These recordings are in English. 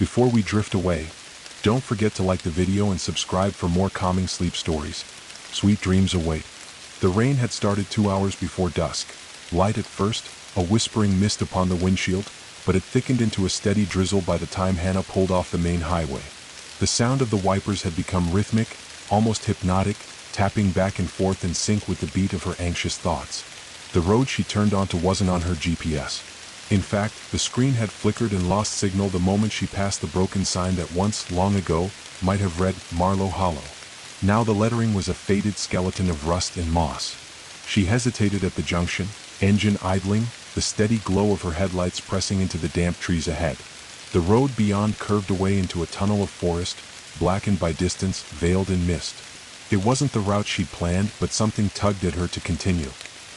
Before we drift away, don't forget to like the video and subscribe for more calming sleep stories. Sweet dreams await. The rain had started 2 hours before dusk. Light at first, a whispering mist upon the windshield, but it thickened into a steady drizzle by the time Hannah pulled off the main highway. The sound of the wipers had become rhythmic, almost hypnotic, tapping back and forth in sync with the beat of her anxious thoughts. The road she turned onto wasn't on her GPS. In fact, the screen had flickered and lost signal the moment she passed the broken sign that once, long ago, might have read Marlow Hollow. Now the lettering was a faded skeleton of rust and moss. She hesitated at the junction, engine idling, the steady glow of her headlights pressing into the damp trees ahead. The road beyond curved away into a tunnel of forest, blackened by distance, veiled in mist. It wasn't the route she'd planned, but something tugged at her to continue.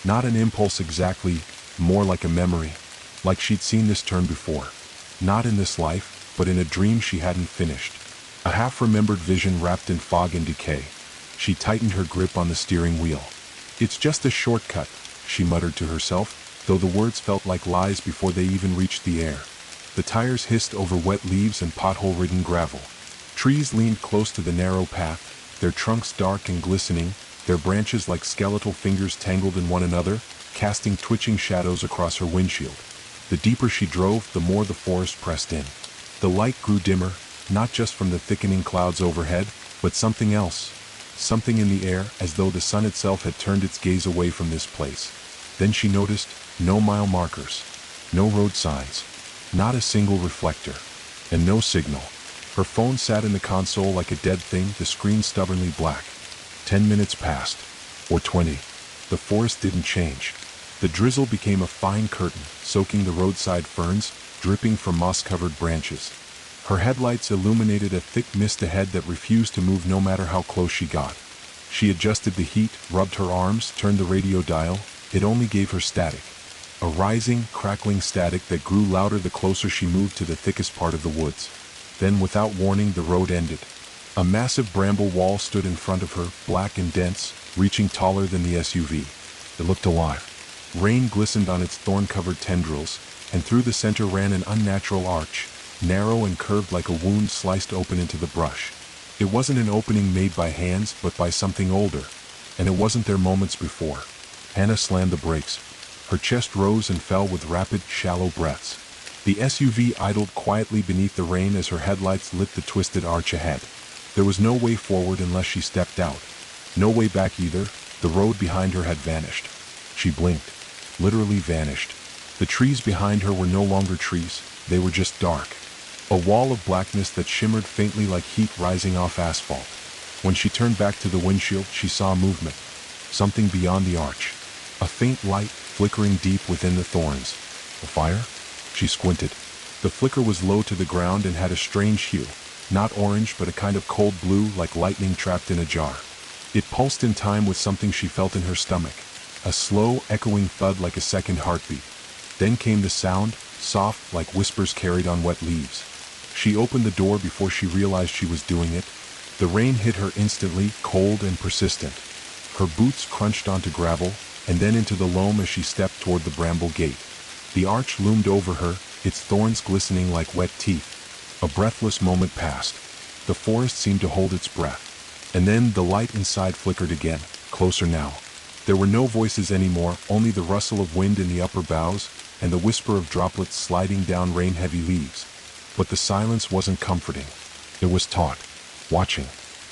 Not an impulse exactly, more like a memory. Like she'd seen this turn before. Not in this life, but in a dream she hadn't finished. A half-remembered vision wrapped in fog and decay. She tightened her grip on the steering wheel. "It's just a shortcut," she muttered to herself, though the words felt like lies before they even reached the air. The tires hissed over wet leaves and pothole-ridden gravel. Trees leaned close to the narrow path, their trunks dark and glistening, their branches like skeletal fingers tangled in one another, casting twitching shadows across her windshield. The deeper she drove, the more the forest pressed in. The light grew dimmer, not just from the thickening clouds overhead, but something else. Something in the air, as though the sun itself had turned its gaze away from this place. Then she noticed no mile markers, no road signs, not a single reflector, and no signal. Her phone sat in the console like a dead thing, the screen stubbornly black. 10 minutes passed, or 20. The forest didn't change. The drizzle became a fine curtain, soaking the roadside ferns, dripping from moss-covered branches. Her headlights illuminated a thick mist ahead that refused to move no matter how close she got. She adjusted the heat, rubbed her arms, turned the radio dial. It only gave her static. A rising, crackling static that grew louder the closer she moved to the thickest part of the woods. Then, without warning, the road ended. A massive bramble wall stood in front of her, black and dense, reaching taller than the SUV. It looked alive. Rain glistened on its thorn-covered tendrils, and through the center ran an unnatural arch, narrow and curved like a wound sliced open into the brush. It wasn't an opening made by hands, but by something older, and it wasn't there moments before. Hannah slammed the brakes. Her chest rose and fell with rapid, shallow breaths. The SUV idled quietly beneath the rain as her headlights lit the twisted arch ahead. There was no way forward unless she stepped out. No way back either. The road behind her had vanished. She blinked. Literally vanished. The trees behind her were no longer trees, they were just dark. A wall of blackness that shimmered faintly like heat rising off asphalt. When she turned back to the windshield, she saw movement. Something beyond the arch. A faint light flickering deep within the thorns. A fire? She squinted. The flicker was low to the ground and had a strange hue. Not orange, but a kind of cold blue, like lightning trapped in a jar. It pulsed in time with something she felt in her stomach. A slow, echoing thud like a second heartbeat. Then came the sound, soft like whispers carried on wet leaves. She opened the door before she realized she was doing it. The rain hit her instantly, cold and persistent. Her boots crunched onto gravel, and then into the loam as she stepped toward the bramble gate. The arch loomed over her, its thorns glistening like wet teeth. A breathless moment passed. The forest seemed to hold its breath. And then the light inside flickered again, closer now. There were no voices anymore, only the rustle of wind in the upper boughs, and the whisper of droplets sliding down rain-heavy leaves. But the silence wasn't comforting. It was taut, watching.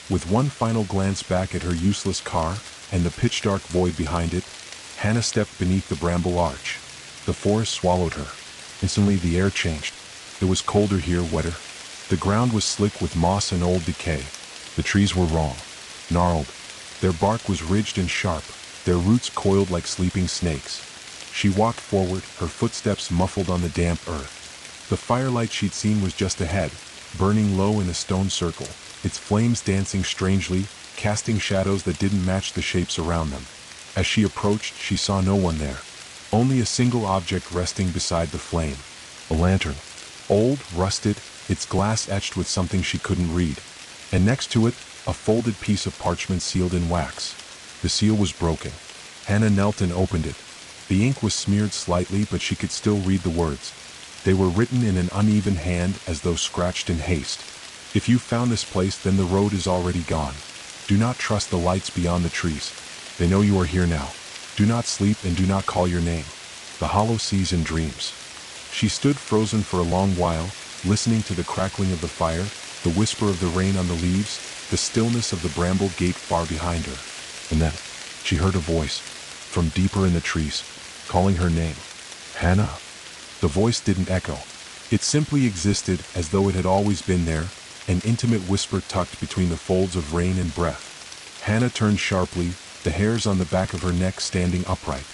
With one final glance back at her useless car, and the pitch-dark void behind it, Hannah stepped beneath the bramble arch. The forest swallowed her. Instantly the air changed. It was colder here, wetter. The ground was slick with moss and old decay. The trees were raw, gnarled. Their bark was ridged and sharp, their roots coiled like sleeping snakes. She walked forward, her footsteps muffled on the damp earth. The firelight she'd seen was just ahead, burning low in a stone circle, its flames dancing strangely, casting shadows that didn't match the shapes around them. As she approached, she saw no one there. Only a single object resting beside the flame. A lantern. Old, rusted, its glass etched with something she couldn't read. And next to it, a folded piece of parchment sealed in wax. The seal was broken. Hannah knelt and opened it. The ink was smeared slightly, but she could still read the words. They were written in an uneven hand as though scratched in haste. If you found this place, then the road is already gone. Do not trust the lights beyond the trees. They know you are here now. Do not sleep and do not call your name. The hollow sees in dreams. She stood frozen for a long while, listening to the crackling of the fire, the whisper of the rain on the leaves, the stillness of the bramble gate far behind her. And then, she heard a voice, from deeper in the trees, calling her name. Hannah. The voice didn't echo. It simply existed as though it had always been there, an intimate whisper tucked between the folds of rain and breath. Hannah turned sharply, the hairs on the back of her neck standing upright.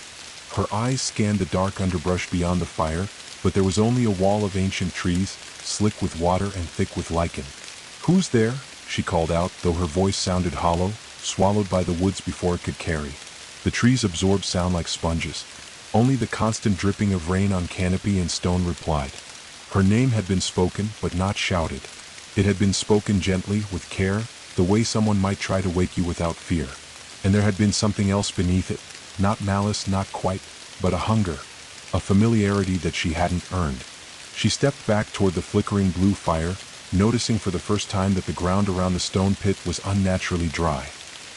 Her eyes scanned the dark underbrush beyond the fire, but there was only a wall of ancient trees, slick with water and thick with lichen. "Who's there?" she called out, though her voice sounded hollow, swallowed by the woods before it could carry. The trees absorbed sound like sponges. Only the constant dripping of rain on canopy and stone replied. Her name had been spoken, but not shouted. It had been spoken gently, with care, the way someone might try to wake you without fear. And there had been something else beneath it, not malice, not quite, but a hunger, a familiarity that she hadn't earned. She stepped back toward the flickering blue fire, noticing for the first time that the ground around the stone pit was unnaturally dry.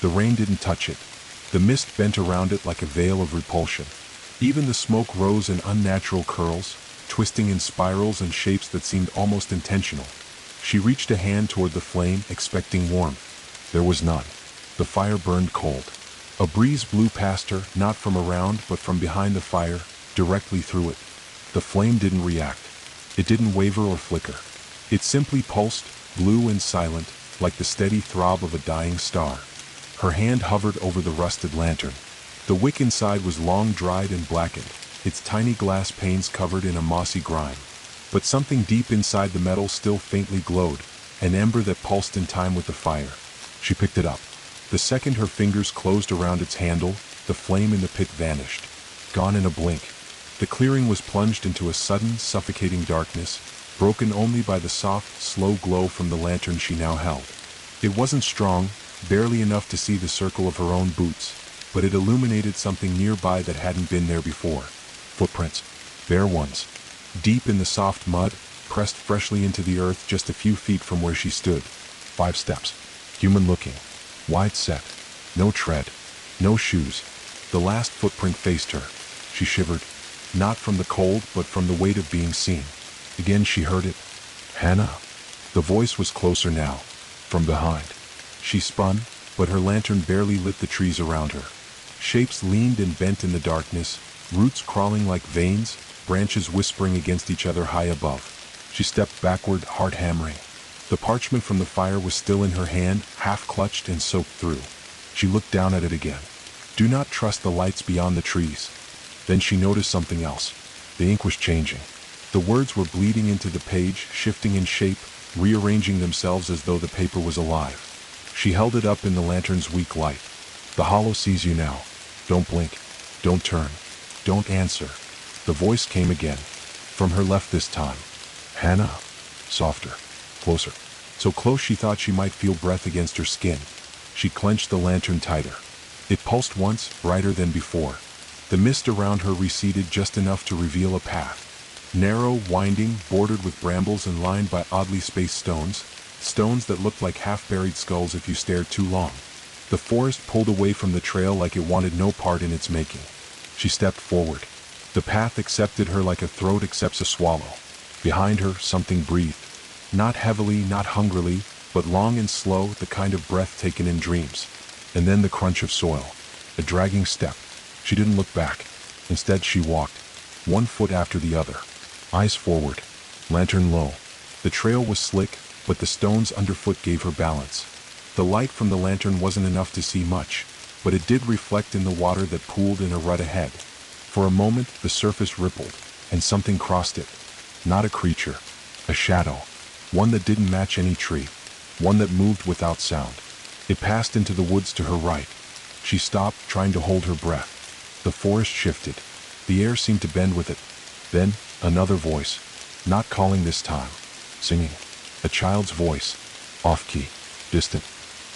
The rain didn't touch it. The mist bent around it like a veil of repulsion. Even the smoke rose in unnatural curls, twisting in spirals and shapes that seemed almost intentional. She reached a hand toward the flame, expecting warmth. There was none. The fire burned cold. A breeze blew past her, not from around, but from behind the fire, directly through it. The flame didn't react. It didn't waver or flicker. It simply pulsed, blue and silent, like the steady throb of a dying star. Her hand hovered over the rusted lantern. The wick inside was long dried and blackened, its tiny glass panes covered in a mossy grime. But something deep inside the metal still faintly glowed, an ember that pulsed in time with the fire. She picked it up. The second her fingers closed around its handle, the flame in the pit vanished. Gone in a blink. The clearing was plunged into a sudden, suffocating darkness, broken only by the soft, slow glow from the lantern she now held. It wasn't strong, barely enough to see the circle of her own boots, but it illuminated something nearby that hadn't been there before. Footprints. Bare ones. Deep in the soft mud, pressed freshly into the earth just a few feet from where she stood. 5 steps. Human-looking. Wide set. No tread. No shoes. The last footprint faced her. She shivered. Not from the cold, but from the weight of being seen. Again she heard it. Hannah. The voice was closer now. From behind. She spun, but her lantern barely lit the trees around her. Shapes leaned and bent in the darkness, roots crawling like veins, branches whispering against each other high above. She stepped backward, heart hammering. The parchment from the fire was still in her hand, half clutched and soaked through. She looked down at it again. Do not trust the lights beyond the trees. Then she noticed something else. The ink was changing. The words were bleeding into the page, shifting in shape, rearranging themselves as though the paper was alive. She held it up in the lantern's weak light. The hollow sees you now. Don't blink. Don't turn. Don't answer. The voice came again. From her left this time. Hannah. Softer. Closer. So close she thought she might feel breath against her skin. She clenched the lantern tighter. It pulsed once, brighter than before. The mist around her receded just enough to reveal a path. Narrow, winding, bordered with brambles and lined by oddly spaced stones. Stones that looked like half-buried skulls if you stared too long. The forest pulled away from the trail like it wanted no part in its making. She stepped forward. The path accepted her like a throat accepts a swallow. Behind her, something breathed. Not heavily, not hungrily, but long and slow, the kind of breath taken in dreams. And then the crunch of soil. A dragging step. She didn't look back. Instead, she walked, one foot after the other. Eyes forward. Lantern low. The trail was slick, but the stones underfoot gave her balance. The light from the lantern wasn't enough to see much, but it did reflect in the water that pooled in a rut ahead. For a moment, the surface rippled, and something crossed it. Not a creature. A shadow. One that didn't match any tree. One that moved without sound. It passed into the woods to her right. She stopped, trying to hold her breath. The forest shifted. The air seemed to bend with it. Then, another voice. Not calling this time. Singing. A child's voice. Off-key. Distant.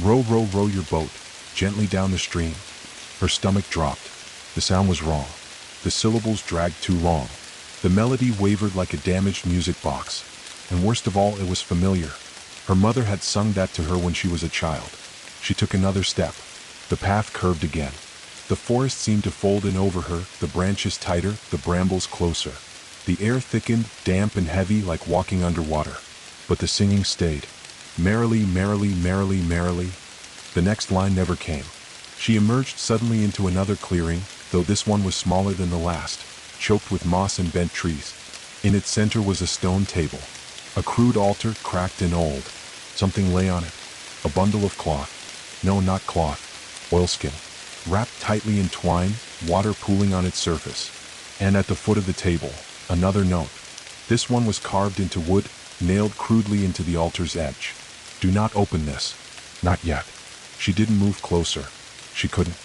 Row, row, row your boat, gently down the stream. Her stomach dropped. The sound was wrong. The syllables dragged too long. The melody wavered like a damaged music box. And worst of all, it was familiar. Her mother had sung that to her when she was a child. She took another step. The path curved again. The forest seemed to fold in over her, the branches tighter, the brambles closer. The air thickened, damp and heavy like walking underwater. But the singing stayed. Merrily, merrily, merrily, merrily. The next line never came. She emerged suddenly into another clearing, though this one was smaller than the last, choked with moss and bent trees. In its center was a stone table. A crude altar, cracked and old. Something lay on it. A bundle of cloth. No, not cloth. Oilskin. Wrapped tightly in twine, water pooling on its surface. And at the foot of the table, another note. This one was carved into wood, nailed crudely into the altar's edge. Do not open this. Not yet. She didn't move closer. She couldn't.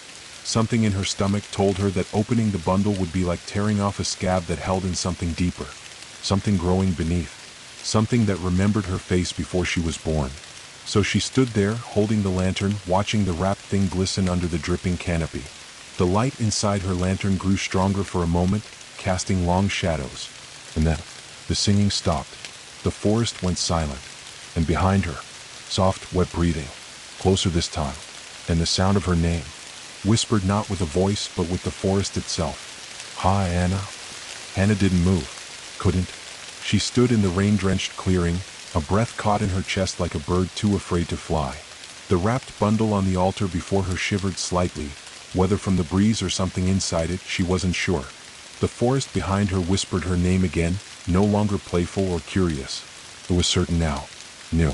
Something in her stomach told her that opening the bundle would be like tearing off a scab that held in something deeper. Something growing beneath. Something that remembered her face before she was born. So she stood there, holding the lantern, watching the wrapped thing glisten under the dripping canopy. The light inside her lantern grew stronger for a moment, casting long shadows. And then, the singing stopped. The forest went silent. And behind her, soft, wet breathing. Closer this time. And the sound of her name. Whispered not with a voice, but with the forest itself. Hi, Anna. Hannah didn't move. Couldn't. She stood in the rain-drenched clearing, a breath caught in her chest like a bird too afraid to fly. The wrapped bundle on the altar before her shivered slightly, whether from the breeze or something inside it, she wasn't sure. The forest behind her whispered her name again, no longer playful or curious. It was certain now. New.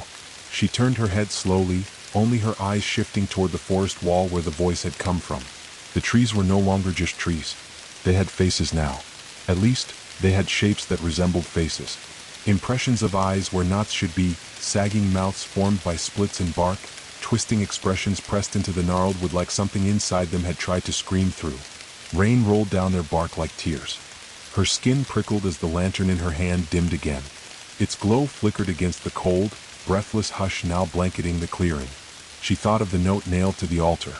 She turned her head slowly, only her eyes shifting toward the forest wall where the voice had come from. The trees were no longer just trees. They had faces now. At least, they had shapes that resembled faces. Impressions of eyes where knots should be, sagging mouths formed by splits in bark, twisting expressions pressed into the gnarled wood like something inside them had tried to scream through. Rain rolled down their bark like tears. Her skin prickled as the lantern in her hand dimmed again. Its glow flickered against the cold, breathless hush now blanketing the clearing. She thought of the note nailed to the altar.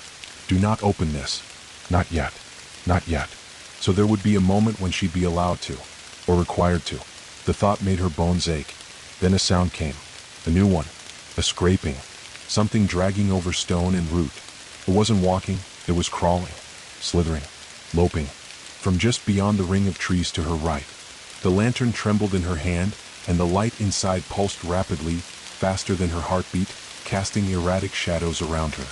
Do not open this. Not yet. Not yet. So there would be a moment when she'd be allowed to, or required to. The thought made her bones ache. Then a sound came. A new one. A scraping. Something dragging over stone and root. It wasn't walking, it was crawling, slithering, loping, from just beyond the ring of trees to her right. The lantern trembled in her hand, and the light inside pulsed rapidly, faster than her heartbeat, casting erratic shadows around her.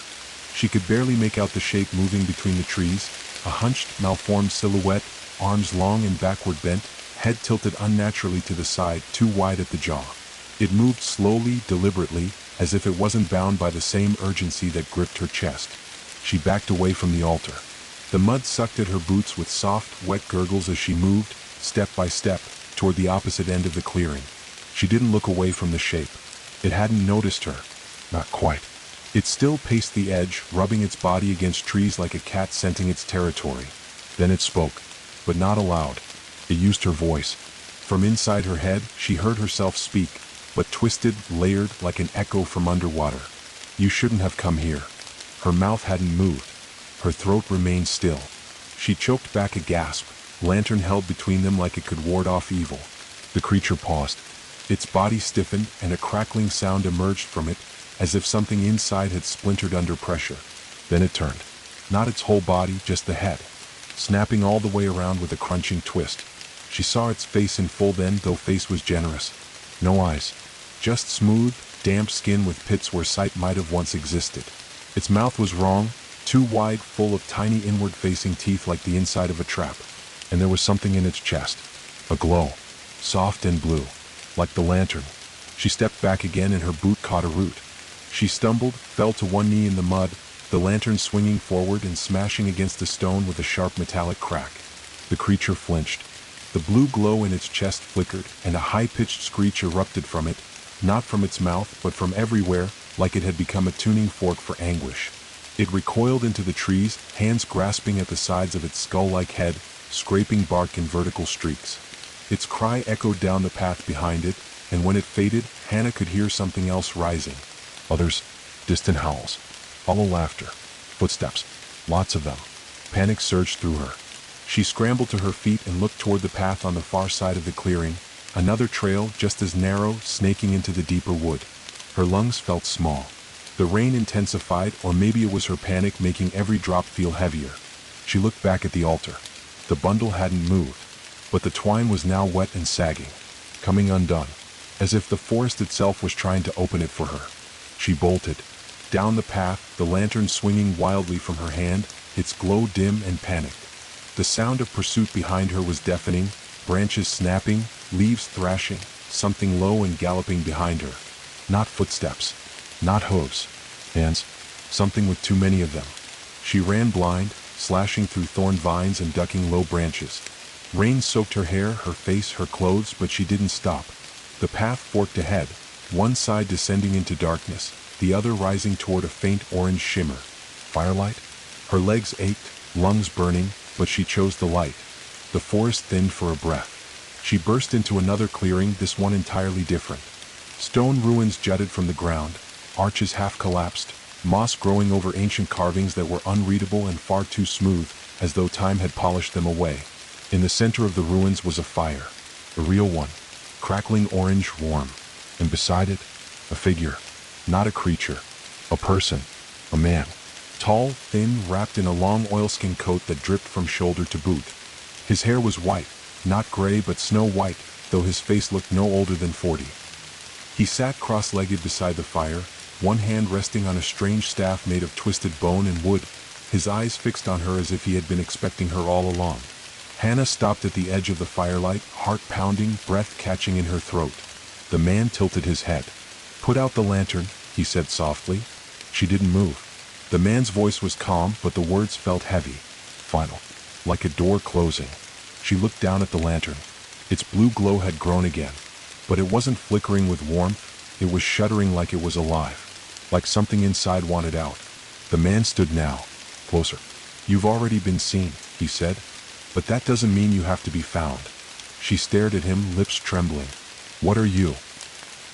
She could barely make out the shape moving between the trees, a hunched, malformed silhouette, arms long and backward bent, head tilted unnaturally to the side, too wide at the jaw. It moved slowly, deliberately, as if it wasn't bound by the same urgency that gripped her chest. She backed away from the altar. The mud sucked at her boots with soft, wet gurgles as she moved, step by step, toward the opposite end of the clearing. She didn't look away from the shape. It hadn't noticed her. Not quite. It still paced the edge, rubbing its body against trees like a cat scenting its territory. Then it spoke, but not aloud. It used her voice. From inside her head, she heard herself speak, but twisted, layered, like an echo from underwater. You shouldn't have come here. Her mouth hadn't moved. Her throat remained still. She choked back a gasp, lantern held between them like it could ward off evil. The creature paused. Its body stiffened, and a crackling sound emerged from it, as if something inside had splintered under pressure. Then it turned. Not its whole body, just the head, snapping all the way around with a crunching twist. She saw its face in full then, though face was generous. No eyes. Just smooth, damp skin with pits where sight might have once existed. Its mouth was wrong, too wide, full of tiny inward-facing teeth like the inside of a trap. And there was something in its chest. A glow. Soft and blue. Like the lantern. She stepped back again and her boot caught a root. She stumbled, fell to one knee in the mud, the lantern swinging forward and smashing against the stone with a sharp metallic crack. The creature flinched. The blue glow in its chest flickered, and a high-pitched screech erupted from it, not from its mouth, but from everywhere, like it had become a tuning fork for anguish. It recoiled into the trees, hands grasping at the sides of its skull-like head, scraping bark in vertical streaks. Its cry echoed down the path behind it, and when it faded, Hannah could hear something else rising. Others, distant howls, hollow laughter, footsteps, lots of them. Panic surged through her. She scrambled to her feet and looked toward the path on the far side of the clearing, another trail just as narrow, snaking into the deeper wood. Her lungs felt small. The rain intensified, or maybe it was her panic making every drop feel heavier. She looked back at the altar. The bundle hadn't moved, but the twine was now wet and sagging, coming undone, as if the forest itself was trying to open it for her. She bolted down the path, the lantern swinging wildly from her hand, its glow dim and panicked. The sound of pursuit behind her was deafening, branches snapping, leaves thrashing, something low and galloping behind her. Not footsteps, not hooves, hands, something with too many of them. She ran blind, slashing through thorn vines and ducking low branches. Rain soaked her hair, her face, her clothes, but she didn't stop. The path forked ahead, one side descending into darkness, the other rising toward a faint orange shimmer. Firelight? Her legs ached, lungs burning, but she chose the light. The forest thinned for a breath. She burst into another clearing, this one entirely different. Stone ruins jutted from the ground, arches half collapsed, moss growing over ancient carvings that were unreadable and far too smooth, as though time had polished them away. In the center of the ruins was a fire, a real one, crackling orange, warm, and beside it, a figure, not a creature, a person, a man, tall, thin, wrapped in a long oilskin coat that dripped from shoulder to boot. His hair was white, not gray but snow white, though his face looked no older than 40. He sat cross-legged beside the fire, one hand resting on a strange staff made of twisted bone and wood, his eyes fixed on her as if he had been expecting her all along. Hannah stopped at the edge of the firelight, heart pounding, breath catching in her throat. The man tilted his head. "Put out the lantern," he said softly. She didn't move. The man's voice was calm, but the words felt heavy, final, like a door closing. She looked down at the lantern. Its blue glow had grown again, but it wasn't flickering with warmth, it was shuddering like it was alive, like something inside wanted out. The man stood now, closer. "You've already been seen," he said, "but that doesn't mean you have to be found." She stared at him, lips trembling. "What are you?"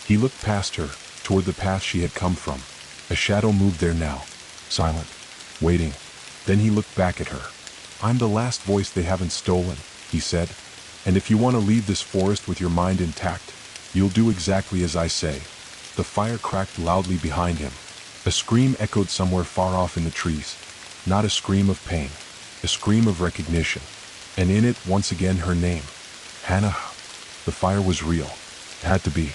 He looked past her, toward the path she had come from. A shadow moved there now, silent, waiting. Then he looked back at her. "I'm the last voice they haven't stolen," he said, "and if you want to leave this forest with your mind intact, you'll do exactly as I say." The fire cracked loudly behind him. A scream echoed somewhere far off in the trees. Not a scream of pain, a scream of recognition. And in it, once again, her name. Hannah. The fire was real. It had to be.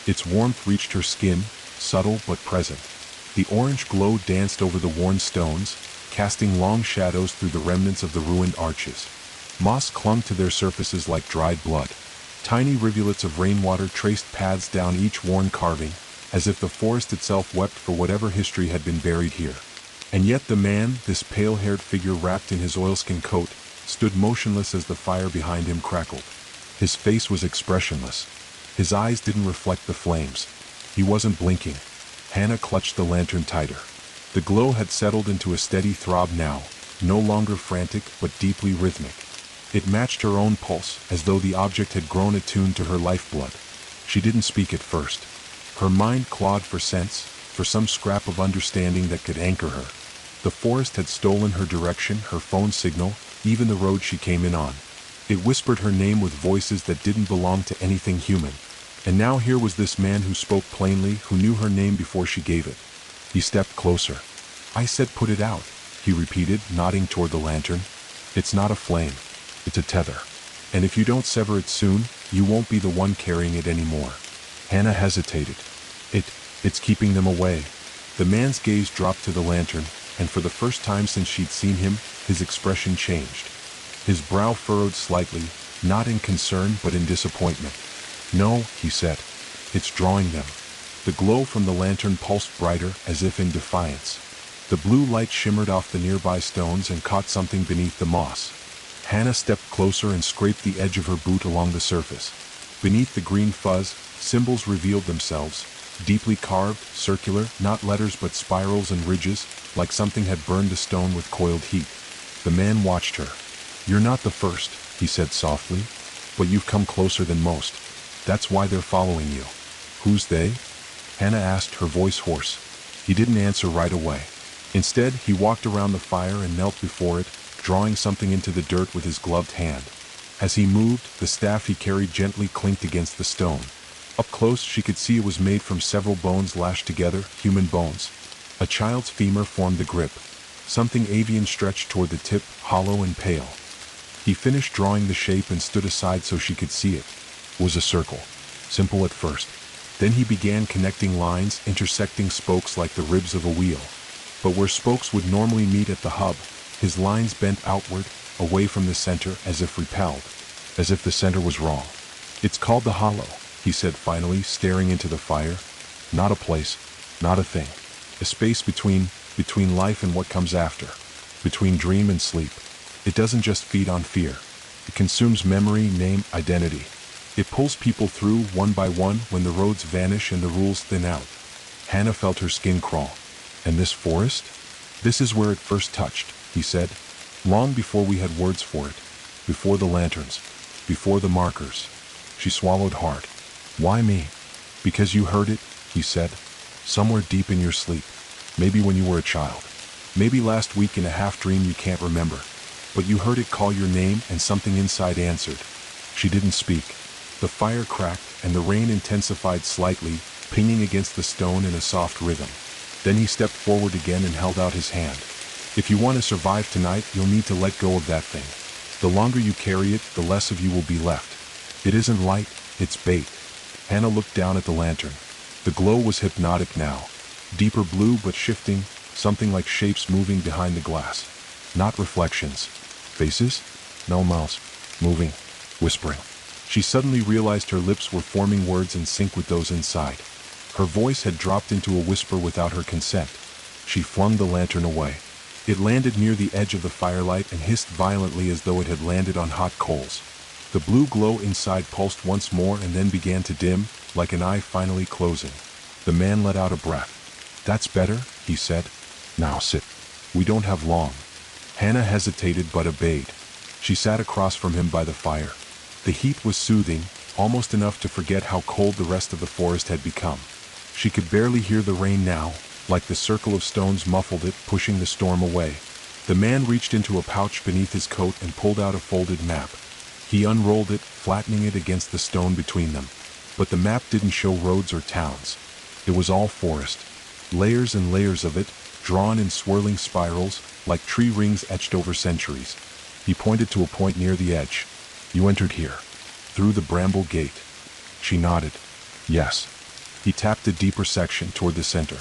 Its warmth reached her skin, subtle but present. The orange glow danced over the worn stones, casting long shadows through the remnants of the ruined arches. Moss clung to their surfaces like dried blood. Tiny rivulets of rainwater traced paths down each worn carving, as if the forest itself wept for whatever history had been buried here. And yet the man, this pale-haired figure wrapped in his oilskin coat, stood motionless as the fire behind him crackled. His face was expressionless. His eyes didn't reflect the flames. He wasn't blinking. Hannah clutched the lantern tighter. The glow had settled into a steady throb now, no longer frantic but deeply rhythmic. It matched her own pulse, as though the object had grown attuned to her lifeblood. She didn't speak at first. Her mind clawed for sense, for some scrap of understanding that could anchor her. The forest had stolen her direction, her phone signal, even the road she came in on. It whispered her name with voices that didn't belong to anything human. And now here was this man who spoke plainly, who knew her name before she gave it. He stepped closer. "I said put it out," he repeated, nodding toward the lantern. "It's not a flame. It's a tether. And if you don't sever it soon, you won't be the one carrying it anymore." Hannah hesitated. It's keeping them away." The man's gaze dropped to the lantern, and for the first time since she'd seen him, his expression changed. His brow furrowed slightly, not in concern but in disappointment. "No," he said. "It's drawing them." The glow from the lantern pulsed brighter, as if in defiance. The blue light shimmered off the nearby stones and caught something beneath the moss. Hannah stepped closer and scraped the edge of her boot along the surface. Beneath the green fuzz, symbols revealed themselves, deeply carved, circular, not letters but spirals and ridges, like something had burned the stone with coiled heat. The man watched her. "You're not the first," he said softly, "but you've come closer than most. That's why they're following you." "Who's they?" Hannah asked, her voice hoarse. He didn't answer right away. Instead, he walked around the fire and knelt before it, drawing something into the dirt with his gloved hand. As he moved, the staff he carried gently clinked against the stone. Up close, she could see it was made from several bones lashed together, human bones. A child's femur formed the grip. Something avian stretched toward the tip, hollow and pale. He finished drawing the shape and stood aside so she could see it. It was a circle. Simple at first. Then he began connecting lines, intersecting spokes like the ribs of a wheel. But where spokes would normally meet at the hub, his lines bent outward, away from the center, as if repelled. As if the center was wrong. "It's called the hollow," he said finally, staring into the fire. "Not a place, not a thing. A space between life and what comes after. Between dream and sleep. It doesn't just feed on fear. It consumes memory, name, identity. It pulls people through one by one when the roads vanish and the rules thin out." Hannah felt her skin crawl. "And this forest? This is where it first touched," he said. "Long before we had words for it. Before the lanterns. Before the markers." She swallowed hard. "Why me?" "Because you heard it," he said. "Somewhere deep in your sleep. Maybe when you were a child. Maybe last week in a half-dream you can't remember. But you heard it call your name and something inside answered." She didn't speak. The fire cracked and the rain intensified slightly, pinging against the stone in a soft rhythm. Then he stepped forward again and held out his hand. "If you want to survive tonight, you'll need to let go of that thing. The longer you carry it, the less of you will be left. It isn't light, it's bait." Hannah looked down at the lantern. The glow was hypnotic now. Deeper blue but shifting, something like shapes moving behind the glass. Not reflections. Faces? No mouths. Moving. Whispering. She suddenly realized her lips were forming words in sync with those inside. Her voice had dropped into a whisper without her consent. She flung the lantern away. It landed near the edge of the firelight and hissed violently as though it had landed on hot coals. The blue glow inside pulsed once more and then began to dim, like an eye finally closing. The man let out a breath. "That's better," he said. "Now sit. We don't have long." Hannah hesitated but obeyed. She sat across from him by the fire. The heat was soothing, almost enough to forget how cold the rest of the forest had become. She could barely hear the rain now, like the circle of stones muffled it, pushing the storm away. The man reached into a pouch beneath his coat and pulled out a folded map. He unrolled it, flattening it against the stone between them. But the map didn't show roads or towns. It was all forest. Layers and layers of it, drawn in swirling spirals, like tree rings etched over centuries. He pointed to a point near the edge. "You entered here. Through the bramble gate." She nodded. "Yes." He tapped a deeper section toward the center.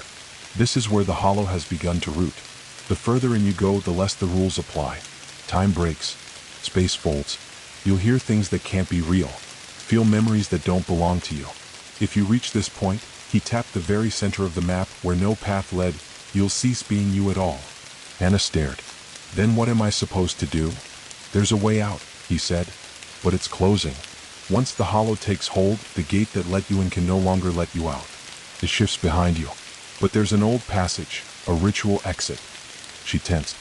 "This is where the hollow has begun to root. The further in you go, the less the rules apply. Time breaks. Space folds. You'll hear things that can't be real. Feel memories that don't belong to you. If you reach this point," he tapped the very center of the map where no path led, "you'll cease being you at all." Hannah stared. "Then what am I supposed to do?" "There's a way out," he said. "But it's closing. Once the hollow takes hold, the gate that let you in can no longer let you out. It shifts behind you. But there's an old passage, a ritual exit." She tensed.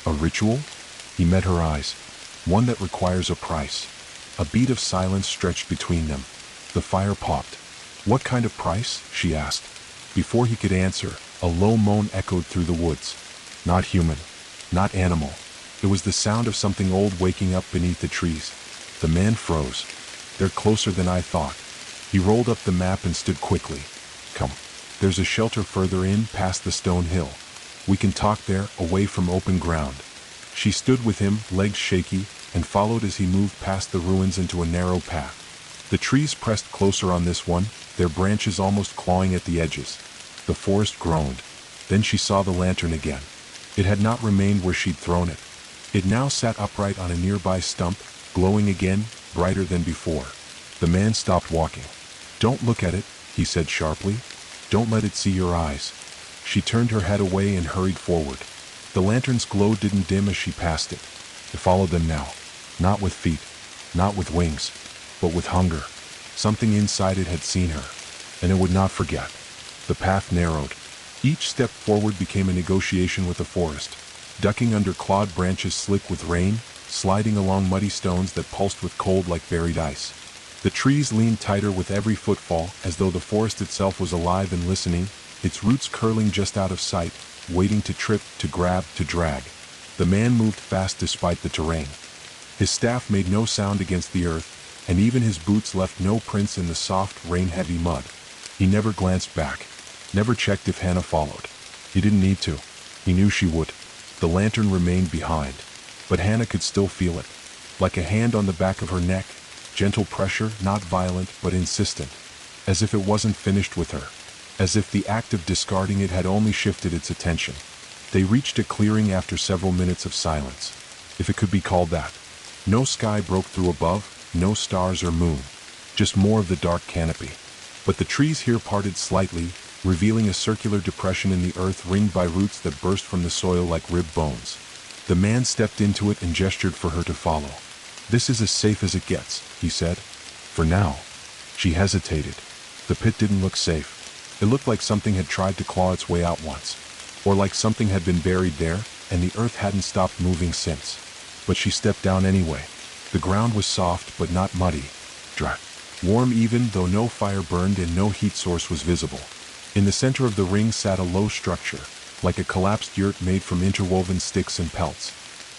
"A ritual?" He met her eyes. "One that requires a price." A beat of silence stretched between them. The fire popped. "What kind of price?" she asked. Before he could answer, a low moan echoed through the woods. Not human. Not animal. It was the sound of something old waking up beneath the trees. The man froze. "They're closer than I thought." He rolled up the map and stood quickly. "Come. There's a shelter further in, past the stone hill. We can talk there, away from open ground." She stood with him, legs shaky, and followed as he moved past the ruins into a narrow path. The trees pressed closer on this one, their branches almost clawing at the edges. The forest groaned. Then she saw the lantern again. It had not remained where she'd thrown it. It now sat upright on a nearby stump, glowing again, brighter than before. The man stopped walking. "Don't look at it," he said sharply. "Don't let it see your eyes." She turned her head away and hurried forward. The lantern's glow didn't dim as she passed it. It followed them now. Not with feet, not with wings, but with hunger. Something inside it had seen her, and it would not forget. The path narrowed. Each step forward became a negotiation with the forest, ducking under clawed branches slick with rain, sliding along muddy stones that pulsed with cold like buried ice. The trees leaned tighter with every footfall, as though the forest itself was alive and listening, its roots curling just out of sight, waiting to trip, to grab, to drag. The man moved fast despite the terrain. His staff made no sound against the earth, and even his boots left no prints in the soft, rain-heavy mud. He never glanced back, never checked if Hannah followed. He didn't need to. He knew she would. The lantern remained behind, but Hannah could still feel it, like a hand on the back of her neck, gentle pressure, not violent but insistent, as if it wasn't finished with her, as if the act of discarding it had only shifted its attention. They reached a clearing after several minutes of silence, if it could be called that. No sky broke through above, no stars or moon, just more of the dark canopy. But the trees here parted slightly, revealing a circular depression in the earth ringed by roots that burst from the soil like rib bones. The man stepped into it and gestured for her to follow. "This is as safe as it gets," he said. "For now." She hesitated. The pit didn't look safe. It looked like something had tried to claw its way out once, or like something had been buried there, and the earth hadn't stopped moving since. But she stepped down anyway. The ground was soft but not muddy, dry, warm even though no fire burned and no heat source was visible. In the center of the ring sat a low structure, like a collapsed yurt made from interwoven sticks and pelts.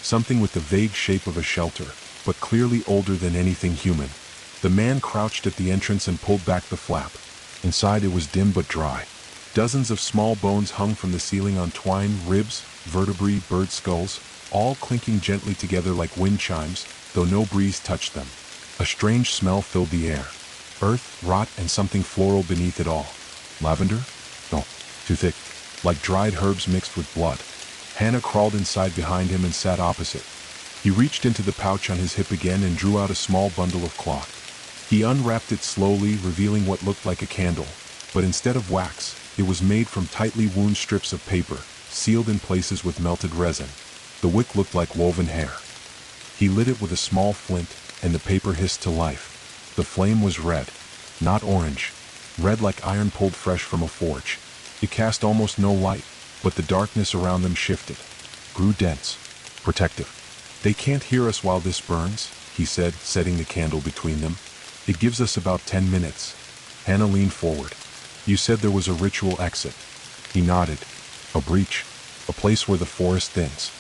Something with the vague shape of a shelter, but clearly older than anything human. The man crouched at the entrance and pulled back the flap. Inside it was dim but dry. Dozens of small bones hung from the ceiling on twine, ribs, vertebrae, bird skulls, all clinking gently together like wind chimes, though no breeze touched them. A strange smell filled the air. Earth, rot, and something floral beneath it all. Lavender? No, too thick. Like dried herbs mixed with blood. Hannah crawled inside behind him and sat opposite. He reached into the pouch on his hip again and drew out a small bundle of cloth. He unwrapped it slowly, revealing what looked like a candle, but instead of wax, it was made from tightly wound strips of paper, sealed in places with melted resin. The wick looked like woven hair. He lit it with a small flint, and the paper hissed to life. The flame was red, not orange, red like iron pulled fresh from a forge. It cast almost no light, but the darkness around them shifted, grew dense, protective. "They can't hear us while this burns," he said, setting the candle between them. "It gives us about 10 minutes. Hannah leaned forward. "You said there was a ritual exit." He nodded. "A breach. A place where the forest thins.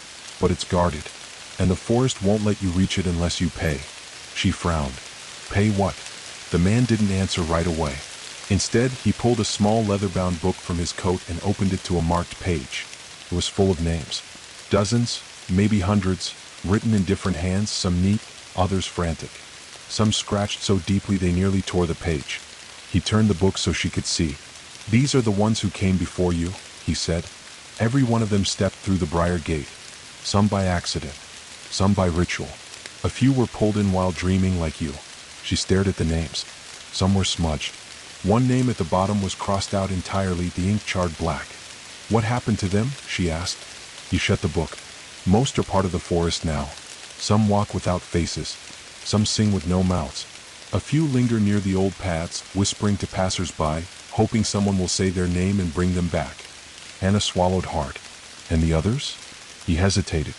But it's guarded. And the forest won't let you reach it unless you pay." She frowned. "Pay what?" The man didn't answer right away. Instead, he pulled a small leather-bound book from his coat and opened it to a marked page. It was full of names. Dozens, maybe hundreds, written in different hands, some neat, others frantic. Some scratched so deeply they nearly tore the page. He turned the book so she could see. "These are the ones who came before you," he said. "Every one of them stepped through the briar gate. Some by accident, some by ritual. A few were pulled in while dreaming like you." She stared at the names. Some were smudged. One name at the bottom was crossed out entirely, the ink charred black. "What happened to them?" she asked. He shut the book. "Most are part of the forest now. Some walk without faces. Some sing with no mouths. A few linger near the old paths, whispering to passers-by, hoping someone will say their name and bring them back." Hannah swallowed hard. "And the others?" He hesitated.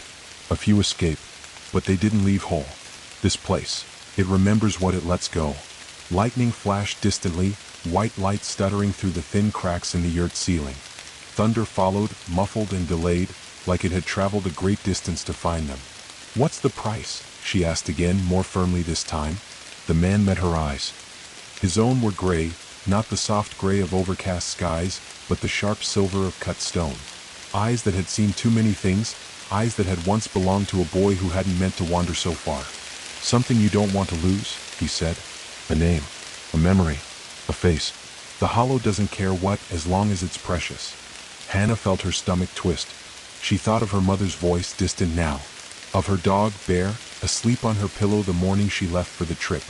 "A few escape, but they didn't leave whole. This place, it remembers what it lets go." Lightning flashed distantly, white light stuttering through the thin cracks in the yurt ceiling. Thunder followed, muffled and delayed, like it had traveled a great distance to find them. "What's the price?" she asked again, more firmly this time. The man met her eyes. His own were gray, not the soft gray of overcast skies, but the sharp silver of cut stone. Eyes that had seen too many things, eyes that had once belonged to a boy who hadn't meant to wander so far. "Something you don't want to lose," he said. "A name, a memory, a face. The hollow doesn't care what, as long as it's precious." Hannah felt her stomach twist. She thought of her mother's voice, distant now. Of her dog, Bear, asleep on her pillow the morning she left for the trip.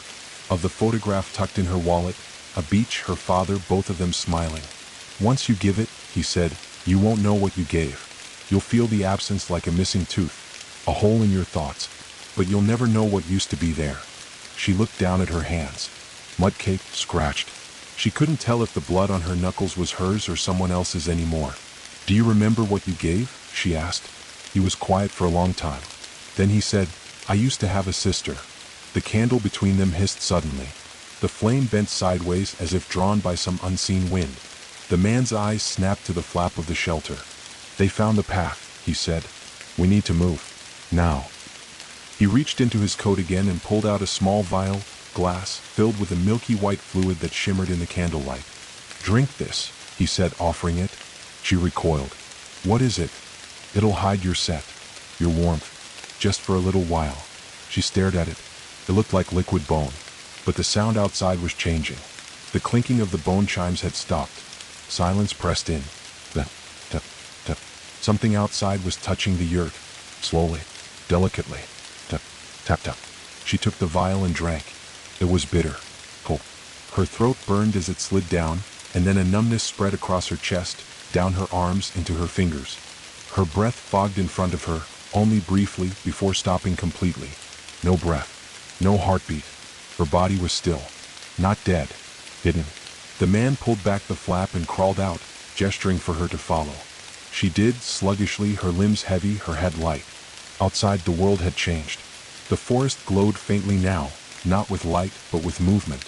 Of the photograph tucked in her wallet, a beach, her father, both of them smiling. "Once you give it," he said, "you won't know what you gave. You'll feel the absence like a missing tooth, a hole in your thoughts, but you'll never know what used to be there." She looked down at her hands. Mud-caked, scratched. She couldn't tell if the blood on her knuckles was hers or someone else's anymore. "Do you remember what you gave?" she asked. He was quiet for a long time. Then he said, "I used to have a sister." The candle between them hissed suddenly. The flame bent sideways as if drawn by some unseen wind. The man's eyes snapped to the flap of the shelter. "They found the path," he said. We need to move. Now. He reached into his coat again and pulled out a small vial, glass, filled with a milky white fluid that shimmered in the candlelight. Drink this, he said, offering it. She recoiled. What is it? It'll hide your scent, your warmth, just for a little while. She stared at it. It looked like liquid bone, but the sound outside was changing. The clinking of the bone chimes had stopped. Silence pressed in. Tap, tap, tap. Something outside was touching the yurt, slowly, delicately. Tap, tap, tap. She took the vial and drank. It was bitter, cold. Her throat burned as it slid down, and then a numbness spread across her chest, down her arms, into her fingers. Her breath fogged in front of her, only briefly before stopping completely. No breath, no heartbeat. Her body was still, not dead, hidden. The man pulled back the flap and crawled out, gesturing for her to follow. She did, sluggishly, her limbs heavy, her head light. Outside, the world had changed. The forest glowed faintly now, not with light, but with movement.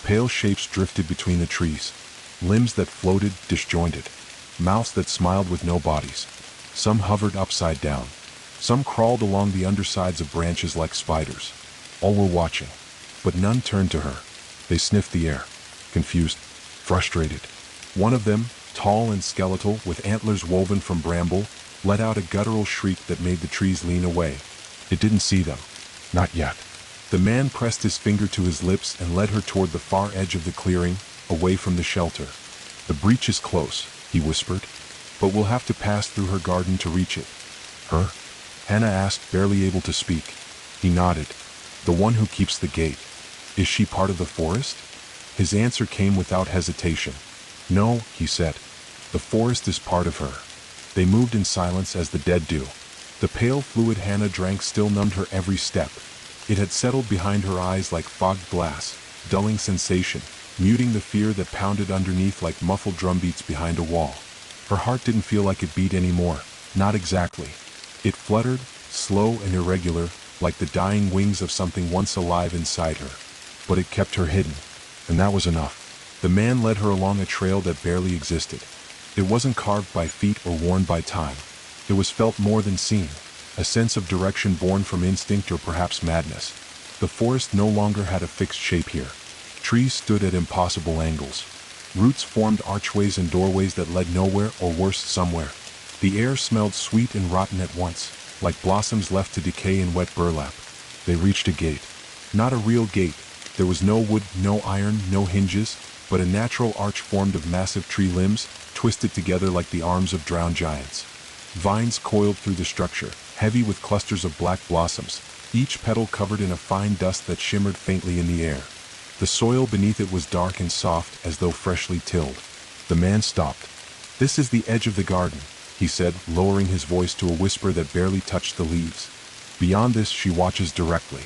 Pale shapes drifted between the trees. Limbs that floated, disjointed. Mouths that smiled with no bodies. Some hovered upside down. Some crawled along the undersides of branches like spiders. All were watching, but none turned to her. They sniffed the air, confused, frustrated. One of them, tall and skeletal, with antlers woven from bramble, let out a guttural shriek that made the trees lean away. It didn't see them. Not yet. The man pressed his finger to his lips and led her toward the far edge of the clearing, away from the shelter. The breach is close, he whispered, but we'll have to pass through her garden to reach it. Her? Hannah asked, barely able to speak. He nodded. The one who keeps the gate. Is she part of the forest? His answer came without hesitation. No, he said. The forest is part of her. They moved in silence as the dead do. The pale fluid Hannah drank still numbed her every step. It had settled behind her eyes like fogged glass, dulling sensation, muting the fear that pounded underneath like muffled drumbeats behind a wall. Her heart didn't feel like it beat anymore, not exactly. It fluttered, slow and irregular, like the dying wings of something once alive inside her. But it kept her hidden, and that was enough. The man led her along a trail that barely existed. It wasn't carved by feet or worn by time. It was felt more than seen, a sense of direction born from instinct or perhaps madness. The forest no longer had a fixed shape here. Trees stood at impossible angles. Roots formed archways and doorways that led nowhere, or worse, somewhere. The air smelled sweet and rotten at once, like blossoms left to decay in wet burlap. They reached a gate. Not a real gate. There was no wood, no iron, no hinges, but a natural arch formed of massive tree limbs, twisted together like the arms of drowned giants. Vines coiled through the structure, heavy with clusters of black blossoms, each petal covered in a fine dust that shimmered faintly in the air. The soil beneath it was dark and soft, as though freshly tilled. The man stopped. This is the edge of the garden, he said, lowering his voice to a whisper that barely touched the leaves. Beyond this, she watches directly.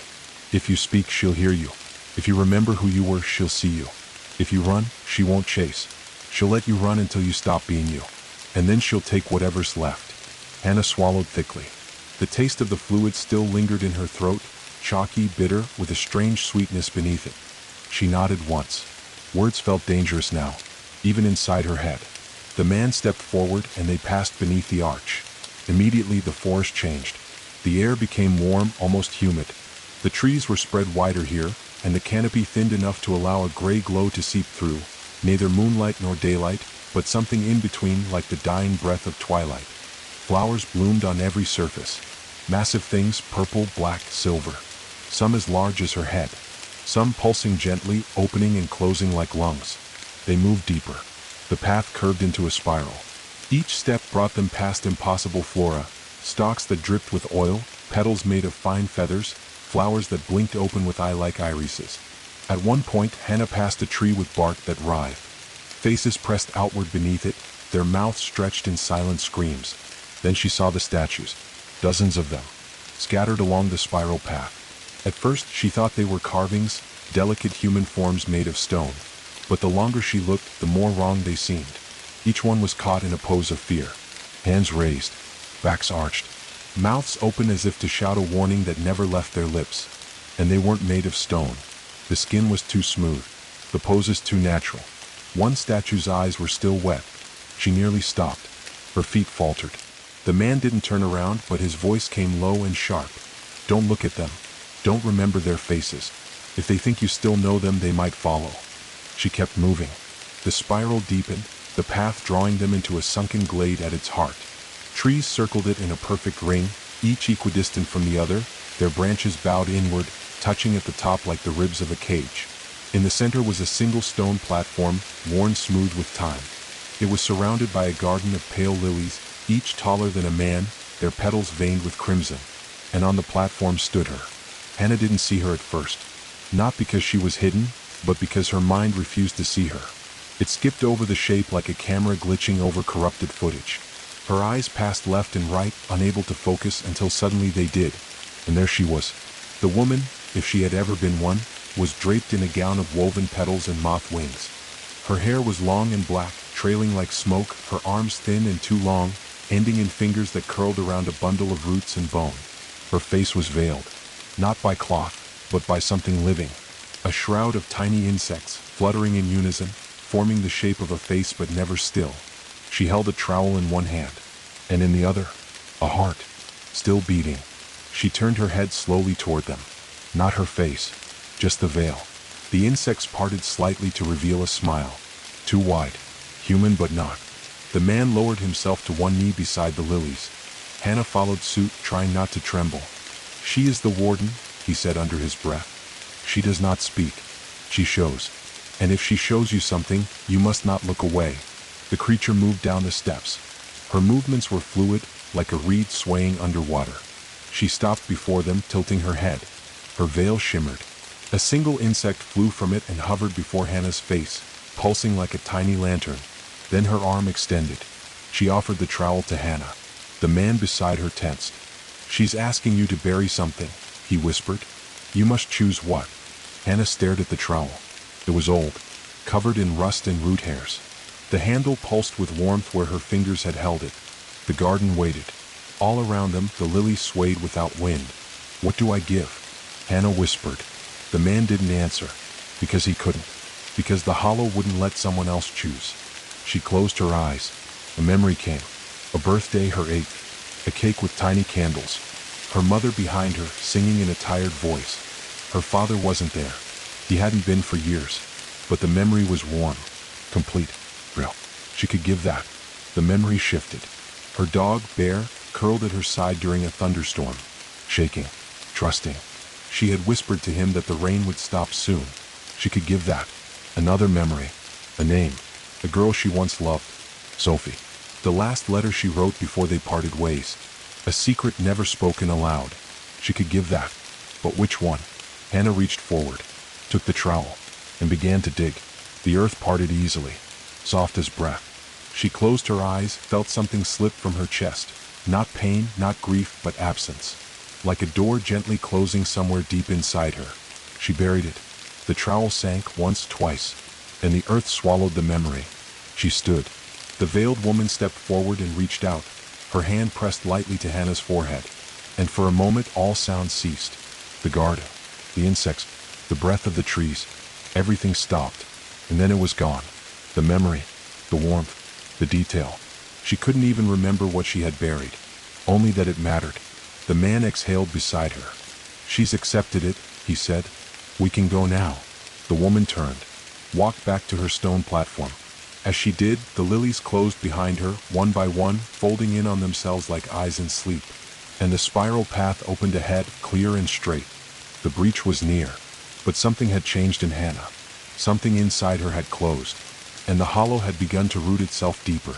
If you speak, she'll hear you. If you remember who you were, she'll see you. If you run, she won't chase. She'll let you run until you stop being you. And then she'll take whatever's left. Hannah swallowed thickly. The taste of the fluid still lingered in her throat, chalky, bitter, with a strange sweetness beneath it. She nodded once. Words felt dangerous now, even inside her head. The man stepped forward and they passed beneath the arch. Immediately the forest changed. The air became warm, almost humid. The trees were spread wider here, and the canopy thinned enough to allow a gray glow to seep through, neither moonlight nor daylight, but something in between, like the dying breath of twilight. Flowers bloomed on every surface. Massive things, purple, black, silver. Some as large as her head. Some pulsing gently, opening and closing like lungs. They moved deeper. The path curved into a spiral. Each step brought them past impossible flora, stalks that dripped with oil, petals made of fine feathers, flowers that blinked open with eye-like irises. At one point, Hannah passed a tree with bark that writhed. Faces pressed outward beneath it, their mouths stretched in silent screams. Then she saw the statues, dozens of them, scattered along the spiral path. At first, she thought they were carvings, delicate human forms made of stone. But the longer she looked, the more wrong they seemed. Each one was caught in a pose of fear. Hands raised, backs arched, mouths open as if to shout a warning that never left their lips. And they weren't made of stone. The skin was too smooth, the poses too natural. One statue's eyes were still wet. She nearly stopped. Her feet faltered. The man didn't turn around, but his voice came low and sharp. Don't look at them. Don't remember their faces. If they think you still know them, they might follow. She kept moving. The spiral deepened, the path drawing them into a sunken glade at its heart. Trees circled it in a perfect ring, each equidistant from the other, their branches bowed inward, touching at the top like the ribs of a cage. In the center was a single stone platform, worn smooth with time. It was surrounded by a garden of pale lilies, each taller than a man, their petals veined with crimson. And on the platform stood her. Hannah didn't see her at first. Not because she was hidden, but because her mind refused to see her. It skipped over the shape like a camera glitching over corrupted footage. Her eyes passed left and right, unable to focus until suddenly they did. And there she was. The woman, if she had ever been one, was draped in a gown of woven petals and moth wings. Her hair was long and black, trailing like smoke, her arms thin and too long, ending in fingers that curled around a bundle of roots and bone. Her face was veiled, not by cloth, but by something living. A shroud of tiny insects, fluttering in unison, forming the shape of a face but never still. She held a trowel in one hand, and in the other, a heart, still beating. She turned her head slowly toward them. Not her face, just the veil. The insects parted slightly to reveal a smile. Too wide, human but not. The man lowered himself to one knee beside the lilies. Hannah followed suit, trying not to tremble. She is the warden, he said under his breath. She does not speak. She shows. And if she shows you something, you must not look away. The creature moved down the steps. Her movements were fluid, like a reed swaying underwater. She stopped before them, tilting her head. Her veil shimmered. A single insect flew from it and hovered before Hannah's face, pulsing like a tiny lantern. Then her arm extended. She offered the trowel to Hannah. The man beside her tensed. She's asking you to bury something, he whispered. You must choose what? Hannah stared at the trowel. It was old, covered in rust and root hairs. The handle pulsed with warmth where her fingers had held it. The garden waited. All around them, the lilies swayed without wind. What do I give? Hannah whispered. The man didn't answer, because he couldn't, because the hollow wouldn't let someone else choose. She closed her eyes. A memory came. A birthday, her 8th. A cake with tiny candles. Her mother behind her, singing in a tired voice. Her father wasn't there. He hadn't been for years. But the memory was warm, complete, real. She could give that. The memory shifted. Her dog, Bear, curled at her side during a thunderstorm, shaking, trusting. She had whispered to him that the rain would stop soon. She could give that. Another memory. A name. A girl she once loved. Sophie. The last letter she wrote before they parted ways. A secret never spoken aloud. She could give that. But which one? Hannah reached forward, took the trowel, and began to dig. The earth parted easily, soft as breath. She closed her eyes, felt something slip from her chest. Not pain, not grief, but absence. Like a door gently closing somewhere deep inside her. She buried it. The trowel sank once, twice, and the earth swallowed the memory. She stood. The veiled woman stepped forward and reached out. Her hand pressed lightly to Hannah's forehead. And for a moment all sound ceased. The garden, the insects, the breath of the trees. Everything stopped. And then it was gone. The memory, the warmth, the detail. She couldn't even remember what she had buried. Only that it mattered. The man exhaled beside her. She's accepted it, he said. We can go now. The woman turned, walked back to her stone platform. As she did, the lilies closed behind her, one by one, folding in on themselves like eyes in sleep. And the spiral path opened ahead, clear and straight. The breach was near, but something had changed in Hannah. Something inside her had closed, and the hollow had begun to root itself deeper.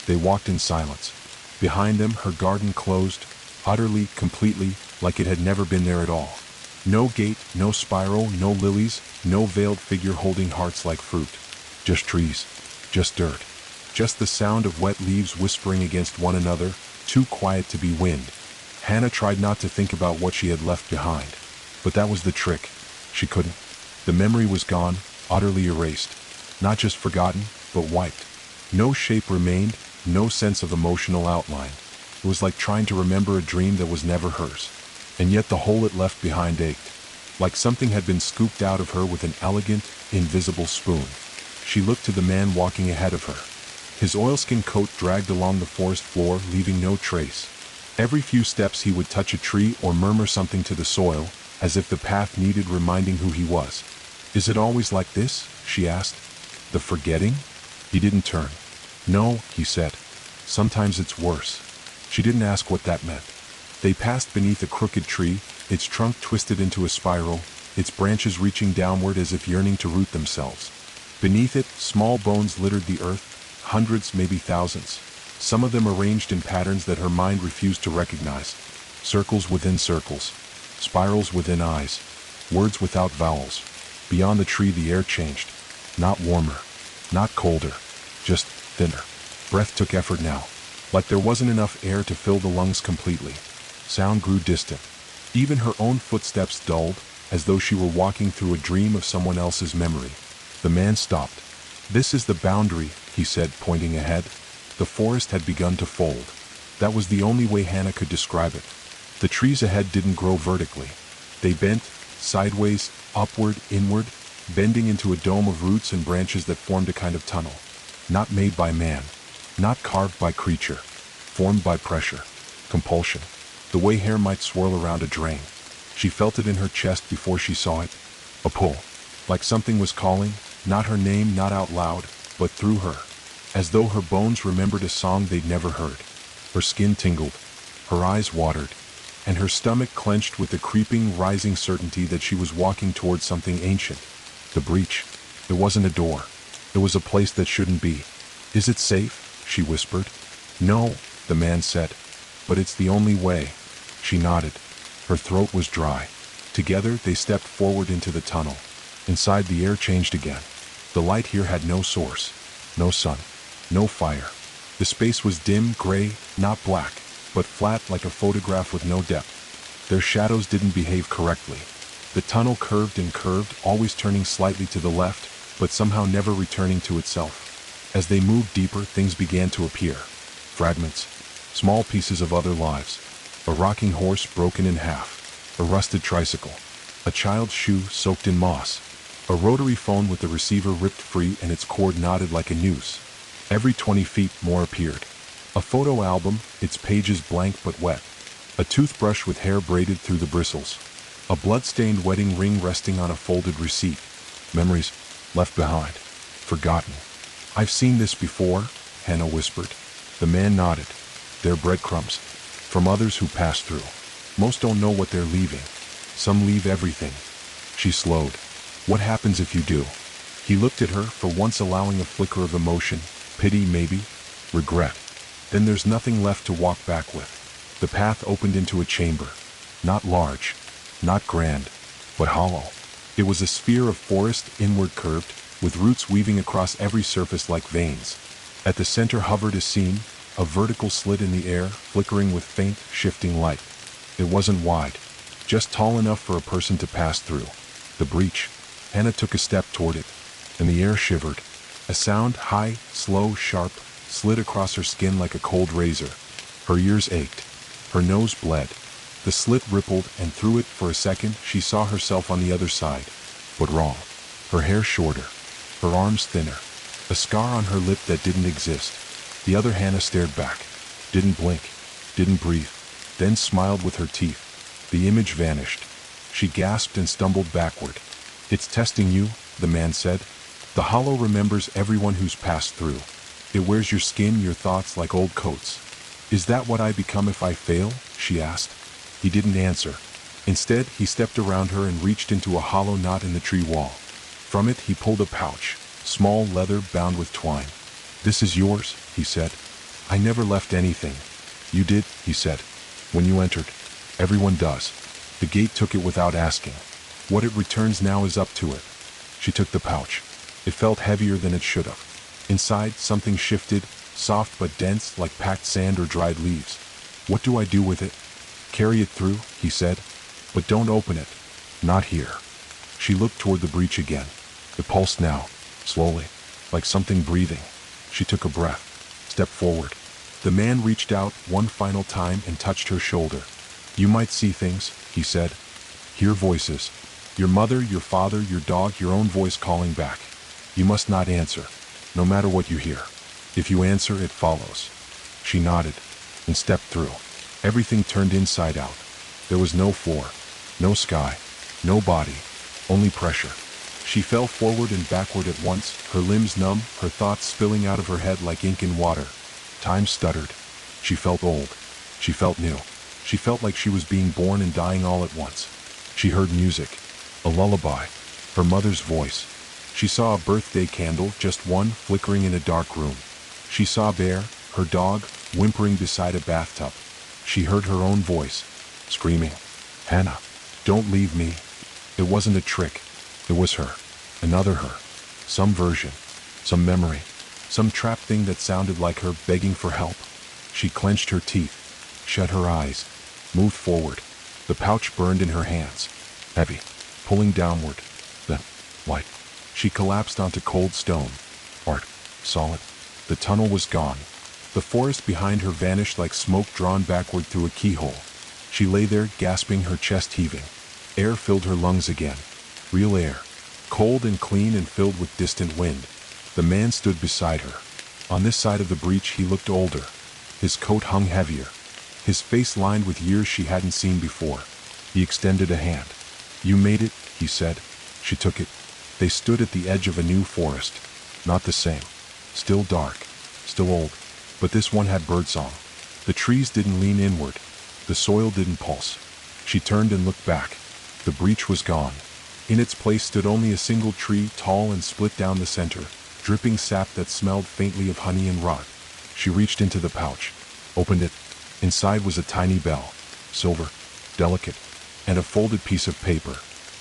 They walked in silence. Behind them, her garden closed, utterly, completely, like it had never been there at all. No gate, no spiral, no lilies, no veiled figure holding hearts like fruit. Just trees, just dirt, just the sound of wet leaves whispering against one another, too quiet to be wind. Hannah tried not to think about what she had left behind, but that was the trick. She couldn't. The memory was gone, utterly erased. Not just forgotten, but wiped. No shape remained, no sense of emotional outline. It was like trying to remember a dream that was never hers. And yet the hole it left behind ached, like something had been scooped out of her with an elegant, invisible spoon. She looked to the man walking ahead of her. His oilskin coat dragged along the forest floor, leaving no trace. Every few steps he would touch a tree or murmur something to the soil, as if the path needed reminding who he was. "Is it always like this?" she asked. "The forgetting?" He didn't turn. "No," he said. "Sometimes it's worse." She didn't ask what that meant. They passed beneath a crooked tree, its trunk twisted into a spiral, its branches reaching downward as if yearning to root themselves. Beneath it, small bones littered the earth, hundreds, maybe thousands. Some of them arranged in patterns that her mind refused to recognize. Circles within circles. Spirals within eyes. Words without vowels. Beyond the tree the air changed. Not warmer. Not colder. Just thinner. Breath took effort now. Like there wasn't enough air to fill the lungs completely. Sound grew distant. Even her own footsteps dulled, as though she were walking through a dream of someone else's memory. The man stopped. "This is the boundary," he said, pointing ahead. The forest had begun to fold. That was the only way Hannah could describe it. The trees ahead didn't grow vertically. They bent, sideways, upward, inward, bending into a dome of roots and branches that formed a kind of tunnel. Not made by man. Not carved by creature. Formed by pressure. Compulsion. The way hair might swirl around a drain. She felt it in her chest before she saw it. A pull. Like something was calling, not her name, not out loud, but through her. As though her bones remembered a song they'd never heard. Her skin tingled. Her eyes watered. And her stomach clenched with the creeping, rising certainty that she was walking towards something ancient. The breach. It wasn't a door. It was a place that shouldn't be. "Is it safe?" she whispered. "No," the man said. "But it's the only way." She nodded. Her throat was dry. Together they stepped forward into the tunnel. Inside the air changed again. The light here had no source. No sun. No fire. The space was dim, gray, not black, but flat like a photograph with no depth. Their shadows didn't behave correctly. The tunnel curved and curved, always turning slightly to the left, but somehow never returning to itself. As they moved deeper, things began to appear. Fragments. Small pieces of other lives. A rocking horse broken in half. A rusted tricycle. A child's shoe soaked in moss. A rotary phone with the receiver ripped free and its cord knotted like a noose. Every 20 feet more appeared. A photo album, its pages blank but wet. A toothbrush with hair braided through the bristles. A blood-stained wedding ring resting on a folded receipt. Memories left behind. Forgotten. "I've seen this before," Hannah whispered. The man nodded. "They're breadcrumbs. From others who passed through. Most don't know what they're leaving. Some leave everything." She slowed. "What happens if you do?" He looked at her, for once allowing a flicker of emotion. Pity, maybe. Regret. Then there's nothing left to walk back with. The path opened into a chamber. Not large. Not grand. But hollow. It was a sphere of forest, inward curved, with roots weaving across every surface like veins. At the center hovered a scene, a vertical slit in the air, flickering with faint, shifting light. It wasn't wide. Just tall enough for a person to pass through. The breach. Hannah took a step toward it, and the air shivered. A sound, high, slow, sharp, slid across her skin like a cold razor. Her ears ached. Her nose bled. The slit rippled, and through it, for a second, she saw herself on the other side. But wrong. Her hair shorter. Her arms thinner. A scar on her lip that didn't exist. The other Hannah stared back. Didn't blink. Didn't breathe. Then smiled with her teeth. The image vanished. She gasped and stumbled backward. "It's testing you," the man said. "The hollow remembers everyone who's passed through. It wears your skin, your thoughts like old coats." "Is that what I become if I fail?" she asked. He didn't answer. Instead, he stepped around her and reached into a hollow knot in the tree wall. From it, he pulled a pouch, small leather bound with twine. "This is yours," he said. "I never left anything." "You did," he said. "When you entered. Everyone does." The gate took it without asking. What it returns now is up to it. She took the pouch. It felt heavier than it should have. Inside, something shifted, soft but dense, like packed sand or dried leaves. "What do I do with it?" "Carry it through," he said. "But don't open it. Not here." She looked toward the breach again. It pulsed now, slowly, like something breathing. She took a breath, stepped forward. The man reached out one final time and touched her shoulder. "You might see things," he said. "Hear voices. Your mother, your father, your dog, your own voice calling back. You must not answer, no matter what you hear." If you answer, it follows. She nodded and stepped through. Everything turned inside out. There was no floor, no sky, no body, only pressure. She fell forward and backward at once, her limbs numb, her thoughts spilling out of her head like ink in water. Time stuttered. She felt old. She felt new. She felt like she was being born and dying all at once. She heard music, a lullaby, her mother's voice. She saw a birthday candle, just one, flickering in a dark room. She saw Bear, her dog, whimpering beside a bathtub. She heard her own voice, screaming, "Hannah, don't leave me." It wasn't a trick. It was her. Another her. Some version. Some memory. Some trapped thing that sounded like her, begging for help. She clenched her teeth, shut her eyes, moved forward. The pouch burned in her hands, heavy, pulling downward. Then, light. She collapsed onto cold stone. Hard, solid. The tunnel was gone. The forest behind her vanished like smoke drawn backward through a keyhole. She lay there, gasping, her chest heaving. Air filled her lungs again. Real air. Cold and clean and filled with distant wind. The man stood beside her. On this side of the breach he looked older. His coat hung heavier. His face lined with years she hadn't seen before. He extended a hand. "You made it," he said. She took it. They stood at the edge of a new forest. Not the same. Still dark. Still old. But this one had birdsong. The trees didn't lean inward. The soil didn't pulse. She turned and looked back. The breach was gone. In its place stood only a single tree, tall and split down the center, dripping sap that smelled faintly of honey and rot. She reached into the pouch, opened it. Inside was a tiny bell, silver, delicate, and a folded piece of paper.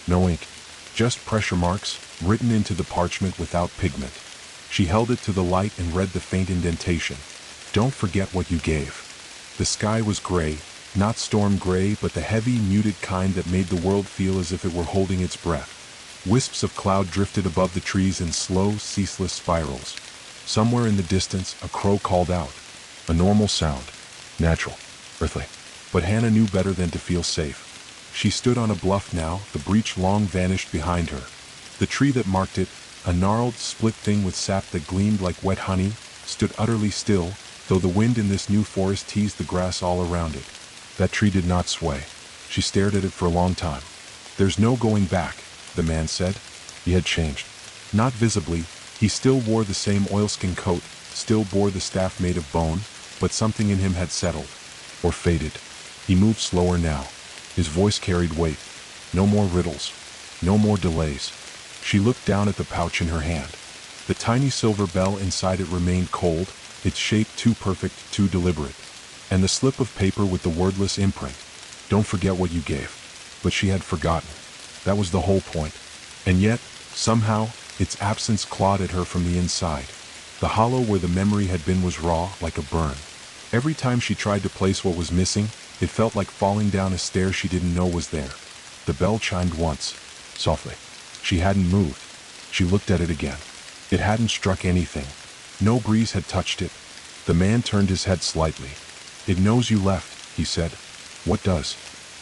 No ink, just pressure marks, written into the parchment without pigment. She held it to the light and read the faint indentation. "Don't forget what you gave." The sky was gray, not storm gray, but the heavy, muted kind that made the world feel as if it were holding its breath. Wisps of cloud drifted above the trees in slow, ceaseless spirals. Somewhere in the distance, a crow called out. A normal sound. Natural. Earthly. But Hannah knew better than to feel safe. She stood on a bluff now, the breach long vanished behind her. The tree that marked it, a gnarled, split thing with sap that gleamed like wet honey, stood utterly still, though the wind in this new forest teased the grass all around it. That tree did not sway. She stared at it for a long time. "There's no going back," the man said. He had changed. Not visibly. He still wore the same oilskin coat, still bore the staff made of bone, but something in him had settled. Or faded. He moved slower now. His voice carried weight. No more riddles. No more delays. She looked down at the pouch in her hand. The tiny silver bell inside it remained cold, its shape too perfect, too deliberate. And the slip of paper with the wordless imprint. "Don't forget what you gave." But she had forgotten. That was the whole point. And yet, somehow, its absence clawed at her from the inside. The hollow where the memory had been was raw, like a burn. Every time she tried to place what was missing, it felt like falling down a stair she didn't know was there. The bell chimed once, softly. She hadn't moved. She looked at it again. It hadn't struck anything. No breeze had touched it. The man turned his head slightly. "It knows you left," he said. "What does?"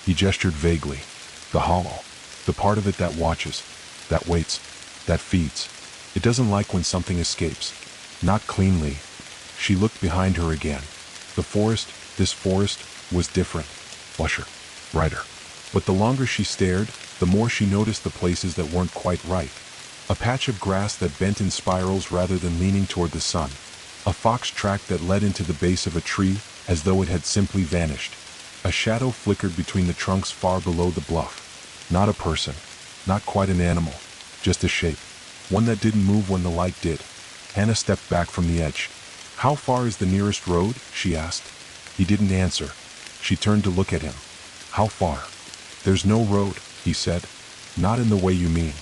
He gestured vaguely. "The hollow. The part of it that watches, that waits, that feeds. It doesn't like when something escapes. Not cleanly." She looked behind her again. The forest, this forest, was different. Lusher. Brighter. But the longer she stared, the more she noticed the places that weren't quite right. A patch of grass that bent in spirals rather than leaning toward the sun. A fox track that led into the base of a tree, as though it had simply vanished. A shadow flickered between the trunks far below the bluff. Not a person. Not quite an animal. Just a shape. One that didn't move when the light did. Hannah stepped back from the edge. "How far is the nearest road?" she asked. He didn't answer. She turned to look at him. "How far?" "There's no road," he said. "Not in the way you mean.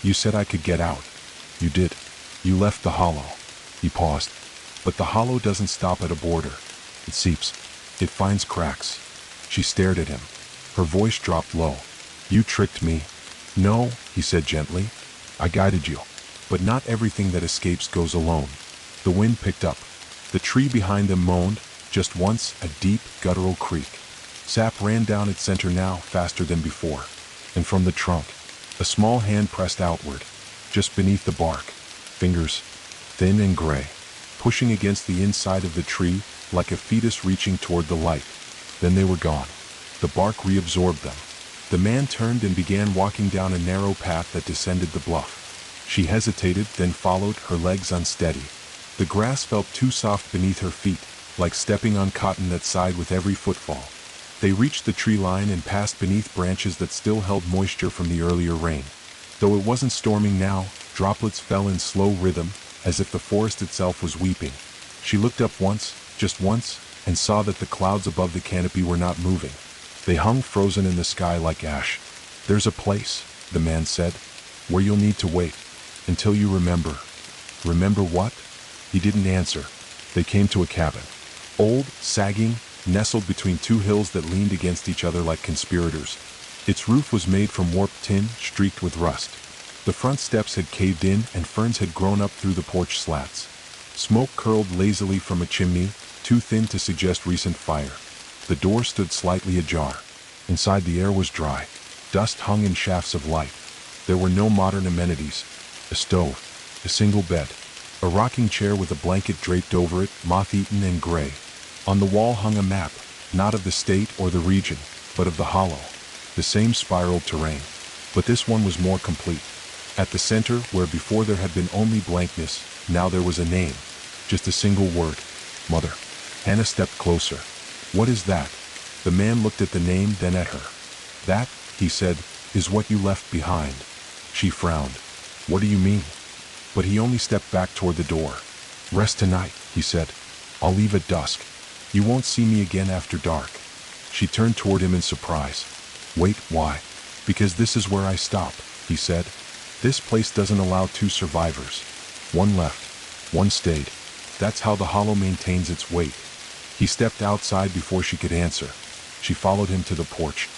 You said I could get out. You did. You left the hollow." He paused. "But the hollow doesn't stop at a border. It seeps. It finds cracks." She stared at him. Her voice dropped low. "You tricked me." "No," he said gently. "I guided you. But not everything that escapes goes alone." The wind picked up. The tree behind them moaned, just once, a deep, guttural creak. Sap ran down its center now, faster than before. And from the trunk, a small hand pressed outward, just beneath the bark. Fingers, thin and gray, pushing against the inside of the tree like a fetus reaching toward the light. Then they were gone. The bark reabsorbed them. The man turned and began walking down a narrow path that descended the bluff. She hesitated, then followed, her legs unsteady. The grass felt too soft beneath her feet, like stepping on cotton that sighed with every footfall. They reached the tree line and passed beneath branches that still held moisture from the earlier rain. Though it wasn't storming now, droplets fell in slow rhythm, as if the forest itself was weeping. She looked up once, just once, and saw that the clouds above the canopy were not moving. They hung frozen in the sky like ash. "There's a place," the man said, "where you'll need to wait. Until you remember." "Remember what?" He didn't answer. They came to a cabin. Old, sagging, nestled between two hills that leaned against each other like conspirators. Its roof was made from warped tin, streaked with rust. The front steps had caved in and ferns had grown up through the porch slats. Smoke curled lazily from a chimney, too thin to suggest recent fire. The door stood slightly ajar. Inside, the air was dry. Dust hung in shafts of light. There were no modern amenities. A stove, a single bed, a rocking chair with a blanket draped over it, moth-eaten and gray. On the wall hung a map, not of the state or the region, but of the hollow. The same spiraled terrain. But this one was more complete. At the center, where before there had been only blankness, now there was a name. Just a single word. Mother. Hannah stepped closer. "What is that?" The man looked at the name, then at her. "That," he said, "is what you left behind." She frowned. "What do you mean?" But he only stepped back toward the door. "Rest tonight," he said. "I'll leave at dusk. You won't see me again after dark." She turned toward him in surprise. "Wait, why?" "Because this is where I stop," he said. "This place doesn't allow two survivors. One left, one stayed. That's how the hollow maintains its weight." He stepped outside before she could answer. She followed him to the porch.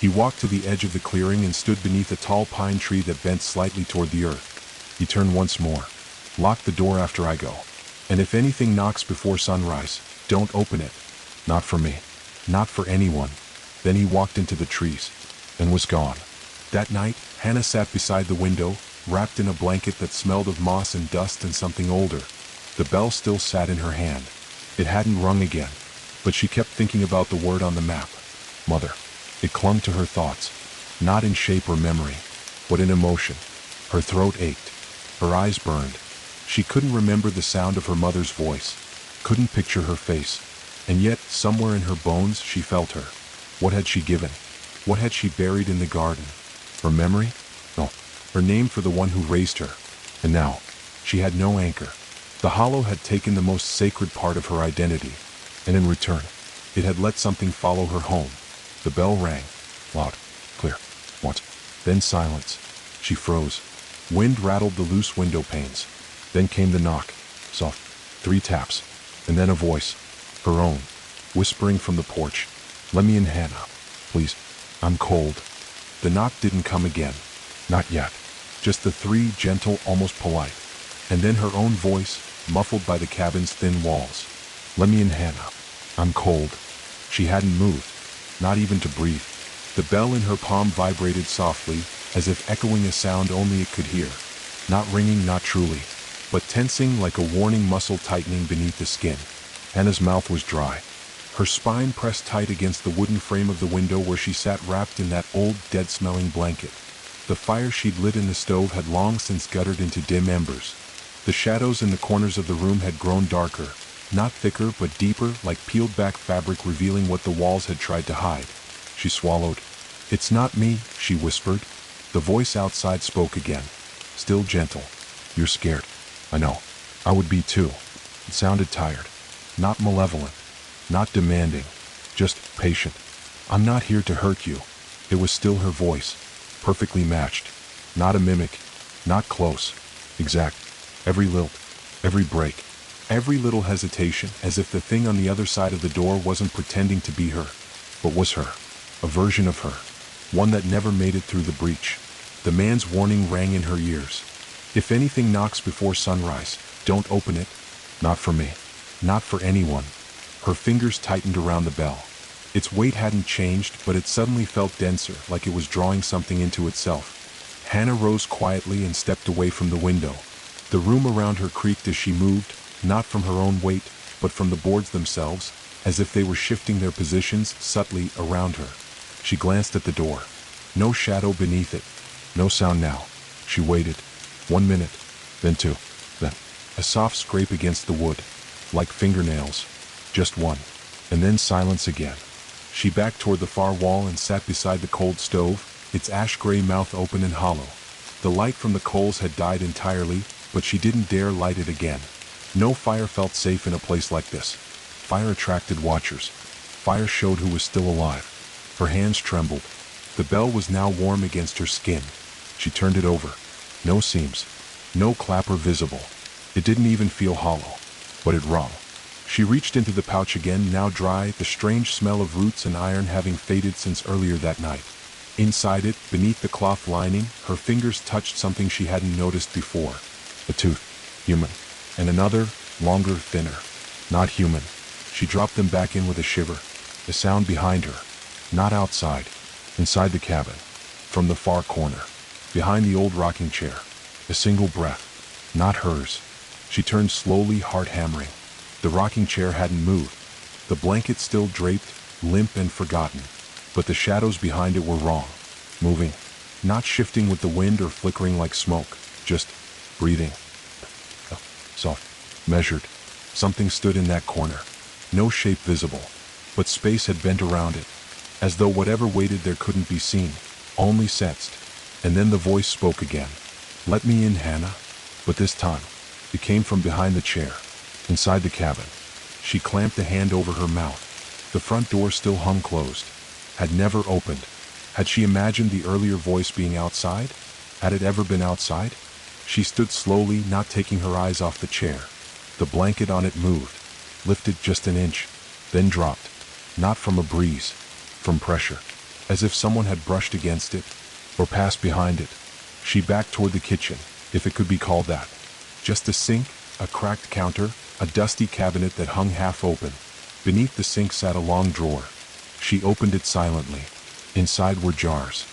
He walked to the edge of the clearing and stood beneath a tall pine tree that bent slightly toward the earth. He turned once more. "Lock the door after I go. And if anything knocks before sunrise, don't open it. Not for me. Not for anyone." Then he walked into the trees and was gone. That night, Hannah sat beside the window, wrapped in a blanket that smelled of moss and dust and something older. The bell still sat in her hand. It hadn't rung again, but she kept thinking about the word on the map. Mother. It clung to her thoughts, not in shape or memory, but in emotion. Her throat ached. Her eyes burned. She couldn't remember the sound of her mother's voice, couldn't picture her face, and yet, somewhere in her bones, she felt her. What had she given? What had she buried in the garden? Her memory? No, her name for the one who raised her. And now, she had no anchor. The hollow had taken the most sacred part of her identity, and in return, it had let something follow her home. The bell rang, loud, clear, once, then silence. She froze. Wind rattled the loose window panes. Then came the knock, soft, 3 taps, and then a voice, her own, whispering from the porch. "Let me in, Hannah, please. I'm cold." The knock didn't come again. Not yet. Just the 3, gentle, almost polite. And then her own voice, muffled by the cabin's thin walls. "Let me in, Hannah. I'm cold." She hadn't moved, not even to breathe. The bell in her palm vibrated softly, as if echoing a sound only it could hear. Not ringing, not truly, but tensing like a warning muscle tightening beneath the skin. Hannah's mouth was dry. Her spine pressed tight against the wooden frame of the window where she sat wrapped in that old, dead-smelling blanket. The fire she'd lit in the stove had long since guttered into dim embers. The shadows in the corners of the room had grown darker, not thicker but deeper, like peeled-back fabric revealing what the walls had tried to hide. She swallowed. "It's not me," she whispered. The voice outside spoke again, still gentle. "You're scared. I know. I would be too." It sounded tired, not malevolent, not demanding, just patient. "I'm not here to hurt you." It was still her voice, perfectly matched, not a mimic, not close, exact. Every lilt, every break, every little hesitation, as if the thing on the other side of the door wasn't pretending to be her, but was her, a version of her, one that never made it through the breach. The man's warning rang in her ears. "If anything knocks before sunrise, don't open it. Not for me. Not for anyone." Her fingers tightened around the bell. Its weight hadn't changed, but it suddenly felt denser, like it was drawing something into itself. Hannah rose quietly and stepped away from the window. The room around her creaked as she moved, not from her own weight, but from the boards themselves, as if they were shifting their positions subtly around her. She glanced at the door. No shadow beneath it. No sound now. She waited. 1 minute, then 2, then a soft scrape against the wood, like fingernails. Just 1, and then silence again. She backed toward the far wall and sat beside the cold stove, its ash-gray mouth open and hollow. The light from the coals had died entirely, but she didn't dare light it again. No fire felt safe in a place like this. Fire attracted watchers. Fire showed who was still alive. Her hands trembled. The bell was now warm against her skin. She turned it over. No seams. No clapper visible. It didn't even feel hollow. But it rung. She reached into the pouch again, now dry, the strange smell of roots and iron having faded since earlier that night. Inside it, beneath the cloth lining, her fingers touched something she hadn't noticed before. A tooth. Human. And another, longer, thinner. Not human. She dropped them back in with a shiver. A sound behind her. Not outside. Inside the cabin. From the far corner. Behind the old rocking chair. A single breath. Not hers. She turned slowly, heart hammering. The rocking chair hadn't moved. The blanket still draped, limp and forgotten. But the shadows behind it were wrong. Moving. Not shifting with the wind or flickering like smoke. Just breathing. Soft. Measured. Something stood in that corner. No shape visible. But space had bent around it. As though whatever waited there couldn't be seen. Only sensed. And then the voice spoke again. "Let me in, Hannah." But this time, it came from behind the chair. Inside the cabin. She clamped a hand over her mouth. The front door still hung closed. Had never opened. Had she imagined the earlier voice being outside? Had it ever been outside? She stood slowly, not taking her eyes off the chair. The blanket on it moved. Lifted just an inch. Then dropped. Not from a breeze. From pressure. As if someone had brushed against it. Or passed behind it. She backed toward the kitchen, if it could be called that. Just a sink, a cracked counter, a dusty cabinet that hung half open. Beneath the sink sat a long drawer. She opened it silently. Inside were jars.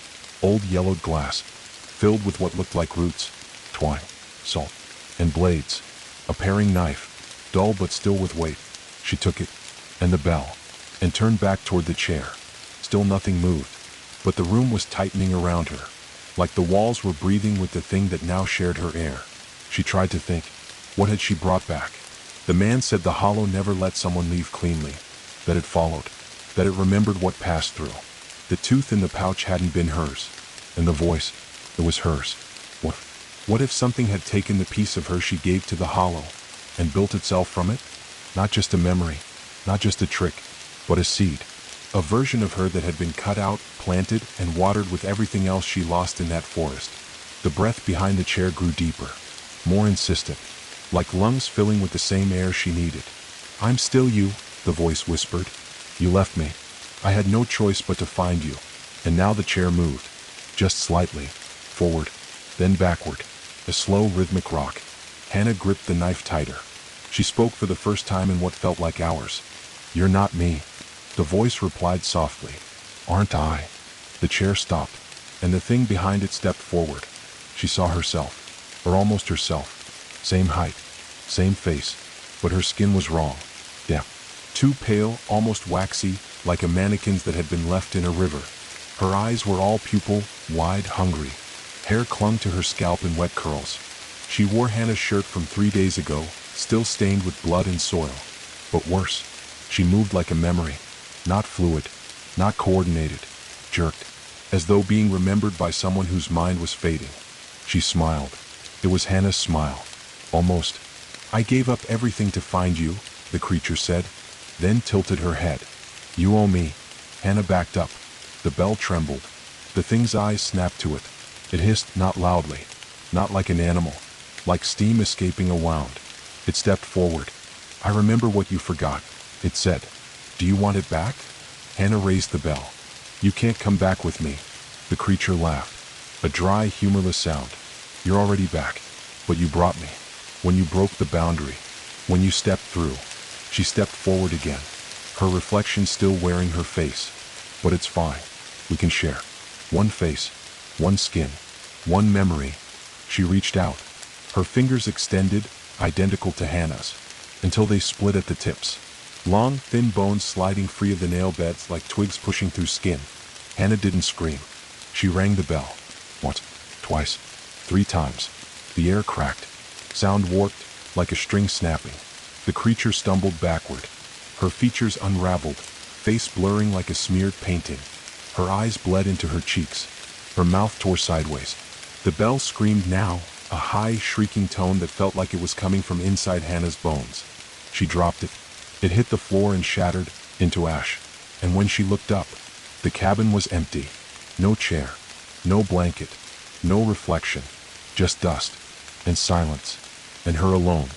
Old yellowed glass. Filled with what looked like roots, twine, salt, and blades. A paring knife. Dull but still with weight. She took it. And the bell. And turned back toward the chair. Still nothing moved. But the room was tightening around her. Like the walls were breathing with the thing that now shared her air. She tried to think. What had she brought back? The man said the hollow never let someone leave cleanly. That it followed. That it remembered what passed through. The tooth in the pouch hadn't been hers. And the voice, it was hers. What if something had taken the piece of her she gave to the hollow and built itself from it? Not just a memory, not just a trick, but a seed. A version of her that had been cut out, planted, and watered with everything else she lost in that forest. The breath behind the chair grew deeper, more insistent, like lungs filling with the same air she needed. "I'm still you," the voice whispered. "You left me. I had no choice but to find you." And now the chair moved, just slightly, forward, then backward, a slow rhythmic rock. Hannah gripped the knife tighter. She spoke for the first time in what felt like hours. "You're not me." The voice replied softly. "Aren't I?" The chair stopped, and the thing behind it stepped forward. She saw herself, or almost herself. Same height, same face, but her skin was wrong. Damp. Too pale, almost waxy, like a mannequin's that had been left in a river. Her eyes were all pupil, wide, hungry. Hair clung to her scalp in wet curls. She wore Hannah's shirt from 3 days ago, still stained with blood and soil. But worse, she moved like a memory. Not fluid, not coordinated, jerked, as though being remembered by someone whose mind was fading. She smiled. It was Hannah's smile. Almost. "I gave up everything to find you," the creature said, then tilted her head. "You owe me." Hannah backed up. The bell trembled. The thing's eyes snapped to it. It hissed, not loudly, not like an animal, like steam escaping a wound. It stepped forward. "I remember what you forgot," it said. "Do you want it back?" Hannah raised the bell. "You can't come back with me." The creature laughed. A dry, humorless sound. "You're already back. But you brought me. When you broke the boundary. When you stepped through." She stepped forward again. Her reflection still wearing her face. "But it's fine. We can share. One face. One skin. One memory." She reached out. Her fingers extended, identical to Hannah's. until they split at the tips. Long, thin bones sliding free of the nail beds like twigs pushing through skin. Hannah didn't scream. She rang the bell. Once, twice, 3 times. The air cracked. Sound warped, like a string snapping. The creature stumbled backward. Her features unraveled, face blurring like a smeared painting. Her eyes bled into her cheeks. Her mouth tore sideways. The bell screamed now, a high, shrieking tone that felt like it was coming from inside Hannah's bones. She dropped it. It hit the floor and shattered into ash. And when she looked up, the cabin was empty. No chair, no blanket, no reflection, just dust and silence, and her alone.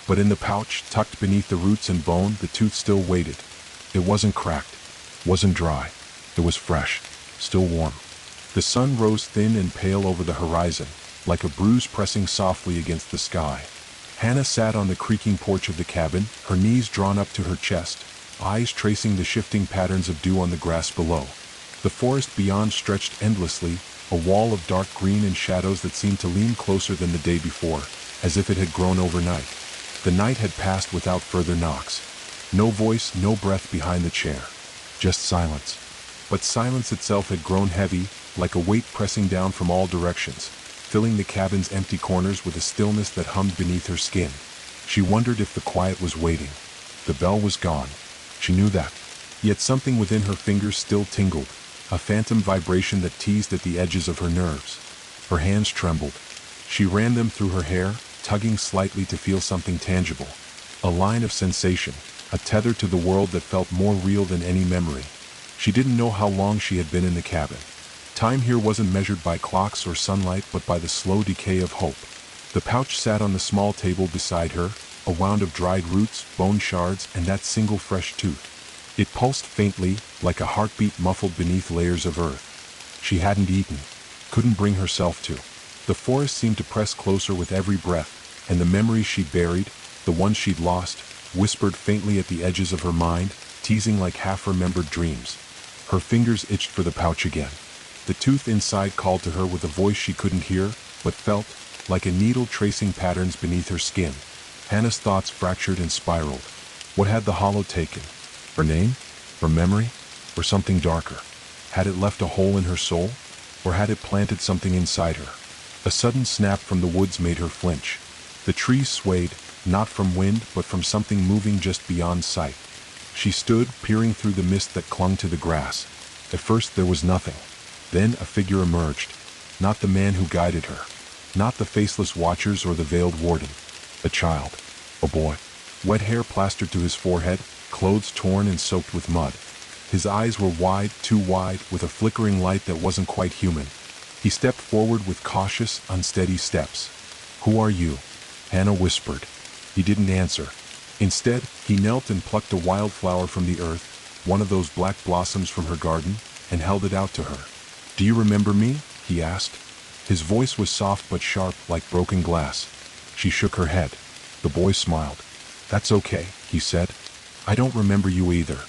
But in the pouch, tucked beneath the roots and bone, the tooth still waited. It wasn't cracked, wasn't dry. It was fresh, still warm. The sun rose thin and pale over the horizon, like a bruise pressing softly against the sky. Hannah sat on the creaking porch of the cabin, her knees drawn up to her chest, eyes tracing the shifting patterns of dew on the grass below. The forest beyond stretched endlessly, a wall of dark green and shadows that seemed to lean closer than the day before, as if it had grown overnight. The night had passed without further knocks. No voice, no breath behind the chair. Just silence. But silence itself had grown heavy, like a weight pressing down from all directions, filling the cabin's empty corners with a stillness that hummed beneath her skin. She wondered if the quiet was waiting. The bell was gone. She knew that. Yet something within her fingers still tingled, a phantom vibration that teased at the edges of her nerves. Her hands trembled. She ran them through her hair, tugging slightly to feel something tangible. A line of sensation, a tether to the world that felt more real than any memory. She didn't know how long she had been in the cabin. Time here wasn't measured by clocks or sunlight, but by the slow decay of hope. The pouch sat on the small table beside her, a wound of dried roots, bone shards, and that single fresh tooth. It pulsed faintly, like a heartbeat muffled beneath layers of earth. She hadn't eaten, couldn't bring herself to. The forest seemed to press closer with every breath, and the memories she'd buried, the ones she'd lost, whispered faintly at the edges of her mind, teasing like half-remembered dreams. Her fingers itched for the pouch again. The tooth inside called to her with a voice she couldn't hear, but felt, like a needle tracing patterns beneath her skin. Hannah's thoughts fractured and spiraled. What had the hollow taken? Her name? Her memory? Or something darker? Had it left a hole in her soul? Or had it planted something inside her? A sudden snap from the woods made her flinch. The trees swayed, not from wind, but from something moving just beyond sight. She stood, peering through the mist that clung to the grass. At first there was nothing. Then a figure emerged. Not the man who guided her. Not the faceless watchers or the veiled warden. A child. A boy. Wet hair plastered to his forehead, clothes torn and soaked with mud. His eyes were wide, too wide, with a flickering light that wasn't quite human. He stepped forward with cautious, unsteady steps. "Who are you?" Hannah whispered. He didn't answer. Instead, he knelt and plucked a wildflower from the earth, one of those black blossoms from her garden, and held it out to her. "Do you remember me?" he asked. His voice was soft but sharp, like broken glass. She shook her head. The boy smiled. "That's okay," he said. "I don't remember you either."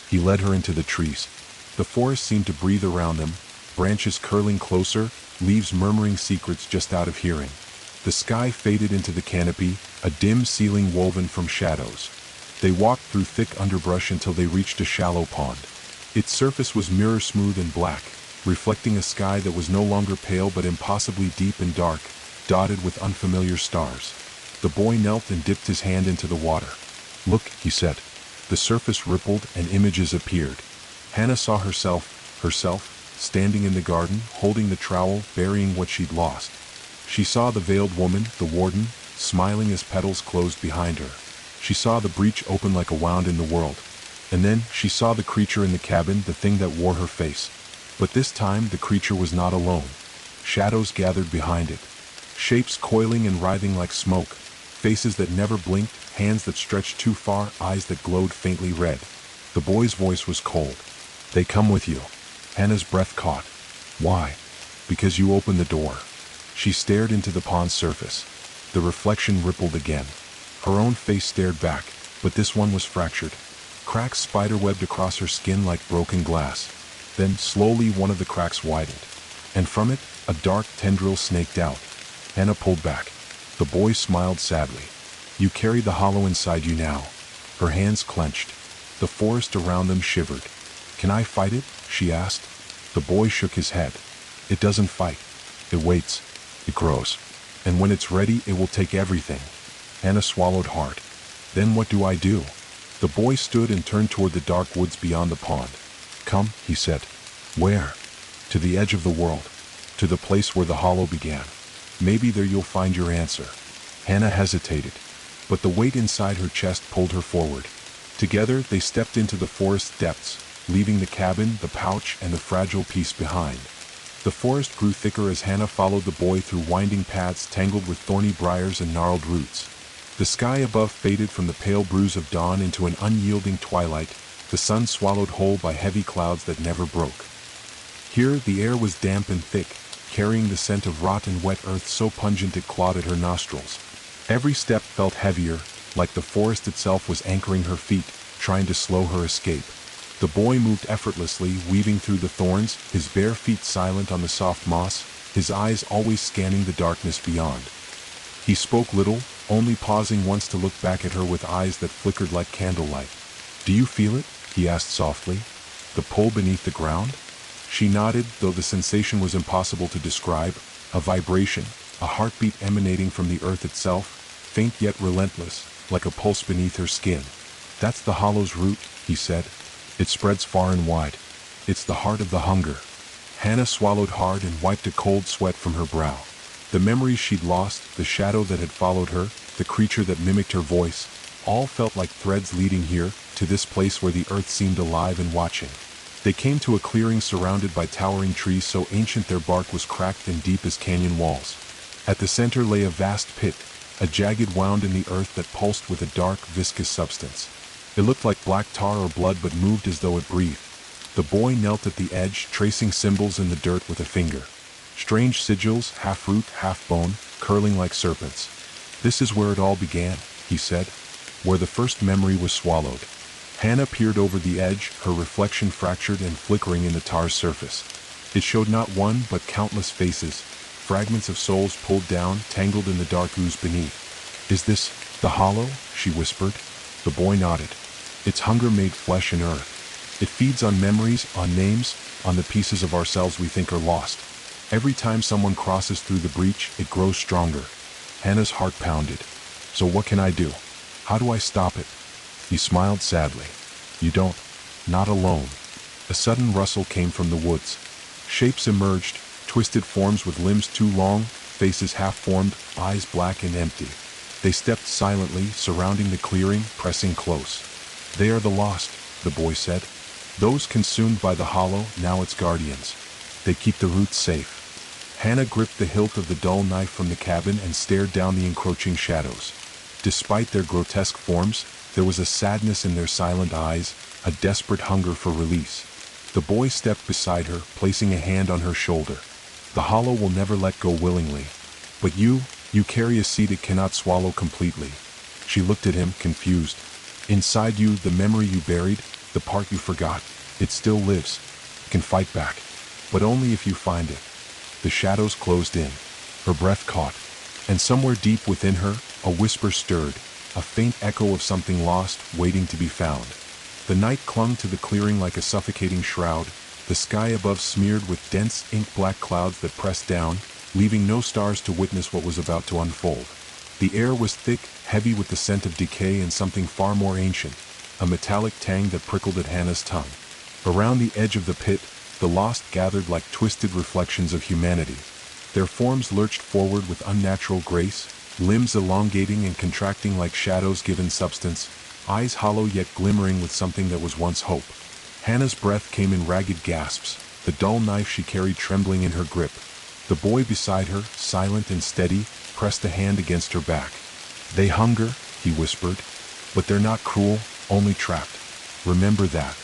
He led her into the trees. The forest seemed to breathe around them, branches curling closer, leaves murmuring secrets just out of hearing. The sky faded into the canopy, a dim ceiling woven from shadows. They walked through thick underbrush until they reached a shallow pond. Its surface was mirror smooth and black, reflecting a sky that was no longer pale but impossibly deep and dark, dotted with unfamiliar stars. The boy knelt and dipped his hand into the water. "Look," he said. The surface rippled and images appeared. Hannah saw herself, standing in the garden, holding the trowel, burying what she'd lost. She saw the veiled woman, the warden, smiling as petals closed behind her. She saw the breach open like a wound in the world. And then she saw the creature in the cabin, the thing that wore her face. But this time the creature was not alone. Shadows gathered behind it. Shapes coiling and writhing like smoke. Faces that never blinked, hands that stretched too far, eyes that glowed faintly red. The boy's voice was cold. "They come with you." Hannah's breath caught. "Why?" "Because you opened the door." She stared into the pond's surface. The reflection rippled again. Her own face stared back, but this one was fractured. Cracks spiderwebbed across her skin like broken glass. Then, slowly, one of the cracks widened. And from it, a dark tendril snaked out. Hannah pulled back. The boy smiled sadly. You carry the hollow inside you now. Her hands clenched. The forest around them shivered. Can I fight it? She asked. The boy shook his head. It doesn't fight. It waits. It grows. And when it's ready, it will take everything. Hannah swallowed hard. Then what do I do? The boy stood and turned toward the dark woods beyond the pond. Come, he said. Where? To the edge of the world. To the place where the hollow began. Maybe there you'll find your answer. Hannah hesitated, but the weight inside her chest pulled her forward. Together, they stepped into the forest depths, leaving the cabin, the pouch, and the fragile piece behind. The forest grew thicker as Hannah followed the boy through winding paths tangled with thorny briars and gnarled roots. The sky above faded from the pale bruise of dawn into an unyielding twilight, the sun swallowed whole by heavy clouds that never broke. Here, the air was damp and thick, carrying the scent of rot and wet earth so pungent it clawed at her nostrils. Every step felt heavier, like the forest itself was anchoring her feet, trying to slow her escape. The boy moved effortlessly, weaving through the thorns, his bare feet silent on the soft moss, his eyes always scanning the darkness beyond. He spoke little, only pausing once to look back at her with eyes that flickered like candlelight. Do you feel it? He asked softly. The pull beneath the ground? She nodded, though the sensation was impossible to describe. A vibration, a heartbeat emanating from the earth itself, faint yet relentless, like a pulse beneath her skin. That's the hollow's root, he said. It spreads far and wide. It's the heart of the hunger. Hannah swallowed hard and wiped a cold sweat from her brow. The memories she'd lost, the shadow that had followed her, the creature that mimicked her voice, all felt like threads leading here, to this place where the earth seemed alive and watching. They came to a clearing surrounded by towering trees so ancient their bark was cracked and deep as canyon walls. At the center lay a vast pit, a jagged wound in the earth that pulsed with a dark, viscous substance. It looked like black tar or blood but moved as though it breathed. The boy knelt at the edge, tracing symbols in the dirt with a finger. Strange sigils, half root, half bone, curling like serpents. This is where it all began, he said, where the first memory was swallowed. Hannah peered over the edge, her reflection fractured and flickering in the tar's surface. It showed not one but countless faces, fragments of souls pulled down, tangled in the dark ooze beneath. Is this the hollow? She whispered. The boy nodded. Its hunger made flesh and earth. It feeds on memories, on names, on the pieces of ourselves we think are lost. Every time someone crosses through the breach, it grows stronger. Hannah's heart pounded. So what can I do? How do I stop it? He smiled sadly. You don't. Not alone. A sudden rustle came from the woods. Shapes emerged, twisted forms with limbs too long, faces half-formed, eyes black and empty. They stepped silently, surrounding the clearing, pressing close. They are the lost, the boy said. Those consumed by the hollow, now its guardians. They keep the roots safe. Hannah gripped the hilt of the dull knife from the cabin and stared down the encroaching shadows. Despite their grotesque forms, there was a sadness in their silent eyes, a desperate hunger for release. The boy stepped beside her, placing a hand on her shoulder. The hollow will never let go willingly. But you carry a seed it cannot swallow completely. She looked at him, confused. Inside you, the memory you buried, the part you forgot, it still lives. It can fight back. But only if you find it. The shadows closed in. Her breath caught. And somewhere deep within her, a whisper stirred, a faint echo of something lost, waiting to be found. The night clung to the clearing like a suffocating shroud, the sky above smeared with dense ink-black clouds that pressed down, leaving no stars to witness what was about to unfold. The air was thick, heavy with the scent of decay and something far more ancient, a metallic tang that prickled at Hannah's tongue. Around the edge of the pit, the lost gathered like twisted reflections of humanity. Their forms lurched forward with unnatural grace, limbs elongating and contracting like shadows given substance, eyes hollow yet glimmering with something that was once hope. Hannah's breath came in ragged gasps, the dull knife she carried trembling in her grip. The boy beside her, silent and steady, pressed a hand against her back. They hunger, he whispered, but they're not cruel, only trapped. Remember that.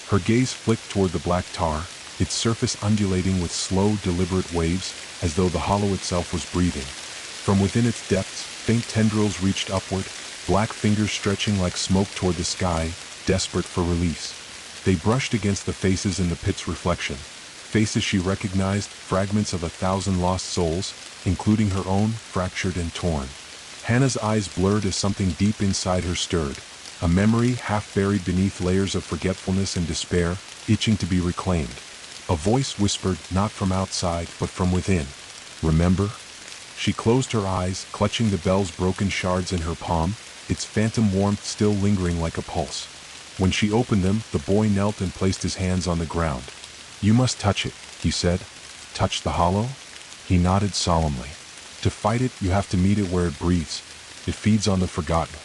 Her gaze flicked toward the black tar, its surface undulating with slow, deliberate waves, as though the hollow itself was breathing. From within its depths, faint tendrils reached upward, black fingers stretching like smoke toward the sky, desperate for release. They brushed against the faces in the pit's reflection. Faces she recognized, fragments of 1,000 lost souls, including her own, fractured and torn. Hannah's eyes blurred as something deep inside her stirred, a memory half buried beneath layers of forgetfulness and despair, itching to be reclaimed. A voice whispered, not from outside, but from within. Remember? She closed her eyes, clutching the bell's broken shards in her palm, its phantom warmth still lingering like a pulse. When she opened them, the boy knelt and placed his hands on the ground. You must touch it, he said. Touch the hollow? He nodded solemnly. To fight it, you have to meet it where it breathes. It feeds on the forgotten.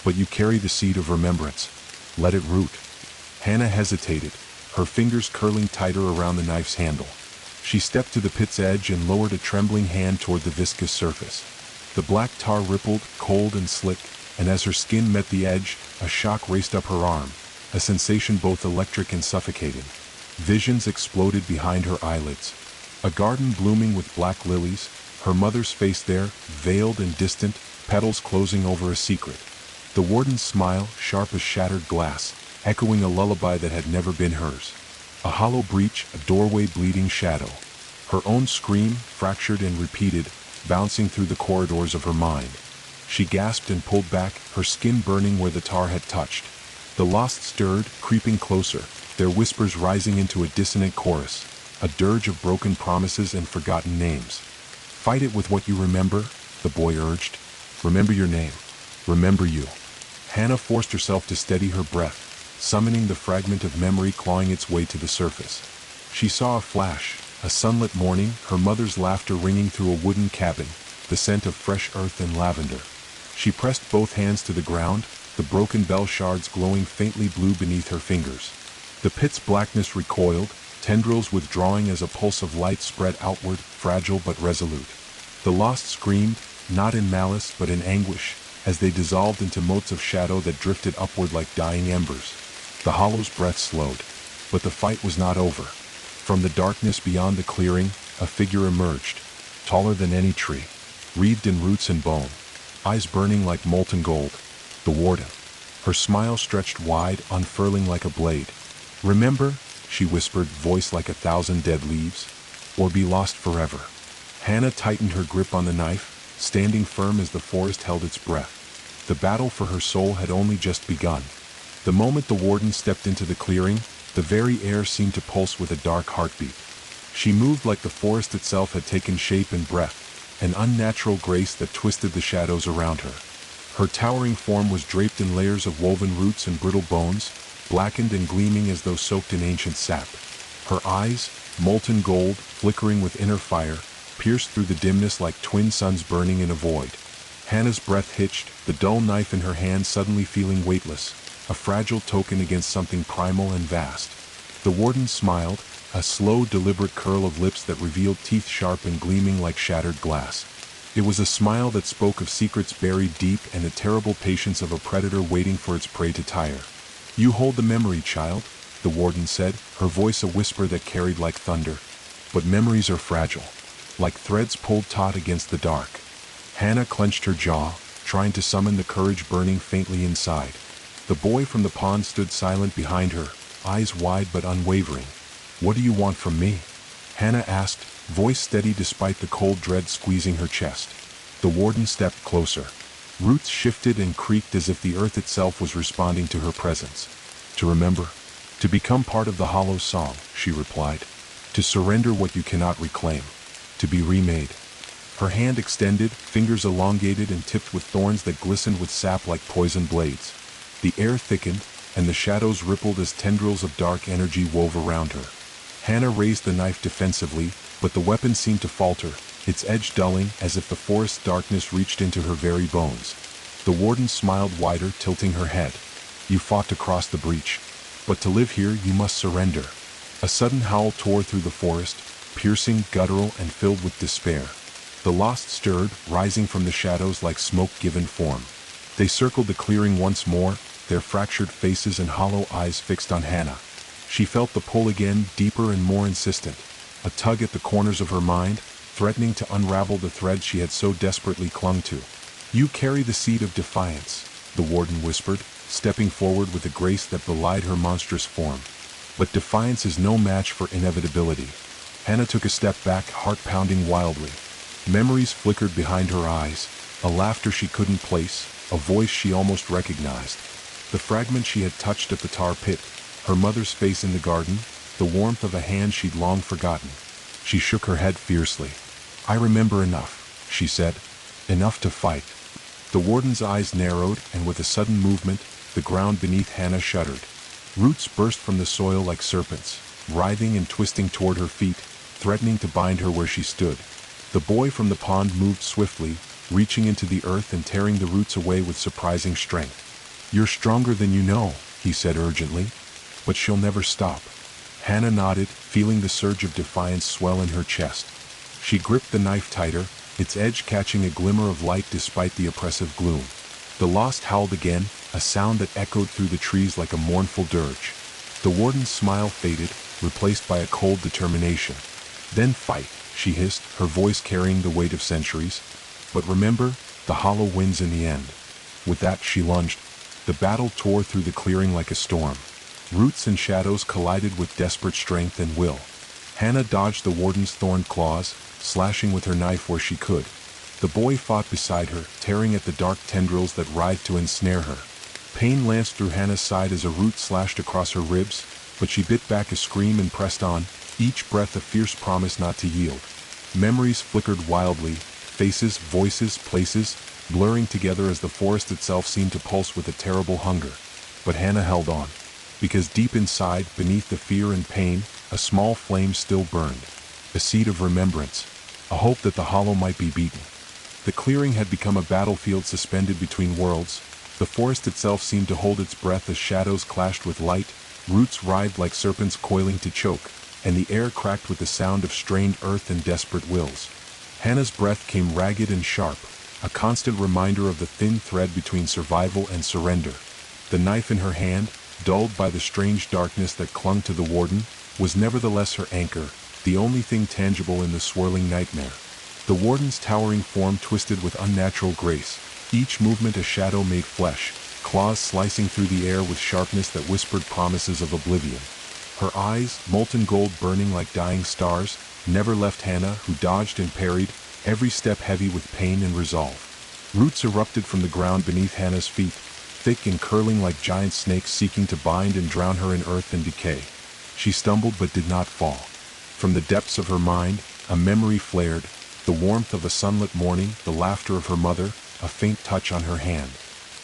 But you carry the seed of remembrance. Let it root. Hannah hesitated, her fingers curling tighter around the knife's handle. She stepped to the pit's edge and lowered a trembling hand toward the viscous surface. The black tar rippled, cold and slick, and as her skin met the edge, a shock raced up her arm, a sensation both electric and suffocating. Visions exploded behind her eyelids. A garden blooming with black lilies, her mother's face there, veiled and distant, petals closing over a secret. The warden's smile, sharp as shattered glass, echoing a lullaby that had never been hers. A hollow breach, a doorway bleeding shadow. Her own scream, fractured and repeated, bouncing through the corridors of her mind. She gasped and pulled back, her skin burning where the tar had touched. The lost stirred, creeping closer, their whispers rising into a dissonant chorus, a dirge of broken promises and forgotten names. Fight it with what you remember, the boy urged. Remember your name. Remember you. Hannah forced herself to steady her breath, summoning the fragment of memory clawing its way to the surface. She saw a flash, a sunlit morning, her mother's laughter ringing through a wooden cabin, the scent of fresh earth and lavender. She pressed both hands to the ground, the broken bell shards glowing faintly blue beneath her fingers. The pit's blackness recoiled, tendrils withdrawing as a pulse of light spread outward, fragile but resolute. The lost screamed, not in malice but in anguish, as they dissolved into motes of shadow that drifted upward like dying embers. The hollow's breath slowed, but the fight was not over. From the darkness beyond the clearing, a figure emerged, taller than any tree, wreathed in roots and bone, eyes burning like molten gold. The warden. Her smile stretched wide, unfurling like a blade. Remember, she whispered, voice like 1,000 dead leaves, or be lost forever. Hannah tightened her grip on the knife, standing firm as the forest held its breath. The battle for her soul had only just begun. The moment the warden stepped into the clearing, the very air seemed to pulse with a dark heartbeat. She moved like the forest itself had taken shape and breath, an unnatural grace that twisted the shadows around her. Her towering form was draped in layers of woven roots and brittle bones, blackened and gleaming as though soaked in ancient sap. Her eyes, molten gold, flickering with inner fire, pierced through the dimness like twin suns burning in a void. Hannah's breath hitched, the dull knife in her hand suddenly feeling weightless, a fragile token against something primal and vast. The warden smiled, a slow, deliberate curl of lips that revealed teeth sharp and gleaming like shattered glass. It was a smile that spoke of secrets buried deep and the terrible patience of a predator waiting for its prey to tire. You hold the memory, child, the warden said, her voice a whisper that carried like thunder. But memories are fragile, like threads pulled taut against the dark. Hannah clenched her jaw, trying to summon the courage burning faintly inside. The boy from the pond stood silent behind her, eyes wide but unwavering. What do you want from me? Hannah asked, voice steady despite the cold dread squeezing her chest. The warden stepped closer. Roots shifted and creaked as if the earth itself was responding to her presence. To remember, to become part of the hollow song, she replied. To surrender what you cannot reclaim. To be remade. Her hand extended, fingers elongated and tipped with thorns that glistened with sap like poisoned blades. The air thickened, and the shadows rippled as tendrils of dark energy wove around her. Hannah raised the knife defensively, but the weapon seemed to falter, its edge dulling as if the forest's darkness reached into her very bones. The warden smiled wider, tilting her head. You fought to cross the breach, but to live here you must surrender. A sudden howl tore through the forest, piercing, guttural, and filled with despair. The lost stirred, rising from the shadows like smoke given form. They circled the clearing once more, their fractured faces and hollow eyes fixed on Hannah. She felt the pull again, deeper and more insistent, a tug at the corners of her mind, threatening to unravel the thread she had so desperately clung to. You carry the seed of defiance, the warden whispered, stepping forward with a grace that belied her monstrous form. But defiance is no match for inevitability. Hannah took a step back, heart pounding wildly. Memories flickered behind her eyes, A laughter she couldn't place, a voice she almost recognized. The fragment she had touched at the tar pit, her mother's face in the garden, the warmth of a hand she'd long forgotten. She shook her head fiercely. "I remember enough," she said. "Enough to fight." The warden's eyes narrowed, and with a sudden movement, the ground beneath Hannah shuddered. Roots burst from the soil like serpents, writhing and twisting toward her feet, threatening to bind her where she stood. The boy from the pond moved swiftly, reaching into the earth and tearing the roots away with surprising strength. "You're stronger than you know," he said urgently. "But she'll never stop." Hannah nodded, feeling the surge of defiance swell in her chest. She gripped the knife tighter, its edge catching a glimmer of light despite the oppressive gloom. The lost howled again, a sound that echoed through the trees like a mournful dirge. The warden's smile faded, replaced by a cold determination. "Then fight," she hissed, her voice carrying the weight of centuries. "But remember, the hollow wins in the end." With that she lunged. The battle tore through the clearing like a storm. Roots and shadows collided with desperate strength and will. Hannah dodged the warden's thorned claws, slashing with her knife where she could. The boy fought beside her, tearing at the dark tendrils that writhed to ensnare her. Pain lanced through Hannah's side as a root slashed across her ribs, but she bit back a scream and pressed on, each breath a fierce promise not to yield. Memories flickered wildly, faces, voices, places, blurring together as the forest itself seemed to pulse with a terrible hunger. But Hannah held on, because deep inside, beneath the fear and pain, a small flame still burned. A seed of remembrance, a hope that the hollow might be beaten. The clearing had become a battlefield suspended between worlds. The forest itself seemed to hold its breath as shadows clashed with light, roots writhed like serpents coiling to choke, and the air cracked with the sound of strained earth and desperate wills. Hannah's breath came ragged and sharp, a constant reminder of the thin thread between survival and surrender. The knife in her hand, dulled by the strange darkness that clung to the warden, was nevertheless her anchor, the only thing tangible in the swirling nightmare. The warden's towering form twisted with unnatural grace, each movement a shadow made flesh, claws slicing through the air with sharpness that whispered promises of oblivion. Her eyes, molten gold burning like dying stars, never left Hannah, who dodged and parried, every step heavy with pain and resolve. Roots erupted from the ground beneath Hannah's feet, thick and curling like giant snakes seeking to bind and drown her in earth and decay. She stumbled but did not fall. From the depths of her mind, a memory flared, the warmth of a sunlit morning, the laughter of her mother, a faint touch on her hand.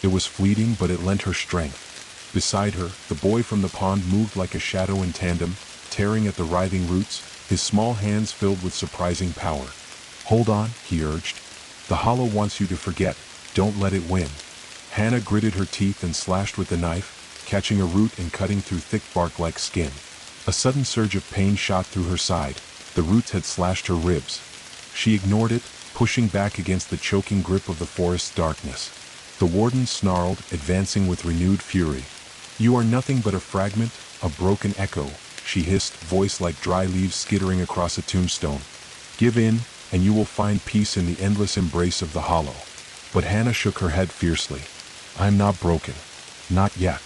It was fleeting, but it lent her strength. Beside her, the boy from the pond moved like a shadow in tandem, tearing at the writhing roots, his small hands filled with surprising power. "Hold on," he urged. "The hollow wants you to forget. Don't let it win." Hannah gritted her teeth and slashed with the knife, catching a root and cutting through thick bark like skin. A sudden surge of pain shot through her side. The roots had slashed her ribs. She ignored it, pushing back against the choking grip of the forest's darkness. The warden snarled, advancing with renewed fury. "You are nothing but a fragment, a broken echo," she hissed, voice like dry leaves skittering across a tombstone. "Give in, and you will find peace in the endless embrace of the hollow." But Hannah shook her head fiercely. "I'm not broken. Not yet."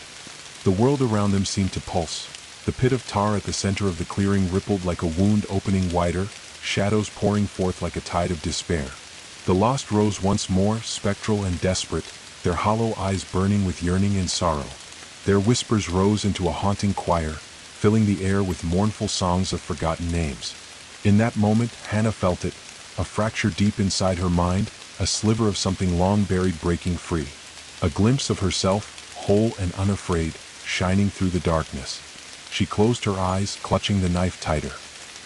The world around them seemed to pulse. The pit of tar at the center of the clearing rippled like a wound opening wider, shadows pouring forth like a tide of despair. The lost rose once more, spectral and desperate, their hollow eyes burning with yearning and sorrow. Their whispers rose into a haunting choir, filling the air with mournful songs of forgotten names. In that moment, Hannah felt it, a fracture deep inside her mind, a sliver of something long buried breaking free. A glimpse of herself, whole and unafraid, shining through the darkness. She closed her eyes, clutching the knife tighter.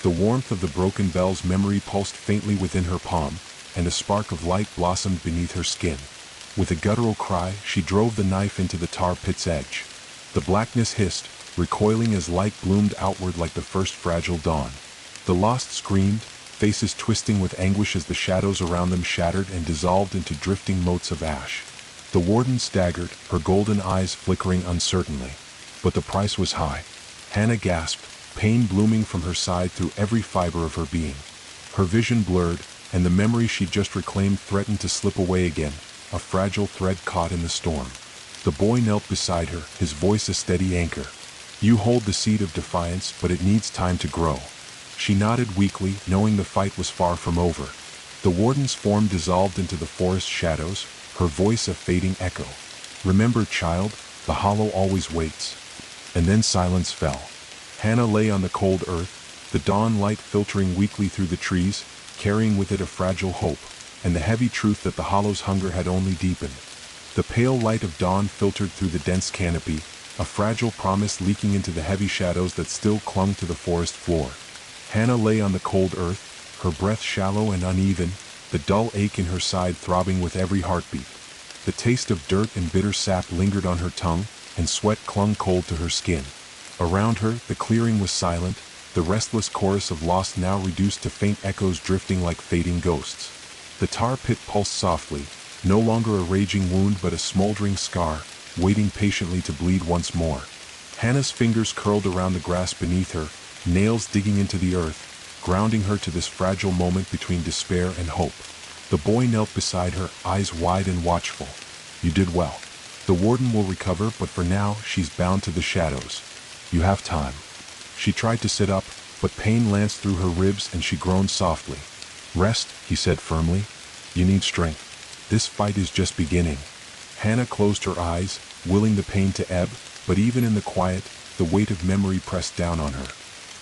The warmth of the broken bell's memory pulsed faintly within her palm, and a spark of light blossomed beneath her skin. With a guttural cry, she drove the knife into the tar pit's edge. The blackness hissed, recoiling as light bloomed outward like the first fragile dawn. The lost screamed, faces twisting with anguish as the shadows around them shattered and dissolved into drifting motes of ash. The warden staggered, her golden eyes flickering uncertainly. But the price was high. Hannah gasped, pain blooming from her side through every fiber of her being. Her vision blurred, and the memory she'd just reclaimed threatened to slip away again, a fragile thread caught in the storm. The boy knelt beside her, his voice a steady anchor. "You hold the seed of defiance, but it needs time to grow." She nodded weakly, knowing the fight was far from over. The warden's form dissolved into the forest shadows, her voice a fading echo. "Remember, child, the hollow always waits." And then silence fell. Hannah lay on the cold earth, the dawn light filtering weakly through the trees, carrying with it a fragile hope, and the heavy truth that the hollow's hunger had only deepened. The pale light of dawn filtered through the dense canopy, a fragile promise leaking into the heavy shadows that still clung to the forest floor. Hannah lay on the cold earth, her breath shallow and uneven, the dull ache in her side throbbing with every heartbeat. The taste of dirt and bitter sap lingered on her tongue, and sweat clung cold to her skin. Around her, the clearing was silent, the restless chorus of lost now reduced to faint echoes drifting like fading ghosts. The tar pit pulsed softly, no longer a raging wound but a smoldering scar, waiting patiently to bleed once more. Hannah's fingers curled around the grass beneath her, nails digging into the earth, grounding her to this fragile moment between despair and hope. The boy knelt beside her, eyes wide and watchful. "You did well. The warden will recover, but for now, she's bound to the shadows. You have time." She tried to sit up, but pain lanced through her ribs and she groaned softly. "Rest," he said firmly. "You need strength. This fight is just beginning." Hannah closed her eyes, willing the pain to ebb, but even in the quiet, the weight of memory pressed down on her.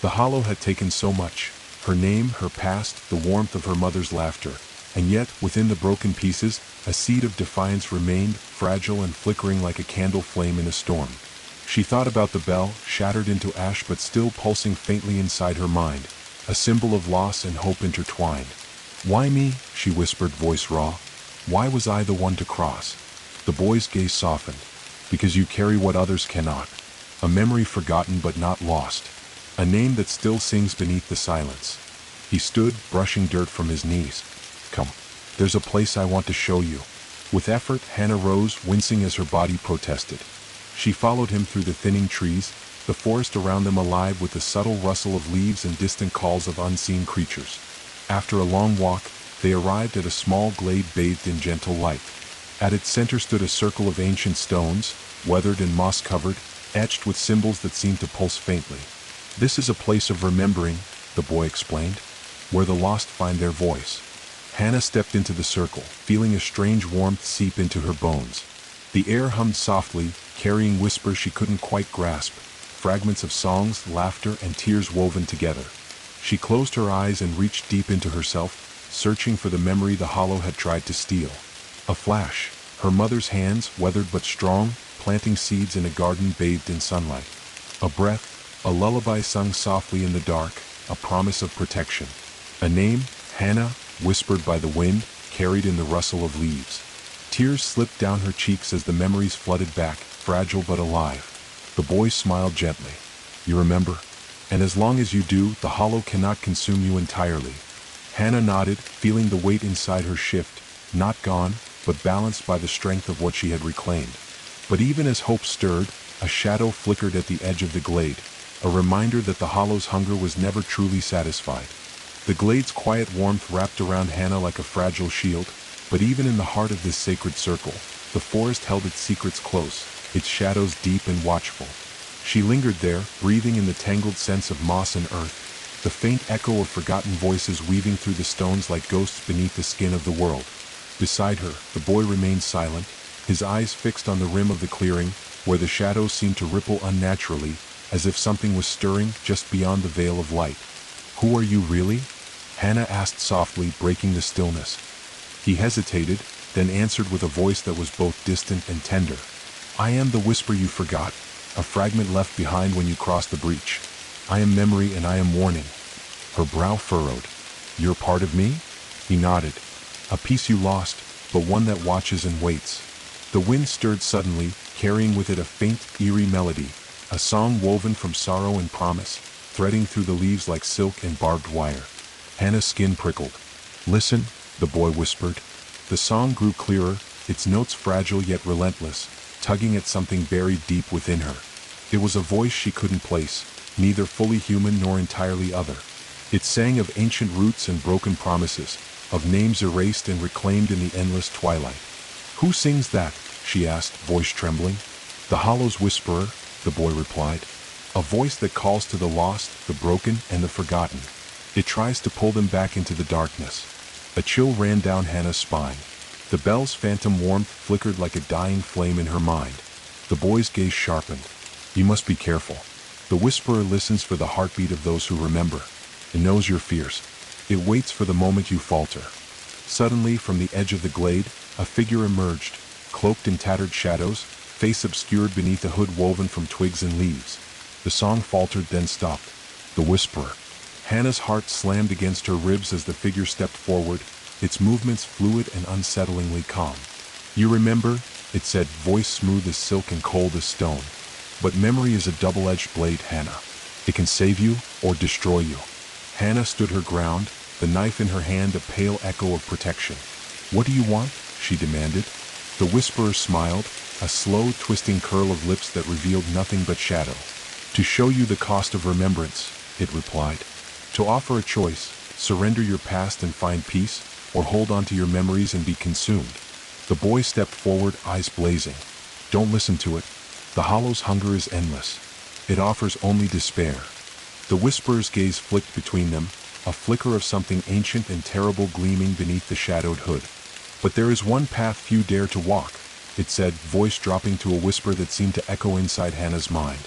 The hollow had taken so much, her name, her past, the warmth of her mother's laughter, and yet, within the broken pieces, a seed of defiance remained, fragile and flickering like a candle flame in a storm. She thought about the bell, shattered into ash but still pulsing faintly inside her mind, a symbol of loss and hope intertwined. "Why me?" she whispered, voice raw. "Why was I the one to cross?" The boy's gaze softened. "Because you carry what others cannot. A memory forgotten but not lost. A name that still sings beneath the silence." He stood, brushing dirt from his knees. "Come. There's a place I want to show you." With effort, Hannah rose, wincing as her body protested. She followed him through the thinning trees, the forest around them alive with the subtle rustle of leaves and distant calls of unseen creatures. After a long walk, they arrived at a small glade bathed in gentle light. At its center stood a circle of ancient stones, weathered and moss-covered, etched with symbols that seemed to pulse faintly. "This is a place of remembering," the boy explained, "where the lost find their voice." Hannah stepped into the circle, feeling a strange warmth seep into her bones. The air hummed softly, carrying whispers she couldn't quite grasp, fragments of songs, laughter, and tears woven together. She closed her eyes and reached deep into herself, searching for the memory the hollow had tried to steal. A flash, her mother's hands, weathered but strong, planting seeds in a garden bathed in sunlight. A breath, a lullaby sung softly in the dark, a promise of protection. A name, Hannah, whispered by the wind, carried in the rustle of leaves. Tears slipped down her cheeks as the memories flooded back, fragile but alive. The boy smiled gently. "You remember? And as long as you do, the hollow cannot consume you entirely." Hannah nodded, feeling the weight inside her shift, not gone, but balanced by the strength of what she had reclaimed. But even as hope stirred, a shadow flickered at the edge of the glade, a reminder that the hollow's hunger was never truly satisfied. The glade's quiet warmth wrapped around Hannah like a fragile shield, but even in the heart of this sacred circle, the forest held its secrets close, its shadows deep and watchful. She lingered there, breathing in the tangled scents of moss and earth, the faint echo of forgotten voices weaving through the stones like ghosts beneath the skin of the world. Beside her, the boy remained silent, his eyes fixed on the rim of the clearing, where the shadows seemed to ripple unnaturally, as if something was stirring just beyond the veil of light. "Who are you really?" Hannah asked softly, breaking the stillness. He hesitated, then answered with a voice that was both distant and tender. "I am the whisper you forgot, a fragment left behind when you crossed the breach. I am memory and I am warning." Her brow furrowed. "You're part of me?" He nodded. "A piece you lost, but one that watches and waits." The wind stirred suddenly, carrying with it a faint, eerie melody, a song woven from sorrow and promise, threading through the leaves like silk and barbed wire. Hannah's skin prickled. "Listen," the boy whispered. The song grew clearer, its notes fragile yet relentless, tugging at something buried deep within her. It was a voice she couldn't place, neither fully human nor entirely other. It sang of ancient roots and broken promises, of names erased and reclaimed in the endless twilight. "Who sings that?" she asked, voice trembling. "The hollow's whisperer," the boy replied. "A voice that calls to the lost, the broken, and the forgotten. It tries to pull them back into the darkness." A chill ran down Hannah's spine. The bell's phantom warmth flickered like a dying flame in her mind. The boy's gaze sharpened. You must be careful. The whisperer listens for the heartbeat of those who remember. It knows your fears. It waits for the moment you falter. Suddenly, from the edge of the glade, a figure emerged, cloaked in tattered shadows, face obscured beneath a hood woven from twigs and leaves. The song faltered, then stopped. The whisperer. Hannah's heart slammed against her ribs as the figure stepped forward, its movements fluid and unsettlingly calm. You remember, it said, voice smooth as silk and cold as stone. But memory is a double-edged blade, Hannah. It can save you or destroy you. Hannah stood her ground, the knife in her hand a pale echo of protection. What do you want? She demanded. The whisperer smiled, a slow, twisting curl of lips that revealed nothing but shadow. To show you the cost of remembrance, it replied. To offer a choice, surrender your past and find peace, or hold on to your memories and be consumed. The boy stepped forward, eyes blazing. Don't listen to it. The hollow's hunger is endless. It offers only despair. The whisperer's gaze flicked between them, a flicker of something ancient and terrible gleaming beneath the shadowed hood. But there is one path few dare to walk, it said, voice dropping to a whisper that seemed to echo inside Hannah's mind.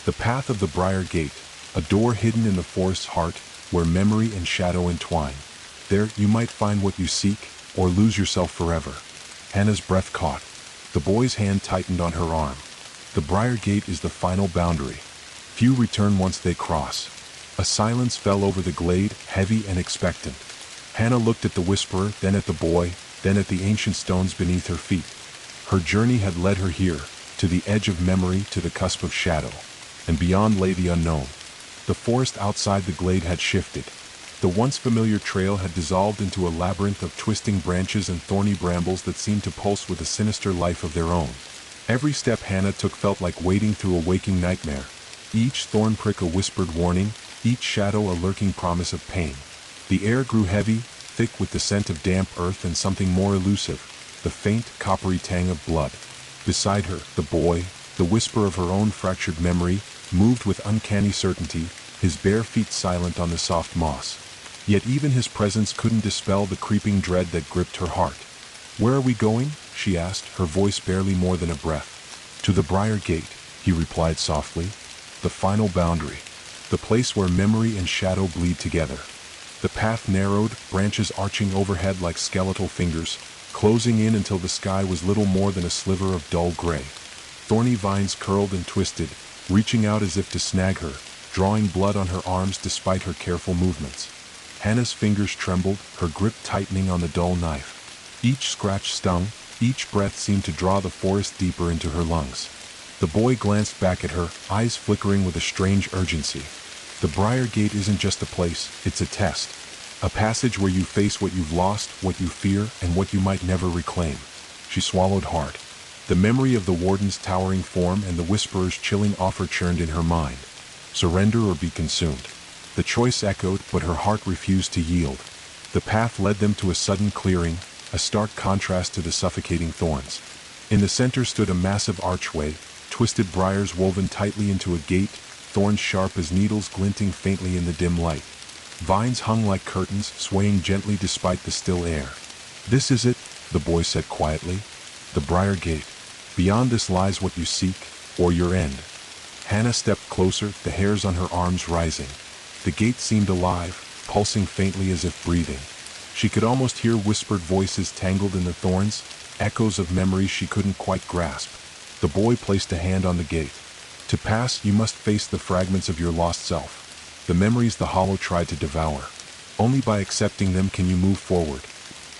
The path of the Briar Gate, a door hidden in the forest's heart, where memory and shadow entwine. There you might find what you seek, or lose yourself forever. Hannah's breath caught. The boy's hand tightened on her arm. The Briar Gate is the final boundary. Few return once they cross. A silence fell over the glade, heavy and expectant. Hannah looked at the whisperer, then at the boy, then at the ancient stones beneath her feet. Her journey had led her here, to the edge of memory, to the cusp of shadow. And beyond lay the unknown. The forest outside the glade had shifted. The once familiar trail had dissolved into a labyrinth of twisting branches and thorny brambles that seemed to pulse with a sinister life of their own. Every step Hannah took felt like wading through a waking nightmare. Each thorn prick a whispered warning, each shadow a lurking promise of pain. The air grew heavy, thick with the scent of damp earth and something more elusive, the faint, coppery tang of blood. Beside her, the boy, the whisper of her own fractured memory, moved with uncanny certainty, his bare feet silent on the soft moss. Yet even his presence couldn't dispel the creeping dread that gripped her heart. Where are we going? She asked, her voice barely more than a breath. To the Briar Gate, he replied softly. The final boundary. The place where memory and shadow bleed together. The path narrowed, branches arching overhead like skeletal fingers, closing in until the sky was little more than a sliver of dull gray. Thorny vines curled and twisted, reaching out as if to snag her, drawing blood on her arms despite her careful movements. Hannah's fingers trembled, her grip tightening on the dull knife. Each scratch stung, each breath seemed to draw the forest deeper into her lungs. The boy glanced back at her, eyes flickering with a strange urgency. The Briar Gate isn't just a place, it's a test. A passage where you face what you've lost, what you fear, and what you might never reclaim. She swallowed hard. The memory of the warden's towering form and the whisperer's chilling offer churned in her mind. Surrender or be consumed. The choice echoed, but her heart refused to yield. The path led them to a sudden clearing, a stark contrast to the suffocating thorns. In the center stood a massive archway, twisted briars woven tightly into a gate, thorns sharp as needles glinting faintly in the dim light. Vines hung like curtains, swaying gently despite the still air. This is it, the boy said quietly. The Briar Gate. Beyond this lies what you seek, or your end. Hannah stepped closer, the hairs on her arms rising. The gate seemed alive, pulsing faintly as if breathing. She could almost hear whispered voices tangled in the thorns, echoes of memories she couldn't quite grasp. The boy placed a hand on the gate. To pass, you must face the fragments of your lost self. The memories the hollow tried to devour. Only by accepting them can you move forward.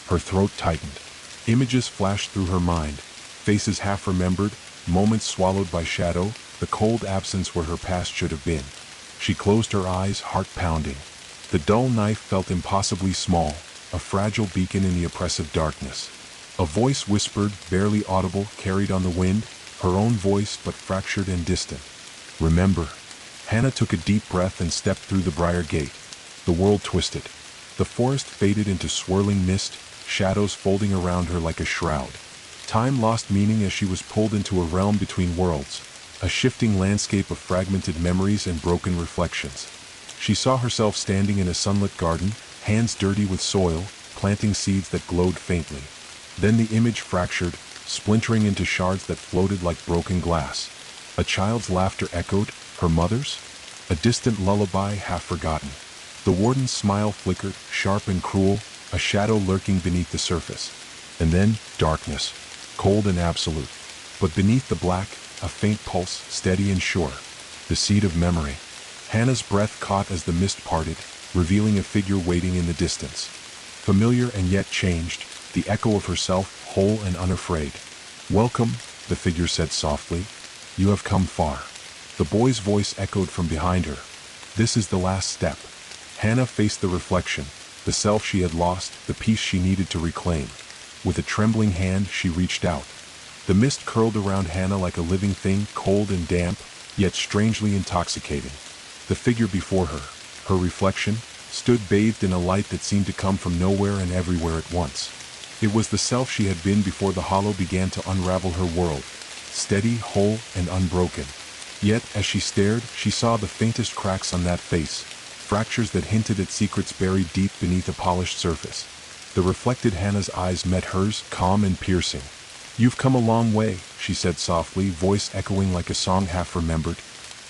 Her throat tightened. Images flashed through her mind. Faces half remembered, moments swallowed by shadow, the cold absence where her past should have been. She closed her eyes, heart pounding. The dull knife felt impossibly small, a fragile beacon in the oppressive darkness. A voice whispered, barely audible, carried on the wind, her own voice but fractured and distant. Remember. Hannah took a deep breath and stepped through the Briar Gate. The world twisted. The forest faded into swirling mist, shadows folding around her like a shroud. Time lost meaning as she was pulled into a realm between worlds, a shifting landscape of fragmented memories and broken reflections. She saw herself standing in a sunlit garden, hands dirty with soil, planting seeds that glowed faintly. Then the image fractured, splintering into shards that floated like broken glass. A child's laughter echoed, her mother's? A distant lullaby half forgotten. The warden's smile flickered, sharp and cruel, a shadow lurking beneath the surface. And then, darkness, cold and absolute. But beneath the black, a faint pulse, steady and sure. The seed of memory. Hannah's breath caught as the mist parted, revealing a figure waiting in the distance. Familiar and yet changed, the echo of herself, whole and unafraid. "Welcome," the figure said softly. "You have come far." The boy's voice echoed from behind her. "This is the last step." Hannah faced the reflection, the self she had lost, the peace she needed to reclaim. With a trembling hand, she reached out. The mist curled around Hannah like a living thing, cold and damp, yet strangely intoxicating. The figure before her, her reflection, stood bathed in a light that seemed to come from nowhere and everywhere at once. It was the self she had been before the hollow began to unravel her world, steady, whole, and unbroken. Yet, as she stared, she saw the faintest cracks on that face, fractures that hinted at secrets buried deep beneath a polished surface. The reflected Hannah's eyes met hers, calm and piercing. "You've come a long way," she said softly, voice echoing like a song half remembered.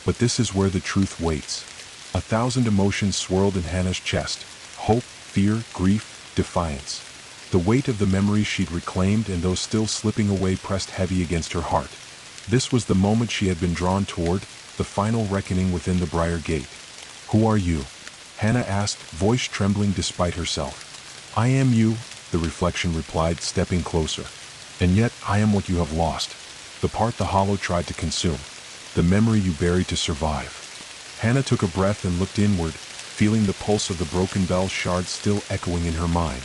"But this is where the truth waits." 1,000 emotions swirled in Hannah's chest: hope, fear, grief, defiance. The weight of the memories she'd reclaimed and those still slipping away pressed heavy against her heart. This was the moment she had been drawn toward, the final reckoning within the Briar Gate. "Who are you?" Hannah asked, voice trembling despite herself. "I am you," the reflection replied, stepping closer. "And yet I am what you have lost. The part the hollow tried to consume. The memory you buried to survive." Hannah took a breath and looked inward, feeling the pulse of the broken bell shards still echoing in her mind.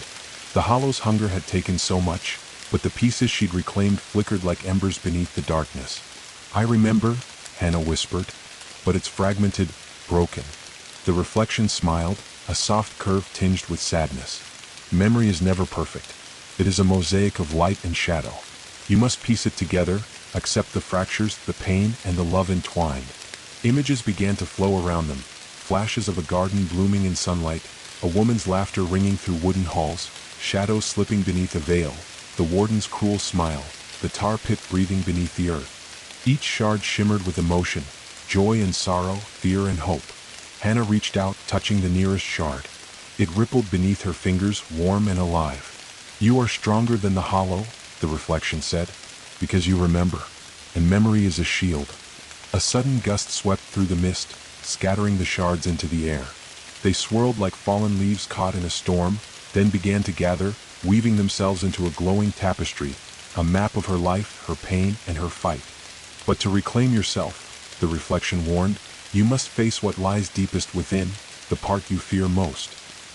The hollow's hunger had taken so much, but the pieces she'd reclaimed flickered like embers beneath the darkness. "I remember," Hannah whispered, "but it's fragmented, broken." The reflection smiled, a soft curve tinged with sadness. "Memory is never perfect. It is a mosaic of light and shadow. You must piece it together, accept the fractures, the pain, and the love entwined." Images began to flow around them, flashes of a garden blooming in sunlight, a woman's laughter ringing through wooden halls, shadows slipping beneath a veil, the warden's cruel smile, the tar pit breathing beneath the earth. Each shard shimmered with emotion, joy and sorrow, fear and hope. Hannah reached out, touching the nearest shard. It rippled beneath her fingers, warm and alive. "You are stronger than the hollow," the reflection said, "because you remember. And memory is a shield." A sudden gust swept through the mist, scattering the shards into the air. They swirled like fallen leaves caught in a storm, then began to gather, weaving themselves into a glowing tapestry, a map of her life, her pain, and her fight. "But to reclaim yourself," the reflection warned, "you must face what lies deepest within, the part you fear most."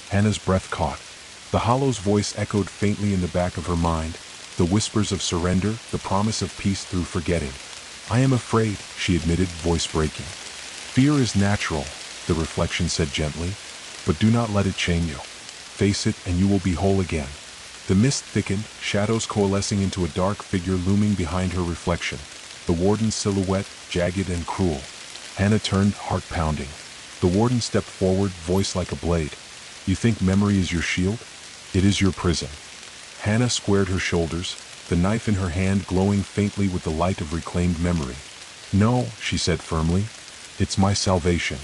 Hannah's breath caught. The hollow's voice echoed faintly in the back of her mind, the whispers of surrender, the promise of peace through forgetting. "I am afraid," she admitted, voice breaking. "Fear is natural," the reflection said gently, "but do not let it chain you. Face it and you will be whole again." The mist thickened, shadows coalescing into a dark figure looming behind her reflection, the warden's silhouette, jagged and cruel. Hannah turned, heart pounding. The warden stepped forward, voice like a blade. "You think memory is your shield? It is your prison." Hannah squared her shoulders, the knife in her hand glowing faintly with the light of reclaimed memory. "No," she said firmly, "it's my salvation."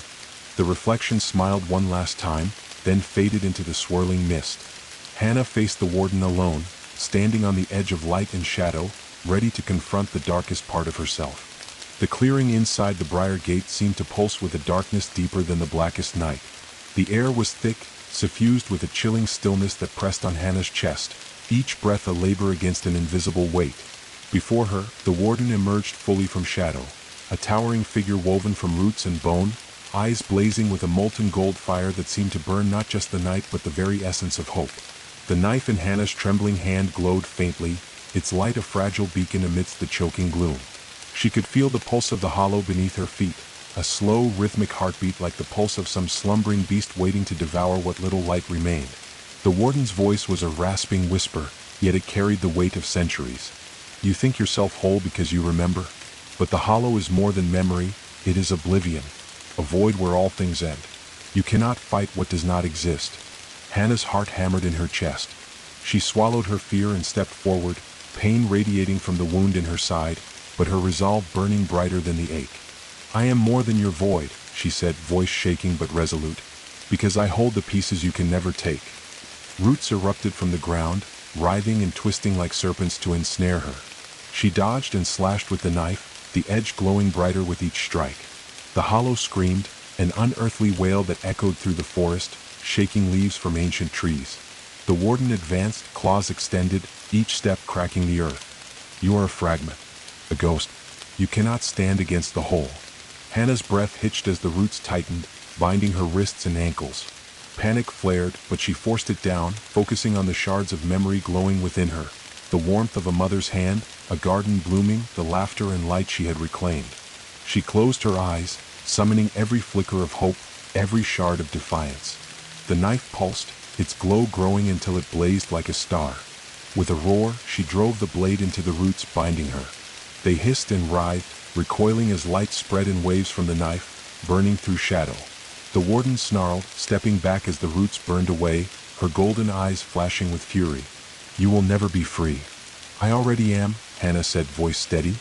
The reflection smiled one last time, then faded into the swirling mist. Hannah faced the warden alone, standing on the edge of light and shadow, ready to confront the darkest part of herself. The clearing inside the Briar Gate seemed to pulse with a darkness deeper than the blackest night. The air was thick, suffused with a chilling stillness that pressed on Hannah's chest, each breath a labor against an invisible weight. Before her, the warden emerged fully from shadow, a towering figure woven from roots and bone, eyes blazing with a molten gold fire that seemed to burn not just the night but the very essence of hope. The knife in Hannah's trembling hand glowed faintly, its light a fragile beacon amidst the choking gloom. She could feel the pulse of the hollow beneath her feet, a slow, rhythmic heartbeat like the pulse of some slumbering beast waiting to devour what little light remained. The warden's voice was a rasping whisper, yet it carried the weight of centuries. "You think yourself whole because you remember? But the hollow is more than memory, it is oblivion, a void where all things end. You cannot fight what does not exist." Hannah's heart hammered in her chest. She swallowed her fear and stepped forward, pain radiating from the wound in her side, but her resolve burning brighter than the ache. "I am more than your void," she said, voice shaking but resolute, "because I hold the pieces you can never take." Roots erupted from the ground, writhing and twisting like serpents to ensnare her. She dodged and slashed with the knife, the edge glowing brighter with each strike. The hollow screamed, an unearthly wail that echoed through the forest, shaking leaves from ancient trees. The warden advanced, claws extended, each step cracking the earth. "You are a fragment, a ghost. You cannot stand against the whole." Hannah's breath hitched as the roots tightened, binding her wrists and ankles. Panic flared, but she forced it down, focusing on the shards of memory glowing within her. The warmth of a mother's hand, a garden blooming, the laughter and light she had reclaimed. She closed her eyes, summoning every flicker of hope, every shard of defiance. The knife pulsed, its glow growing until it blazed like a star. With a roar, she drove the blade into the roots binding her. They hissed and writhed, recoiling as light spread in waves from the knife, burning through shadow. The warden snarled, stepping back as the roots burned away, her golden eyes flashing with fury. "You will never be free." "I already am," Hannah said, voice steady.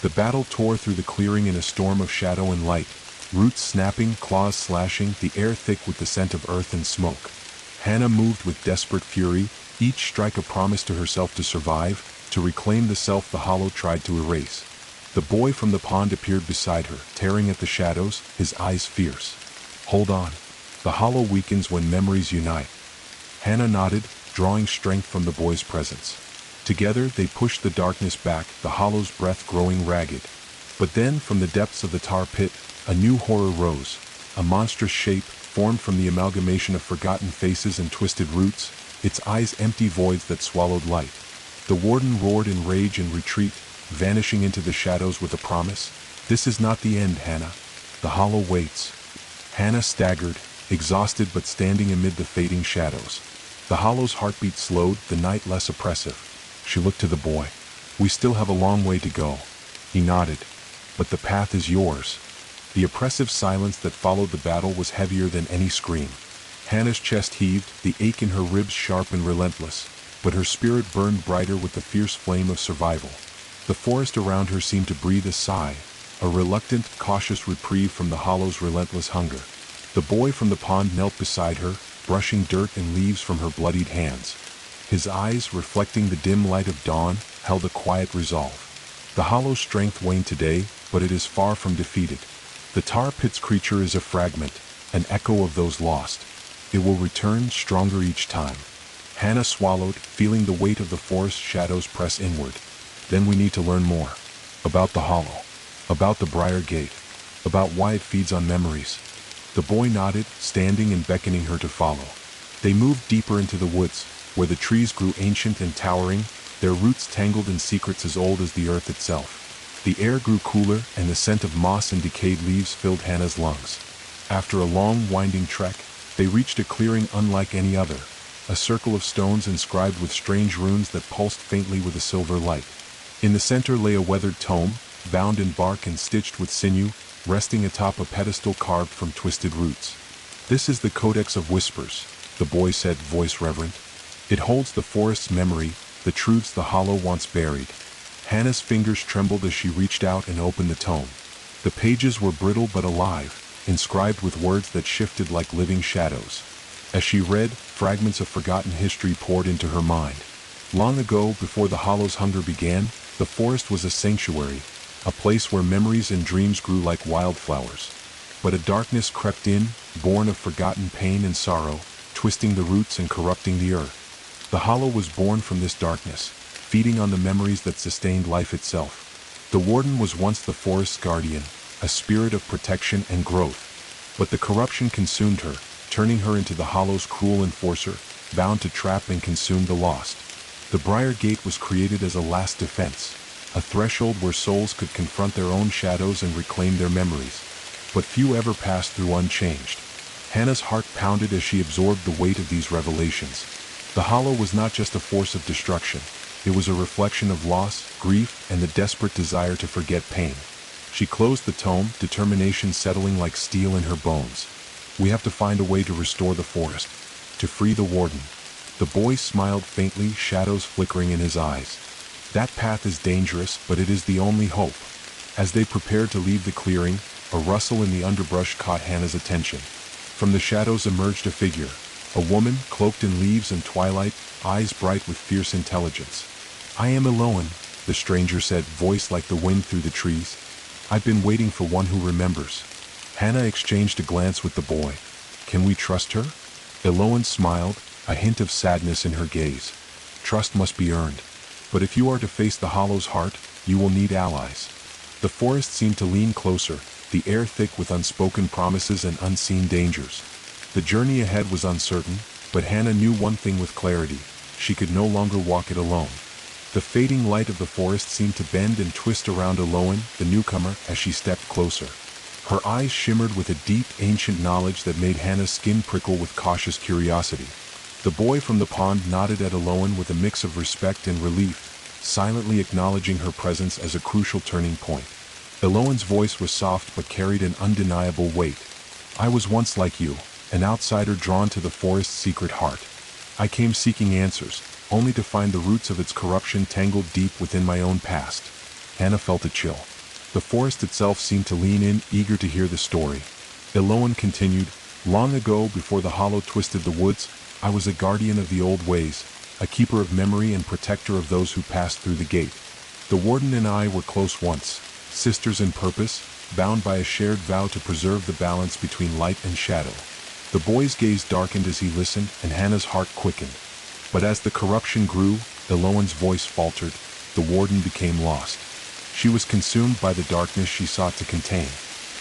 The battle tore through the clearing in a storm of shadow and light. Roots snapping, claws slashing, the air thick with the scent of earth and smoke. Hannah moved with desperate fury, each strike a promise to herself to survive, to reclaim the self the hollow tried to erase. The boy from the pond appeared beside her, tearing at the shadows, his eyes fierce. "Hold on. The hollow weakens when memories unite." Hannah nodded, drawing strength from the boy's presence. Together they pushed the darkness back, the hollow's breath growing ragged. But then, from the depths of the tar pit, a new horror rose. A monstrous shape, formed from the amalgamation of forgotten faces and twisted roots, its eyes empty voids that swallowed light. The warden roared in rage and retreat, vanishing into the shadows with a promise. "This is not the end, Hannah. The hollow waits." Hannah staggered, exhausted but standing amid the fading shadows. The hollow's heartbeat slowed, the night less oppressive. She looked to the boy. "We still have a long way to go." He nodded. "But the path is yours." The oppressive silence that followed the battle was heavier than any scream. Hannah's chest heaved, the ache in her ribs sharp and relentless, but her spirit burned brighter with the fierce flame of survival. The forest around her seemed to breathe a sigh, a reluctant, cautious reprieve from the hollow's relentless hunger. The boy from the pond knelt beside her, brushing dirt and leaves from her bloodied hands. His eyes, reflecting the dim light of dawn, held a quiet resolve. The hollow's strength waned today, but it is far from defeated. The tar pit's creature is a fragment, an echo of those lost. It will return stronger each time. Hannah swallowed, feeling the weight of the forest shadows press inward. Then we need to learn more. About the hollow. About the briar gate. About why it feeds on memories. The boy nodded, standing and beckoning her to follow. They moved deeper into the woods, where the trees grew ancient and towering, their roots tangled in secrets as old as the earth itself. The air grew cooler, and the scent of moss and decayed leaves filled Hannah's lungs. After a long, winding trek, they reached a clearing unlike any other, a circle of stones inscribed with strange runes that pulsed faintly with a silver light. In the center lay a weathered tome, bound in bark and stitched with sinew, resting atop a pedestal carved from twisted roots. "This is the Codex of Whispers," the boy said, voice reverent. "It holds the forest's memory, the truths the hollow once buried." Hannah's fingers trembled as she reached out and opened the tome. The pages were brittle but alive, inscribed with words that shifted like living shadows. As she read, fragments of forgotten history poured into her mind. Long ago, before the hollow's hunger began, the forest was a sanctuary, a place where memories and dreams grew like wildflowers. But a darkness crept in, born of forgotten pain and sorrow, twisting the roots and corrupting the earth. The hollow was born from this darkness, feeding on the memories that sustained life itself. The warden was once the forest's guardian, a spirit of protection and growth. But the corruption consumed her, turning her into the hollow's cruel enforcer, bound to trap and consume the lost. The briar gate was created as a last defense, a threshold where souls could confront their own shadows and reclaim their memories. But few ever passed through unchanged. Hannah's heart pounded as she absorbed the weight of these revelations. The hollow was not just a force of destruction. It was a reflection of loss, grief, and the desperate desire to forget pain. She closed the tome, determination settling like steel in her bones. "We have to find a way to restore the forest. to free the warden. The boy smiled faintly, shadows flickering in his eyes. That path is dangerous, but it is the only hope. As they prepared to leave the clearing, a rustle in the underbrush caught Hannah's attention. From the shadows emerged a figure, a woman cloaked in leaves and twilight, eyes bright with fierce intelligence. "I am Eloan," the stranger said, voice like the wind through the trees. "I've been waiting for one who remembers." Hannah exchanged a glance with the boy. "Can we trust her?" Eloan smiled, a hint of sadness in her gaze. "Trust must be earned. But if you are to face the Hollow's heart, you will need allies." The forest seemed to lean closer, the air thick with unspoken promises and unseen dangers. The journey ahead was uncertain, but Hannah knew one thing with clarity: she could no longer walk it alone. The fading light of the forest seemed to bend and twist around Eloan, the newcomer, as she stepped closer. Her eyes shimmered with a deep, ancient knowledge that made Hannah's skin prickle with cautious curiosity. The boy from the pond nodded at Eloan with a mix of respect and relief, silently acknowledging her presence as a crucial turning point. Eloan's voice was soft but carried an undeniable weight. "I was once like you, an outsider drawn to the forest's secret heart. I came seeking answers, only to find the roots of its corruption tangled deep within my own past." Hannah felt a chill. The forest itself seemed to lean in, eager to hear the story. Eloan continued, "Long ago, before the Hollow twisted the woods, I was a guardian of the old ways, a keeper of memory and protector of those who passed through the gate. The warden and I were close once, sisters in purpose, bound by a shared vow to preserve the balance between light and shadow." The boy's gaze darkened as he listened, and Hannah's heart quickened. But as the corruption grew, Eloan's voice faltered, the warden became lost. She was consumed by the darkness she sought to contain.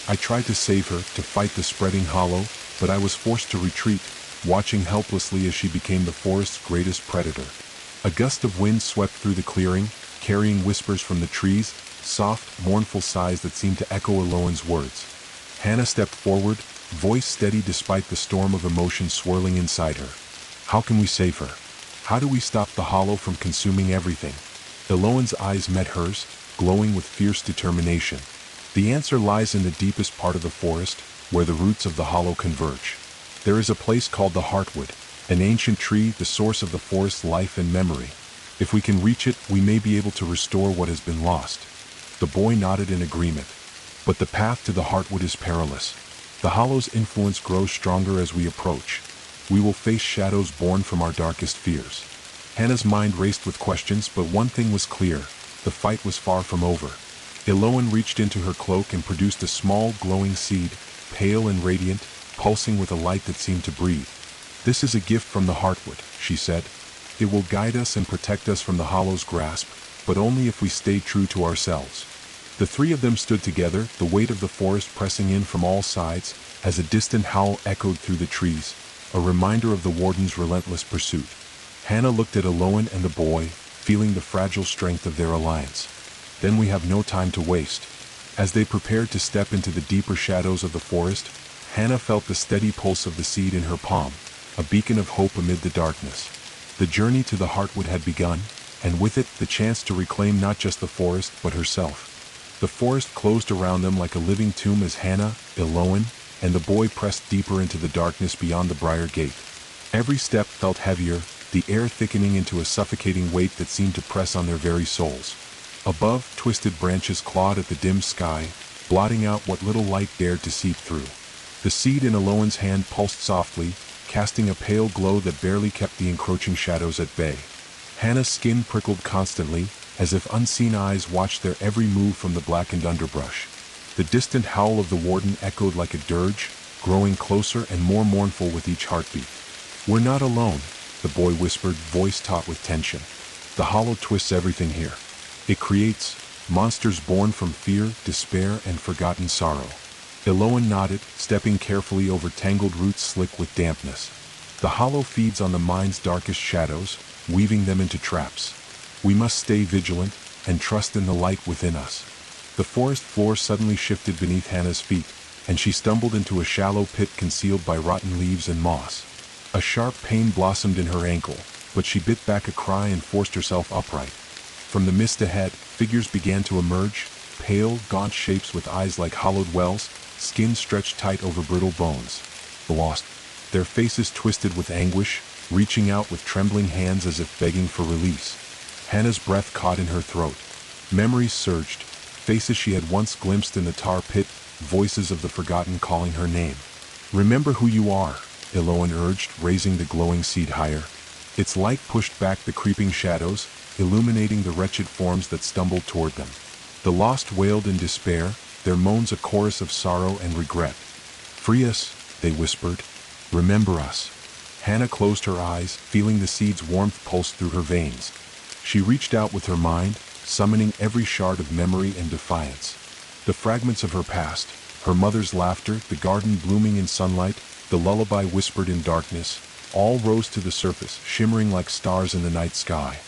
"I tried to save her, to fight the spreading Hollow, but I was forced to retreat, watching helplessly as she became the forest's greatest predator." A gust of wind swept through the clearing, carrying whispers from the trees, soft, mournful sighs that seemed to echo Eloan's words. Hannah stepped forward, voice steady despite the storm of emotion swirling inside her. "How can we save her? How do we stop the Hollow from consuming everything?" Eloan's eyes met hers, glowing with fierce determination. "The answer lies in the deepest part of the forest, where the roots of the Hollow converge. There is a place called the Heartwood, an ancient tree, the source of the forest's life and memory. If we can reach it, we may be able to restore what has been lost." The boy nodded in agreement. "But the path to the Heartwood is perilous. The Hollow's influence grows stronger as we approach. We will face shadows born from our darkest fears." Hannah's mind raced with questions, but one thing was clear: the fight was far from over. Eloan reached into her cloak and produced a small, glowing seed, pale and radiant, pulsing with a light that seemed to breathe. "This is a gift from the Heartwood," she said. "It will guide us and protect us from the Hollow's grasp, but only if we stay true to ourselves." The three of them stood together, the weight of the forest pressing in from all sides, as a distant howl echoed through the trees, a reminder of the warden's relentless pursuit. Hannah looked at Eloan and the boy, feeling the fragile strength of their alliance. "Then we have no time to waste." As they prepared to step into the deeper shadows of the forest, Hannah felt the steady pulse of the seed in her palm, a beacon of hope amid the darkness. The journey to the Heartwood had begun, and with it the chance to reclaim not just the forest but herself. The forest closed around them like a living tomb as Hannah, Eloan, and the boy pressed deeper into the darkness beyond the briar gate. Every step felt heavier, the air thickening into a suffocating weight that seemed to press on their very souls. Above, twisted branches clawed at the dim sky, blotting out what little light dared to seep through. The seed in Eloan's hand pulsed softly, casting a pale glow that barely kept the encroaching shadows at bay. Hannah's skin prickled constantly, as if unseen eyes watched their every move from the blackened underbrush. The distant howl of the warden echoed like a dirge, growing closer and more mournful with each heartbeat. "We're not alone," the boy whispered, voice taut with tension. "The Hollow twists everything here. It creates monsters born from fear, despair, and forgotten sorrow." Eloan nodded, stepping carefully over tangled roots slick with dampness. "The Hollow feeds on the mind's darkest shadows, weaving them into traps. We must stay vigilant, and trust in the light within us." The forest floor suddenly shifted beneath Hannah's feet, and she stumbled into a shallow pit concealed by rotten leaves and moss. A sharp pain blossomed in her ankle, but she bit back a cry and forced herself upright. From the mist ahead, figures began to emerge, pale, gaunt shapes with eyes like hollowed wells, skin stretched tight over brittle bones. "Lost," their faces twisted with anguish, reaching out with trembling hands as if begging for release. Hannah's breath caught in her throat. Memories surged, faces she had once glimpsed in the tar pit, voices of the forgotten calling her name. "Remember who you are," Eloan urged, raising the glowing seed higher. Its light pushed back the creeping shadows, illuminating the wretched forms that stumbled toward them. The lost wailed in despair, their moans a chorus of sorrow and regret. "Free us," they whispered. "Remember us." Hannah closed her eyes, feeling the seed's warmth pulse through her veins. She reached out with her mind, summoning every shard of memory and defiance. The fragments of her past, her mother's laughter, the garden blooming in sunlight, the lullaby whispered in darkness, all rose to the surface, shimmering like stars in the night sky.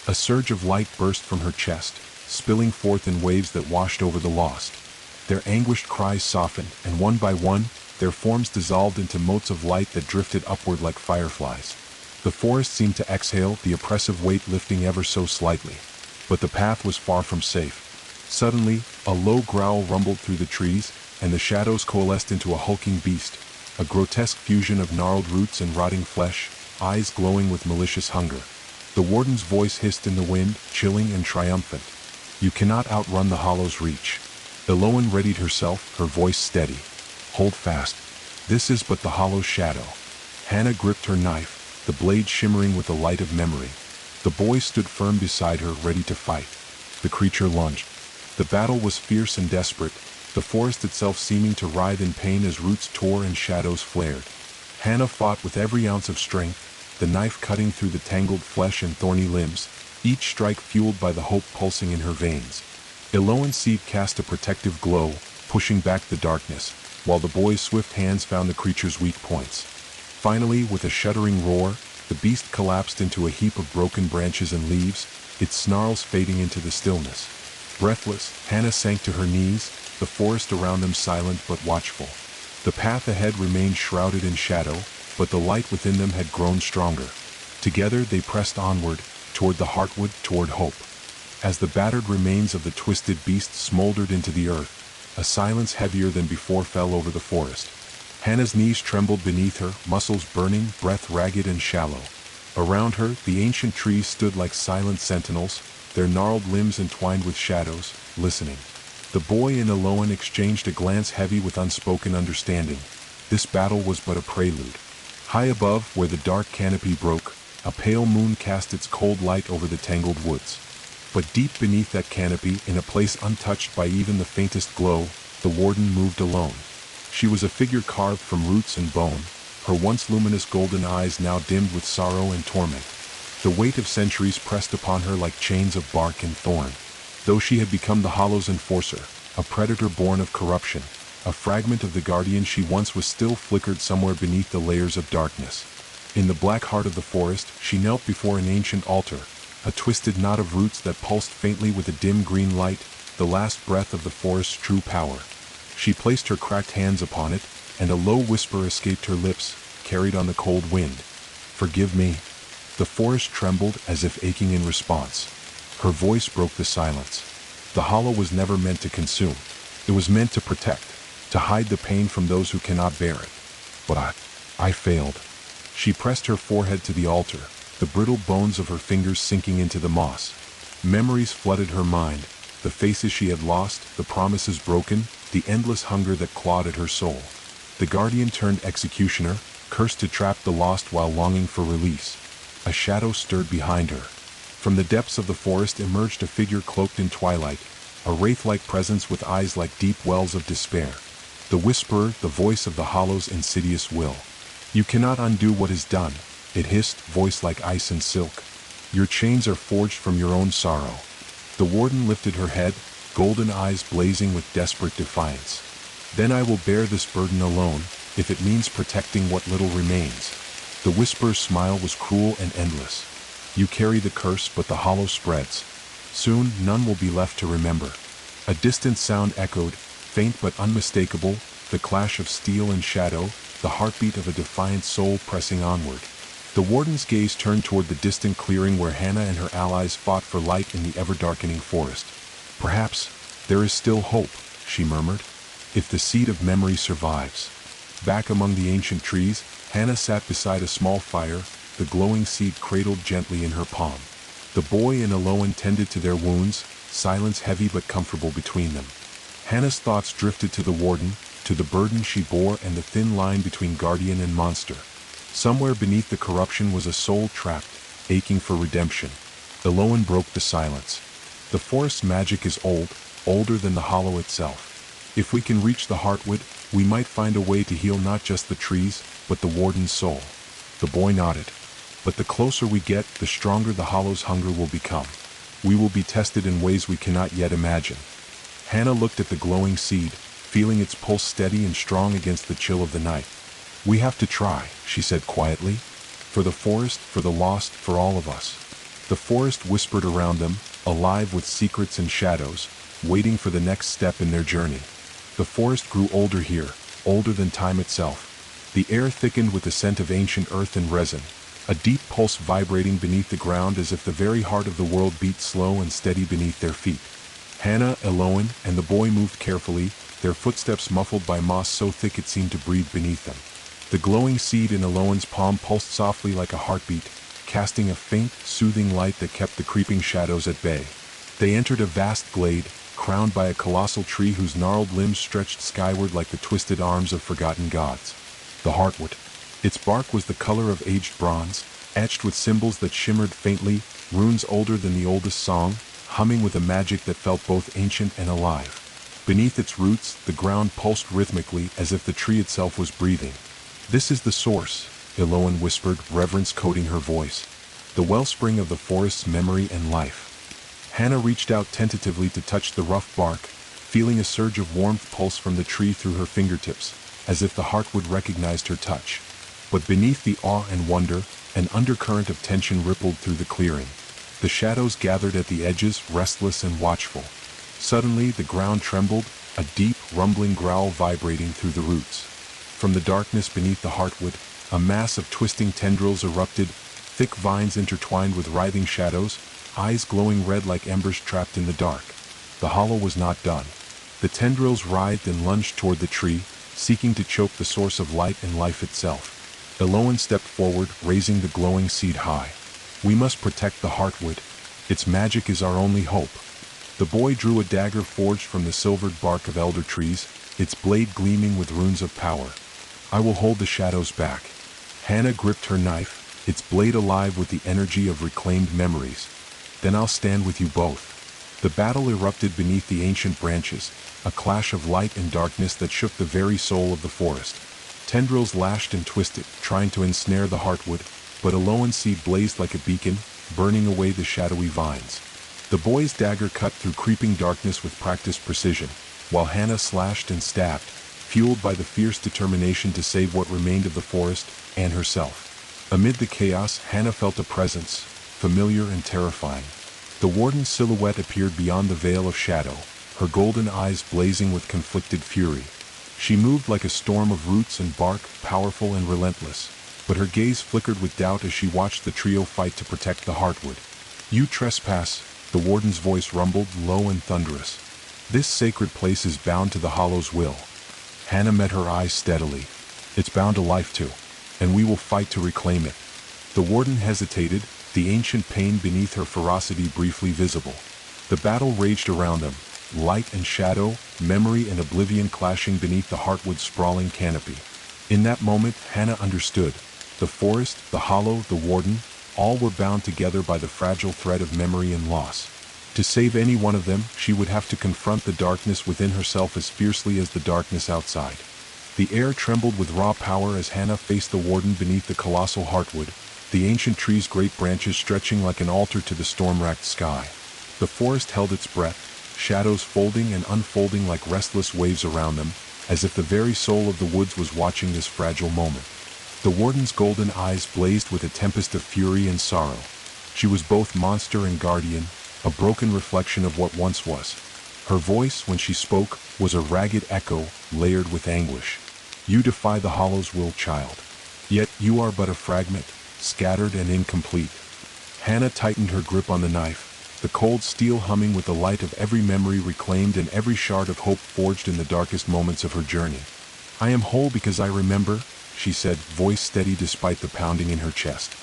A surge of light burst from her chest, spilling forth in waves that washed over the lost. Their anguished cries softened, and one by one, their forms dissolved into motes of light that drifted upward like fireflies. The forest seemed to exhale, the oppressive weight lifting ever so slightly. But the path was far from safe. Suddenly, a low growl rumbled through the trees, and the shadows coalesced into a hulking beast, a grotesque fusion of gnarled roots and rotting flesh, eyes glowing with malicious hunger. The warden's voice hissed in the wind, chilling and triumphant. "You cannot outrun the hollow's reach." Eloan readied herself, her voice steady. "Hold fast. This is but the hollow's shadow." Hannah gripped her knife, the blade shimmering with the light of memory. The boy stood firm beside her, ready to fight. The creature lunged. The battle was fierce and desperate, the forest itself seeming to writhe in pain as roots tore and shadows flared. Hannah fought with every ounce of strength, the knife cutting through the tangled flesh and thorny limbs, each strike fueled by the hope pulsing in her veins. Eloan's seed cast a protective glow, pushing back the darkness, while the boy's swift hands found the creature's weak points. Finally, with a shuddering roar, the beast collapsed into a heap of broken branches and leaves, its snarls fading into the stillness. Breathless, Hannah sank to her knees, the forest around them silent but watchful. The path ahead remained shrouded in shadow, but the light within them had grown stronger. Together they pressed onward, toward the heartwood, toward hope. As the battered remains of the twisted beast smoldered into the earth, a silence heavier than before fell over the forest. Hannah's knees trembled beneath her, muscles burning, breath ragged and shallow. Around her, the ancient trees stood like silent sentinels, their gnarled limbs entwined with shadows, listening. The boy and Eloan exchanged a glance heavy with unspoken understanding. This battle was but a prelude. High above, where the dark canopy broke, a pale moon cast its cold light over the tangled woods. But deep beneath that canopy, in a place untouched by even the faintest glow, the warden moved alone. She was a figure carved from roots and bone, her once luminous golden eyes now dimmed with sorrow and torment. The weight of centuries pressed upon her like chains of bark and thorn. Though she had become the Hollow's enforcer, a predator born of corruption, a fragment of the guardian she once was still flickered somewhere beneath the layers of darkness. In the black heart of the forest, she knelt before an ancient altar, a twisted knot of roots that pulsed faintly with a dim green light, the last breath of the forest's true power. She placed her cracked hands upon it, and a low whisper escaped her lips, carried on the cold wind. "Forgive me." The forest trembled as if aching in response. Her voice broke the silence. The hollow was never meant to consume. It was meant to protect, to hide the pain from those who cannot bear it. But I failed. She pressed her forehead to the altar, the brittle bones of her fingers sinking into the moss. Memories flooded her mind, the faces she had lost, the promises broken, the endless hunger that clawed at her soul. The guardian turned executioner, cursed to trap the lost while longing for release. A shadow stirred behind her. From the depths of the forest emerged a figure cloaked in twilight, a wraith-like presence with eyes like deep wells of despair. The whisperer, the voice of the Hollow's insidious will. "You cannot undo what is done," it hissed, voice like ice and silk. "Your chains are forged from your own sorrow." The warden lifted her head, golden eyes blazing with desperate defiance. "Then I will bear this burden alone, if it means protecting what little remains." The whisperer's smile was cruel and endless. "You carry the curse, but the hollow spreads. Soon, none will be left to remember." A distant sound echoed, faint but unmistakable, the clash of steel and shadow, the heartbeat of a defiant soul pressing onward. The warden's gaze turned toward the distant clearing where Hannah and her allies fought for light in the ever-darkening forest. "Perhaps there is still hope," she murmured, "if the seed of memory survives." Back among the ancient trees, Hannah sat beside a small fire, the glowing seed cradled gently in her palm. The boy and Eloan tended to their wounds, silence heavy but comfortable between them. Hannah's thoughts drifted to the warden, to the burden she bore and the thin line between guardian and monster. Somewhere beneath the corruption was a soul trapped, aching for redemption. Eloan broke the silence. The forest's magic is old, older than the hollow itself. If we can reach the heartwood, we might find a way to heal not just the trees, but the warden's soul. The boy nodded. But the closer we get, the stronger the hollow's hunger will become. We will be tested in ways we cannot yet imagine. Hannah looked at the glowing seed, feeling its pulse steady and strong against the chill of the night. "We have to try," she said quietly. "For the forest, for the lost, for all of us." The forest whispered around them, alive with secrets and shadows, waiting for the next step in their journey. The forest grew older here, older than time itself. The air thickened with the scent of ancient earth and resin, a deep pulse vibrating beneath the ground as if the very heart of the world beat slow and steady beneath their feet. Hannah, Eloan, and the boy moved carefully, their footsteps muffled by moss so thick it seemed to breathe beneath them. The glowing seed in Eloan's palm pulsed softly like a heartbeat, casting a faint, soothing light that kept the creeping shadows at bay. They entered a vast glade, crowned by a colossal tree whose gnarled limbs stretched skyward like the twisted arms of forgotten gods. The heartwood. Its bark was the color of aged bronze, etched with symbols that shimmered faintly, runes older than the oldest song, humming with a magic that felt both ancient and alive. Beneath its roots, the ground pulsed rhythmically as if the tree itself was breathing. "This is the source," Eloan whispered, reverence coating her voice. "The wellspring of the forest's memory and life." Hannah reached out tentatively to touch the rough bark, feeling a surge of warmth pulse from the tree through her fingertips, as if the heartwood recognized her touch. But beneath the awe and wonder, an undercurrent of tension rippled through the clearing. The shadows gathered at the edges, restless and watchful. Suddenly, the ground trembled, a deep, rumbling growl vibrating through the roots. From the darkness beneath the heartwood, a mass of twisting tendrils erupted, thick vines intertwined with writhing shadows, eyes glowing red like embers trapped in the dark. The hollow was not done. The tendrils writhed and lunged toward the tree, seeking to choke the source of light and life itself. Eloan stepped forward, raising the glowing seed high. "We must protect the heartwood. Its magic is our only hope." The boy drew a dagger forged from the silvered bark of elder trees, its blade gleaming with runes of power. "I will hold the shadows back." Hannah gripped her knife, its blade alive with the energy of reclaimed memories. "Then I'll stand with you both." The battle erupted beneath the ancient branches, a clash of light and darkness that shook the very soul of the forest. Tendrils lashed and twisted, trying to ensnare the heartwood, but Eloan's seed blazed like a beacon, burning away the shadowy vines. The boy's dagger cut through creeping darkness with practiced precision, while Hannah slashed and stabbed, fueled by the fierce determination to save what remained of the forest and herself. Amid the chaos, Hannah felt a presence, familiar and terrifying. The warden's silhouette appeared beyond the veil of shadow, her golden eyes blazing with conflicted fury. She moved like a storm of roots and bark, powerful and relentless, but her gaze flickered with doubt as she watched the trio fight to protect the heartwood. "You trespass," the warden's voice rumbled, low and thunderous. "This sacred place is bound to the hollow's will." Hannah met her eyes steadily. "It's bound to life too, and we will fight to reclaim it." The warden hesitated, the ancient pain beneath her ferocity briefly visible. The battle raged around them, light and shadow, memory and oblivion clashing beneath the heartwood's sprawling canopy. In that moment, Hannah understood. The forest, the hollow, the warden, all were bound together by the fragile thread of memory and loss. To save any one of them, she would have to confront the darkness within herself as fiercely as the darkness outside. The air trembled with raw power as Hannah faced the warden beneath the colossal heartwood, the ancient tree's great branches stretching like an altar to the storm-racked sky. The forest held its breath, shadows folding and unfolding like restless waves around them, as if the very soul of the woods was watching this fragile moment. The warden's golden eyes blazed with a tempest of fury and sorrow. She was both monster and guardian, a broken reflection of what once was. Her voice, when she spoke, was a ragged echo, layered with anguish. "You defy the hollow's will, child. Yet you are but a fragment, scattered and incomplete." Hannah tightened her grip on the knife, the cold steel humming with the light of every memory reclaimed and every shard of hope forged in the darkest moments of her journey. I am whole because I remember, she said, voice steady despite the pounding in her chest.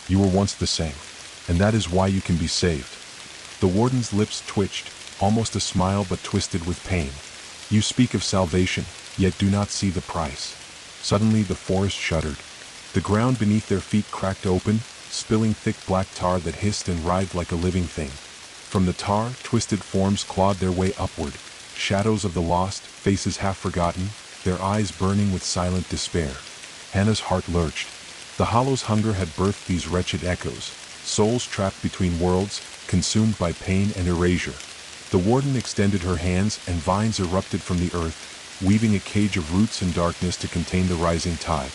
You were once the same, and that is why you can be saved. The warden's lips twitched, almost a smile but twisted with pain. You speak of salvation, yet do not see the price. Suddenly the forest shuddered. The ground beneath their feet cracked open, spilling thick black tar that hissed and writhed like a living thing. From the tar, twisted forms clawed their way upward, shadows of the lost, faces half forgotten, their eyes burning with silent despair. Hannah's heart lurched. The hollow's hunger had birthed these wretched echoes, souls trapped between worlds, consumed by pain and erasure. The warden extended her hands, and vines erupted from the earth, weaving a cage of roots and darkness to contain the rising tide.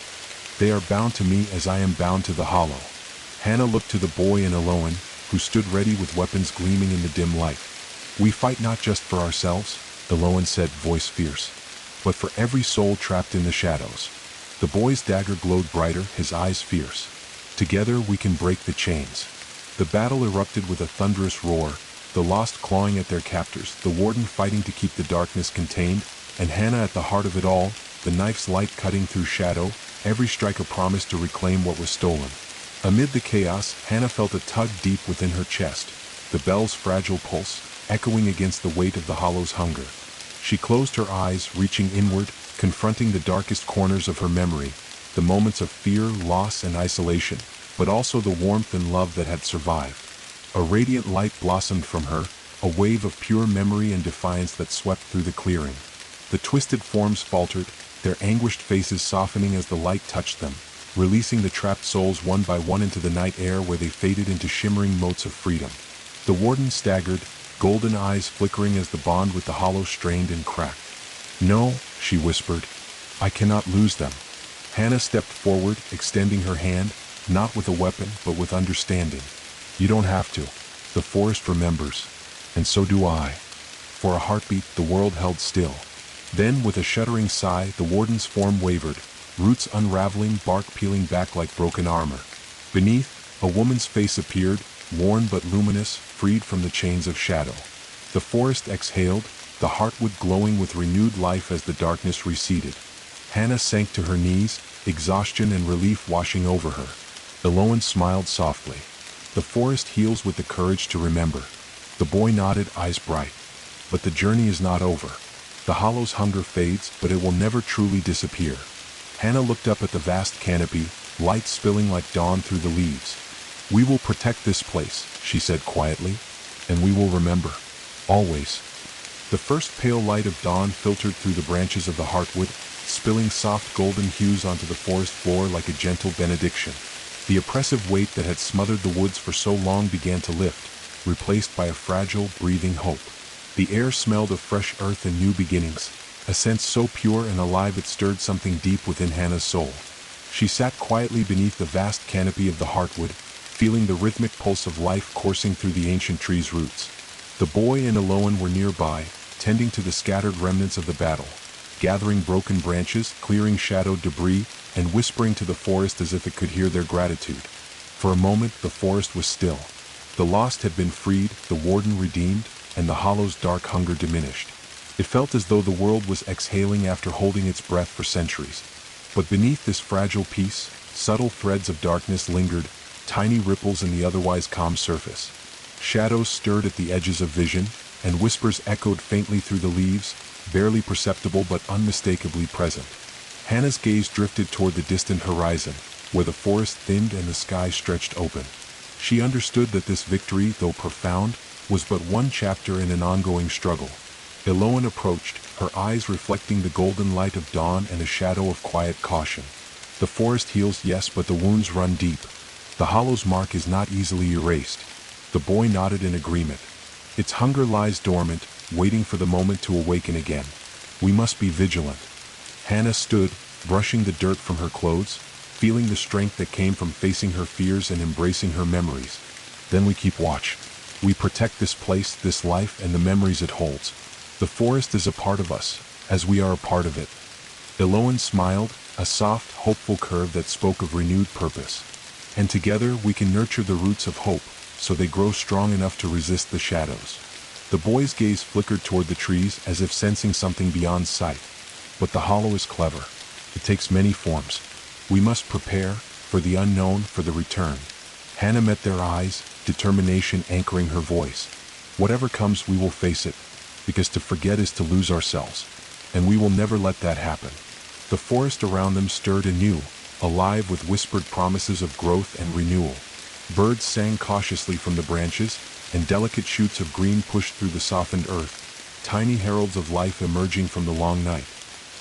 They are bound to me as I am bound to the hollow. Hannah looked to the boy and Eloan, who stood ready with weapons gleaming in the dim light. We fight not just for ourselves, Eloan said, voice fierce, but for every soul trapped in the shadows. The boy's dagger glowed brighter, his eyes fierce. Together we can break the chains. The battle erupted with a thunderous roar, the lost clawing at their captors, the warden fighting to keep the darkness contained, and Hannah at the heart of it all, the knife's light cutting through shadow, every strike a promise to reclaim what was stolen. Amid the chaos, Hannah felt a tug deep within her chest, the bell's fragile pulse, echoing against the weight of the hollow's hunger. She closed her eyes, reaching inward, confronting the darkest corners of her memory, the moments of fear, loss, and isolation, but also the warmth and love that had survived. A radiant light blossomed from her, a wave of pure memory and defiance that swept through the clearing. The twisted forms faltered, their anguished faces softening as the light touched them, releasing the trapped souls one by one into the night air where they faded into shimmering motes of freedom. The warden staggered, golden eyes flickering as the bond with the hollow strained and cracked. No, she whispered. I cannot lose them. Hannah stepped forward, extending her hand, not with a weapon, but with understanding. You don't have to. The forest remembers. And so do I. For a heartbeat, the world held still. Then, with a shuddering sigh, the warden's form wavered, roots unraveling, bark peeling back like broken armor. Beneath, a woman's face appeared, worn but luminous, freed from the chains of shadow. The forest exhaled, the heartwood glowing with renewed life as the darkness receded. Hannah sank to her knees, exhaustion and relief washing over her. Eloan smiled softly. The forest heals with the courage to remember. The boy nodded, eyes bright. But the journey is not over. The hollow's hunger fades, but it will never truly disappear. Hannah looked up at the vast canopy, light spilling like dawn through the leaves. We will protect this place, she said quietly, and we will remember. Always. The first pale light of dawn filtered through the branches of the heartwood, spilling soft golden hues onto the forest floor like a gentle benediction. The oppressive weight that had smothered the woods for so long began to lift, replaced by a fragile, breathing hope. The air smelled of fresh earth and new beginnings, a sense so pure and alive it stirred something deep within Hannah's soul. She sat quietly beneath the vast canopy of the heartwood, feeling the rhythmic pulse of life coursing through the ancient tree's roots. The boy and Eloan were nearby, tending to the scattered remnants of the battle, gathering broken branches, clearing shadowed debris, and whispering to the forest as if it could hear their gratitude. For a moment, the forest was still. The lost had been freed, the warden redeemed, and the hollow's dark hunger diminished. It felt as though the world was exhaling after holding its breath for centuries. But beneath this fragile peace, subtle threads of darkness lingered, tiny ripples in the otherwise calm surface. Shadows stirred at the edges of vision, and whispers echoed faintly through the leaves, barely perceptible but unmistakably present. Hannah's gaze drifted toward the distant horizon, where the forest thinned and the sky stretched open. She understood that this victory, though profound, was but one chapter in an ongoing struggle. Eloan approached, her eyes reflecting the golden light of dawn and a shadow of quiet caution. The forest heals, yes, but the wounds run deep. The hollow's mark is not easily erased. The boy nodded in agreement. Its hunger lies dormant, waiting for the moment to awaken again. We must be vigilant. Hannah stood, brushing the dirt from her clothes, feeling the strength that came from facing her fears and embracing her memories. Then we keep watch. We protect this place, this life, and the memories it holds. The forest is a part of us, as we are a part of it. Eloan smiled, a soft, hopeful curve that spoke of renewed purpose. And together we can nurture the roots of hope, so they grow strong enough to resist the shadows. The boy's gaze flickered toward the trees as if sensing something beyond sight. But the hollow is clever. It takes many forms. We must prepare, for the unknown, for the return. Hannah met their eyes, determination anchoring her voice. Whatever comes, we will face it, because to forget is to lose ourselves. And we will never let that happen. The forest around them stirred anew, alive with whispered promises of growth and renewal. Birds sang cautiously from the branches, and delicate shoots of green pushed through the softened earth, tiny heralds of life emerging from the long night.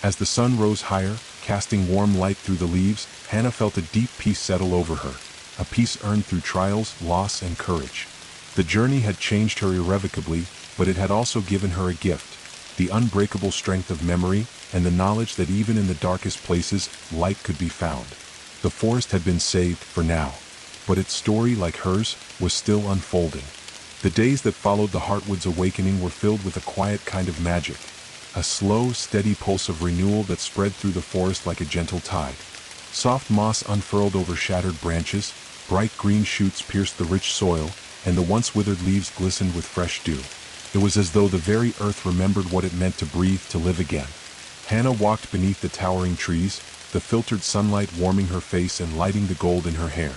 As the sun rose higher, casting warm light through the leaves, Hannah felt a deep peace settle over her, a peace earned through trials, loss, and courage. The journey had changed her irrevocably, but it had also given her a gift, the unbreakable strength of memory, and the knowledge that even in the darkest places, light could be found. The forest had been saved for now, but its story, like hers, was still unfolding. The days that followed the Heartwood's awakening were filled with a quiet kind of magic, a slow, steady pulse of renewal that spread through the forest like a gentle tide. Soft moss unfurled over shattered branches, bright green shoots pierced the rich soil, and the once withered leaves glistened with fresh dew. It was as though the very earth remembered what it meant to breathe, to live again. Hannah walked beneath the towering trees, the filtered sunlight warming her face and lighting the gold in her hair.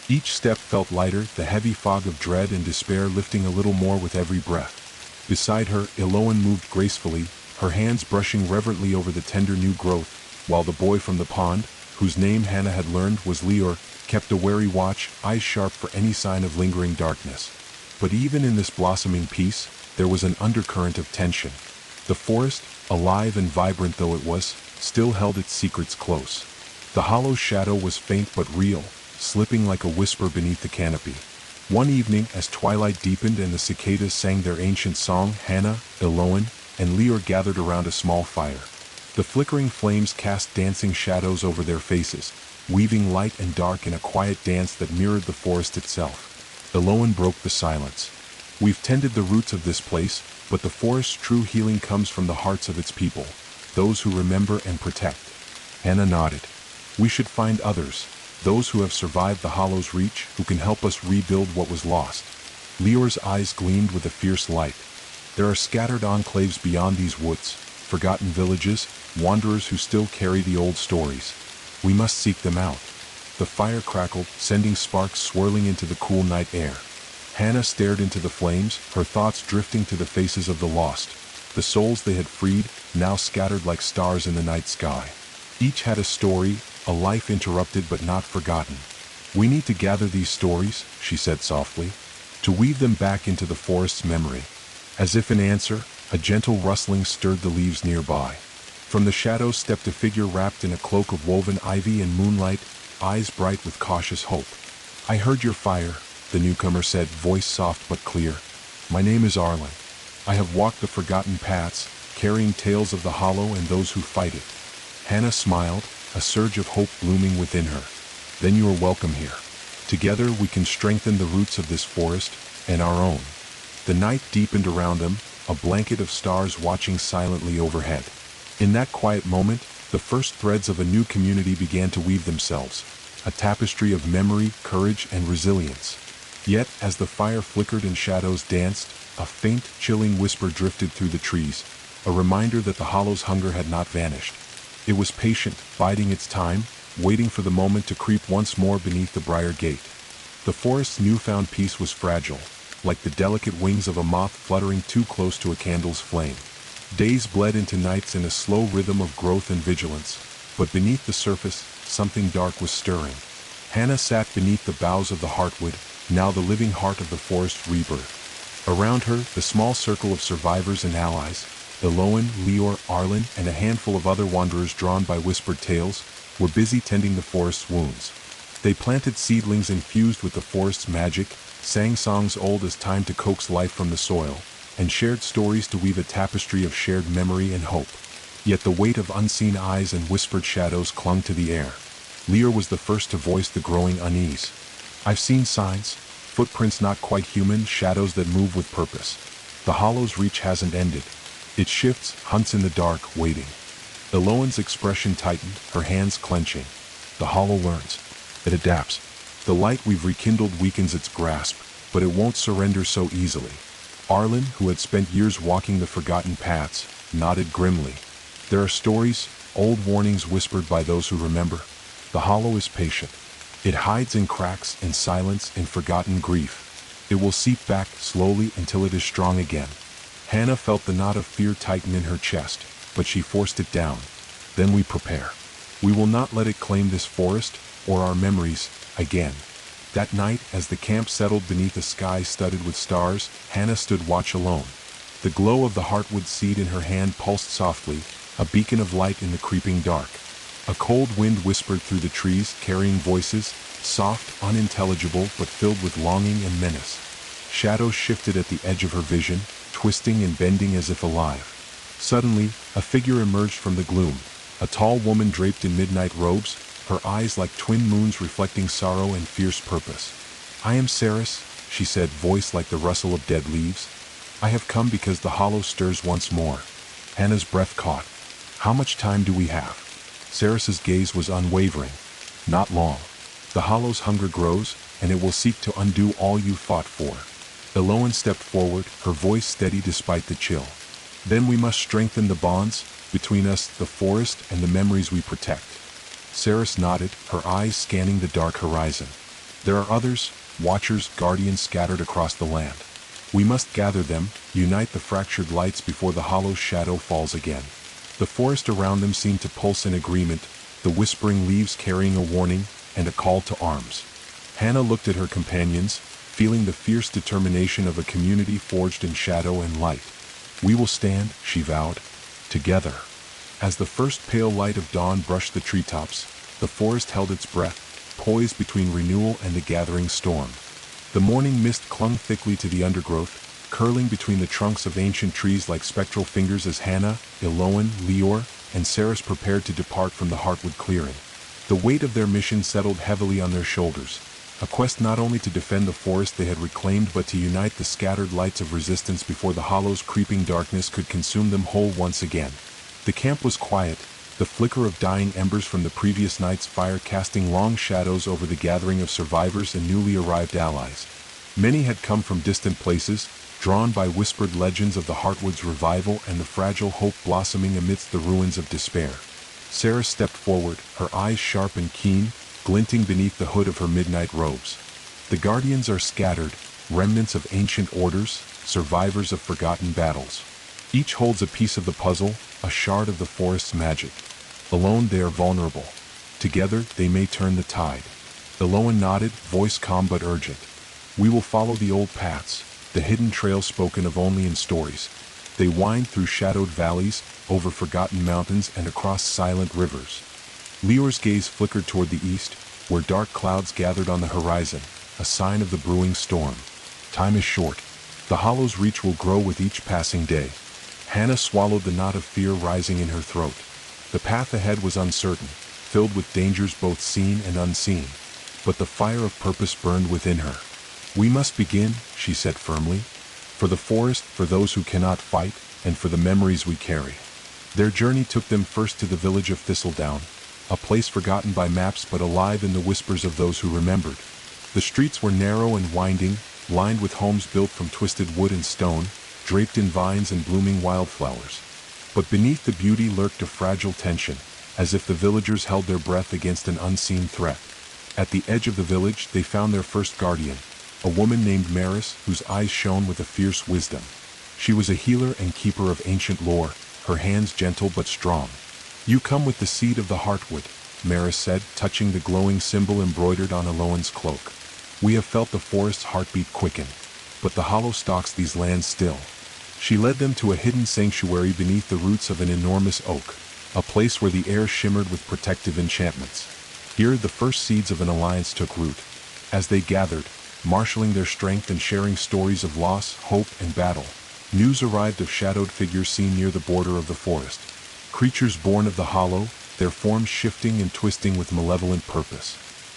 Each step felt lighter, the heavy fog of dread and despair lifting a little more with every breath. Beside her, Eloan moved gracefully, her hands brushing reverently over the tender new growth, while the boy from the pond, whose name Hannah had learned was Leor, kept a wary watch, eyes sharp for any sign of lingering darkness. But even in this blossoming peace, there was an undercurrent of tension. The forest, alive and vibrant though it was, still held its secrets close. The hollow's shadow was faint but real, slipping like a whisper beneath the canopy. One evening, as twilight deepened and the cicadas sang their ancient song, Hannah, Eloan, and Leor gathered around a small fire. The flickering flames cast dancing shadows over their faces, weaving light and dark in a quiet dance that mirrored the forest itself. Eloan broke the silence. We've tended the roots of this place, but the forest's true healing comes from the hearts of its people, those who remember and protect. Hannah nodded. We should find others, those who have survived the hollow's reach, who can help us rebuild what was lost. Leor's eyes gleamed with a fierce light. There are scattered enclaves beyond these woods, forgotten villages, wanderers who still carry the old stories. We must seek them out. The fire crackled, sending sparks swirling into the cool night air. Hannah stared into the flames, her thoughts drifting to the faces of the lost, the souls they had freed, now scattered like stars in the night sky. Each had a story, a life interrupted but not forgotten. We need to gather these stories, she said softly, to weave them back into the forest's memory. As if in answer, a gentle rustling stirred the leaves nearby. From the shadows stepped a figure wrapped in a cloak of woven ivy and moonlight, eyes bright with cautious hope. I heard your fire, the newcomer said, voice soft but clear. My name is Arlen. I have walked the forgotten paths, carrying tales of the hollow and those who fight it. Hannah smiled, a surge of hope blooming within her. Then you are welcome here. Together we can strengthen the roots of this forest, and our own. The night deepened around them, a blanket of stars watching silently overhead. In that quiet moment, the first threads of a new community began to weave themselves, a tapestry of memory, courage, and resilience. Yet, as the fire flickered and shadows danced, a faint, chilling whisper drifted through the trees, a reminder that the hollow's hunger had not vanished. It was patient, biding its time, waiting for the moment to creep once more beneath the briar gate. The forest's newfound peace was fragile, like the delicate wings of a moth fluttering too close to a candle's flame. Days bled into nights in a slow rhythm of growth and vigilance, but beneath the surface, something dark was stirring. Hannah sat beneath the boughs of the Heartwood, now the living heart of the forest's rebirth. Around her, the small circle of survivors and allies, Eloan, Leor, Arlen, and a handful of other wanderers drawn by whispered tales, were busy tending the forest's wounds. They planted seedlings infused with the forest's magic, sang songs old as time to coax life from the soil, and shared stories to weave a tapestry of shared memory and hope. Yet the weight of unseen eyes and whispered shadows clung to the air. Leor was the first to voice the growing unease. I've seen signs, footprints not quite human, shadows that move with purpose. The hollow's reach hasn't ended. It shifts, hunts in the dark, waiting. Eloan's expression tightened, her hands clenching. The hollow learns. It adapts. The light we've rekindled weakens its grasp, but it won't surrender so easily. Arlen, who had spent years walking the forgotten paths, nodded grimly. There are stories, old warnings whispered by those who remember. The hollow is patient. It hides in cracks, in silence, in forgotten grief. It will seep back slowly until it is strong again. Hannah felt the knot of fear tighten in her chest, but she forced it down. Then we prepare. We will not let it claim this forest, or our memories, again. That night, as the camp settled beneath a sky studded with stars, Hannah stood watch alone. The glow of the heartwood seed in her hand pulsed softly, a beacon of light in the creeping dark. A cold wind whispered through the trees, carrying voices, soft, unintelligible, but filled with longing and menace. Shadows shifted at the edge of her vision, twisting and bending as if alive. Suddenly, a figure emerged from the gloom, a tall woman draped in midnight robes, her eyes like twin moons reflecting sorrow and fierce purpose. "I am Saris," she said, voice like the rustle of dead leaves. "I have come because the hollow stirs once more." Hannah's breath caught. "How much time do we have?" Saris's gaze was unwavering. "Not long. The hollow's hunger grows, and it will seek to undo all you fought for." Eloan stepped forward, her voice steady despite the chill. "Then we must strengthen the bonds between us, the forest, and the memories we protect." Saris nodded, her eyes scanning the dark horizon. "There are others, watchers, guardians scattered across the land. We must gather them, unite the fractured lights before the hollow's shadow falls again." The forest around them seemed to pulse in agreement, the whispering leaves carrying a warning and a call to arms. Hannah looked at her companions, feeling the fierce determination of a community forged in shadow and light. "We will stand," she vowed, "together." As the first pale light of dawn brushed the treetops, the forest held its breath, poised between renewal and the gathering storm. The morning mist clung thickly to the undergrowth, curling between the trunks of ancient trees like spectral fingers as Hannah, Eloan, Leor, and Saris prepared to depart from the Heartwood clearing. The weight of their mission settled heavily on their shoulders, a quest not only to defend the forest they had reclaimed but to unite the scattered lights of resistance before the hollow's creeping darkness could consume them whole once again. The camp was quiet, the flicker of dying embers from the previous night's fire casting long shadows over the gathering of survivors and newly arrived allies. Many had come from distant places, drawn by whispered legends of the Heartwood's revival and the fragile hope blossoming amidst the ruins of despair. Sarah stepped forward, her eyes sharp and keen, glinting beneath the hood of her midnight robes. "The guardians are scattered, remnants of ancient orders, survivors of forgotten battles. Each holds a piece of the puzzle, a shard of the forest's magic. Alone they are vulnerable. Together they may turn the tide." Eloan nodded, voice calm but urgent. "We will follow the old paths, the hidden trails spoken of only in stories. They wind through shadowed valleys, over forgotten mountains and across silent rivers." Leor's gaze flickered toward the east, where dark clouds gathered on the horizon, a sign of the brewing storm. "Time is short. The hollow's reach will grow with each passing day." Hannah swallowed the knot of fear rising in her throat. The path ahead was uncertain, filled with dangers both seen and unseen, but the fire of purpose burned within her. "We must begin," she said firmly. "For the forest, for those who cannot fight, and for the memories we carry." Their journey took them first to the village of Thistledown, a place forgotten by maps but alive in the whispers of those who remembered. The streets were narrow and winding, lined with homes built from twisted wood and stone, draped in vines and blooming wildflowers. But beneath the beauty lurked a fragile tension, as if the villagers held their breath against an unseen threat. At the edge of the village they found their first guardian, a woman named Maris, whose eyes shone with a fierce wisdom. She was a healer and keeper of ancient lore, her hands gentle but strong. "You come with the seed of the Heartwood," Maris said, touching the glowing symbol embroidered on Eloan's cloak. "We have felt the forest's heartbeat quicken, but the hollow stalks these lands still." She led them to a hidden sanctuary beneath the roots of an enormous oak, a place where the air shimmered with protective enchantments. Here the first seeds of an alliance took root. As they gathered, marshaling their strength and sharing stories of loss, hope, and battle, news arrived of shadowed figures seen near the border of the forest. Creatures born of the hollow, their forms shifting and twisting with malevolent purpose.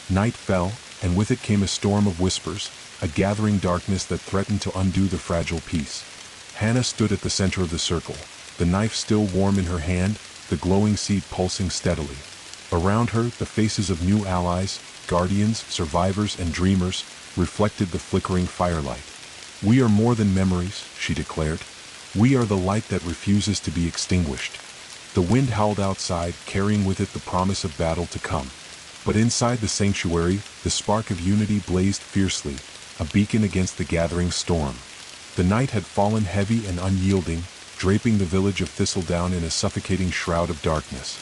Night fell, and with it came a storm of whispers, a gathering darkness that threatened to undo the fragile peace. Hannah stood at the center of the circle, the knife still warm in her hand, the glowing seed pulsing steadily. Around her, the faces of new allies, guardians, survivors, and dreamers, reflected the flickering firelight. "We are more than memories," she declared. "We are the light that refuses to be extinguished." The wind howled outside, carrying with it the promise of battle to come. But inside the sanctuary, the spark of unity blazed fiercely, a beacon against the gathering storm. The night had fallen heavy and unyielding, draping the village of Thistledown in a suffocating shroud of darkness.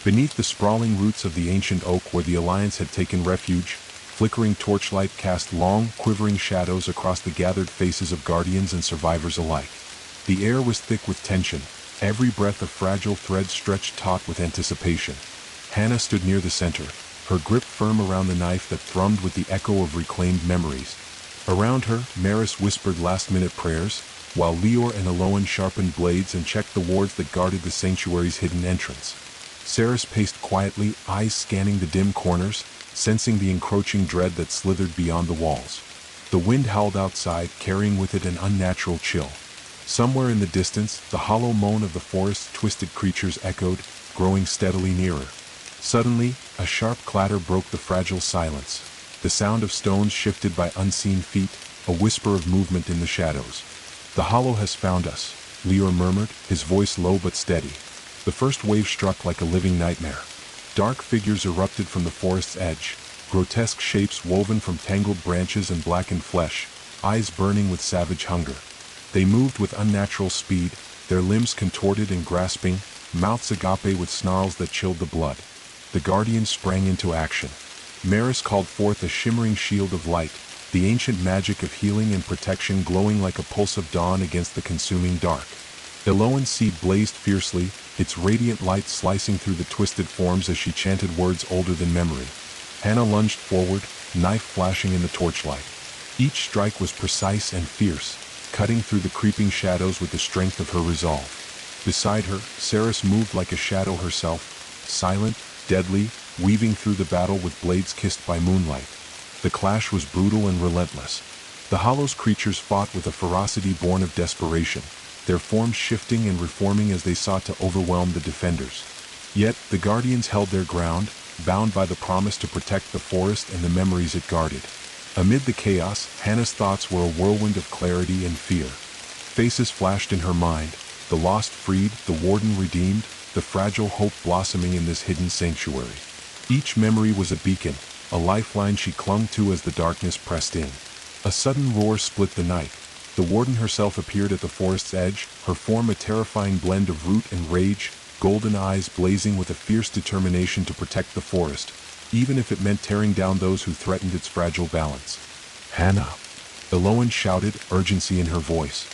Beneath the sprawling roots of the ancient oak where the Alliance had taken refuge, flickering torchlight cast long, quivering shadows across the gathered faces of guardians and survivors alike. The air was thick with tension, every breath a fragile thread stretched taut with anticipation. Hannah stood near the center, her grip firm around the knife that thrummed with the echo of reclaimed memories. Around her, Maris whispered last-minute prayers, while Leor and Eloan sharpened blades and checked the wards that guarded the sanctuary's hidden entrance. Saris paced quietly, eyes scanning the dim corners, sensing the encroaching dread that slithered beyond the walls. The wind howled outside, carrying with it an unnatural chill. Somewhere in the distance, the hollow moan of the forest's twisted creatures echoed, growing steadily nearer. Suddenly, a sharp clatter broke the fragile silence. The sound of stones shifted by unseen feet, a whisper of movement in the shadows. "The hollow has found us," Leor murmured, his voice low but steady. The first wave struck like a living nightmare. Dark figures erupted from the forest's edge, grotesque shapes woven from tangled branches and blackened flesh, eyes burning with savage hunger. They moved with unnatural speed, their limbs contorted and grasping, mouths agape with snarls that chilled the blood. The guardians sprang into action. Maris called forth a shimmering shield of light, the ancient magic of healing and protection glowing like a pulse of dawn against the consuming dark. Eloan's seed blazed fiercely, its radiant light slicing through the twisted forms as she chanted words older than memory. Hannah lunged forward, knife flashing in the torchlight. Each strike was precise and fierce, cutting through the creeping shadows with the strength of her resolve. Beside her, Saris moved like a shadow herself, silent, deadly, weaving through the battle with blades kissed by moonlight. The clash was brutal and relentless. The Hollow's creatures fought with a ferocity born of desperation, their forms shifting and reforming as they sought to overwhelm the defenders. Yet, the Guardians held their ground, bound by the promise to protect the forest and the memories it guarded. Amid the chaos, Hannah's thoughts were a whirlwind of clarity and fear. Faces flashed in her mind, the lost freed, the warden redeemed, the fragile hope blossoming in this hidden sanctuary. Each memory was a beacon, a lifeline she clung to as the darkness pressed in. A sudden roar split the night. The warden herself appeared at the forest's edge, her form a terrifying blend of root and rage, golden eyes blazing with a fierce determination to protect the forest, even if it meant tearing down those who threatened its fragile balance. "Hannah!" Eloan shouted, urgency in her voice.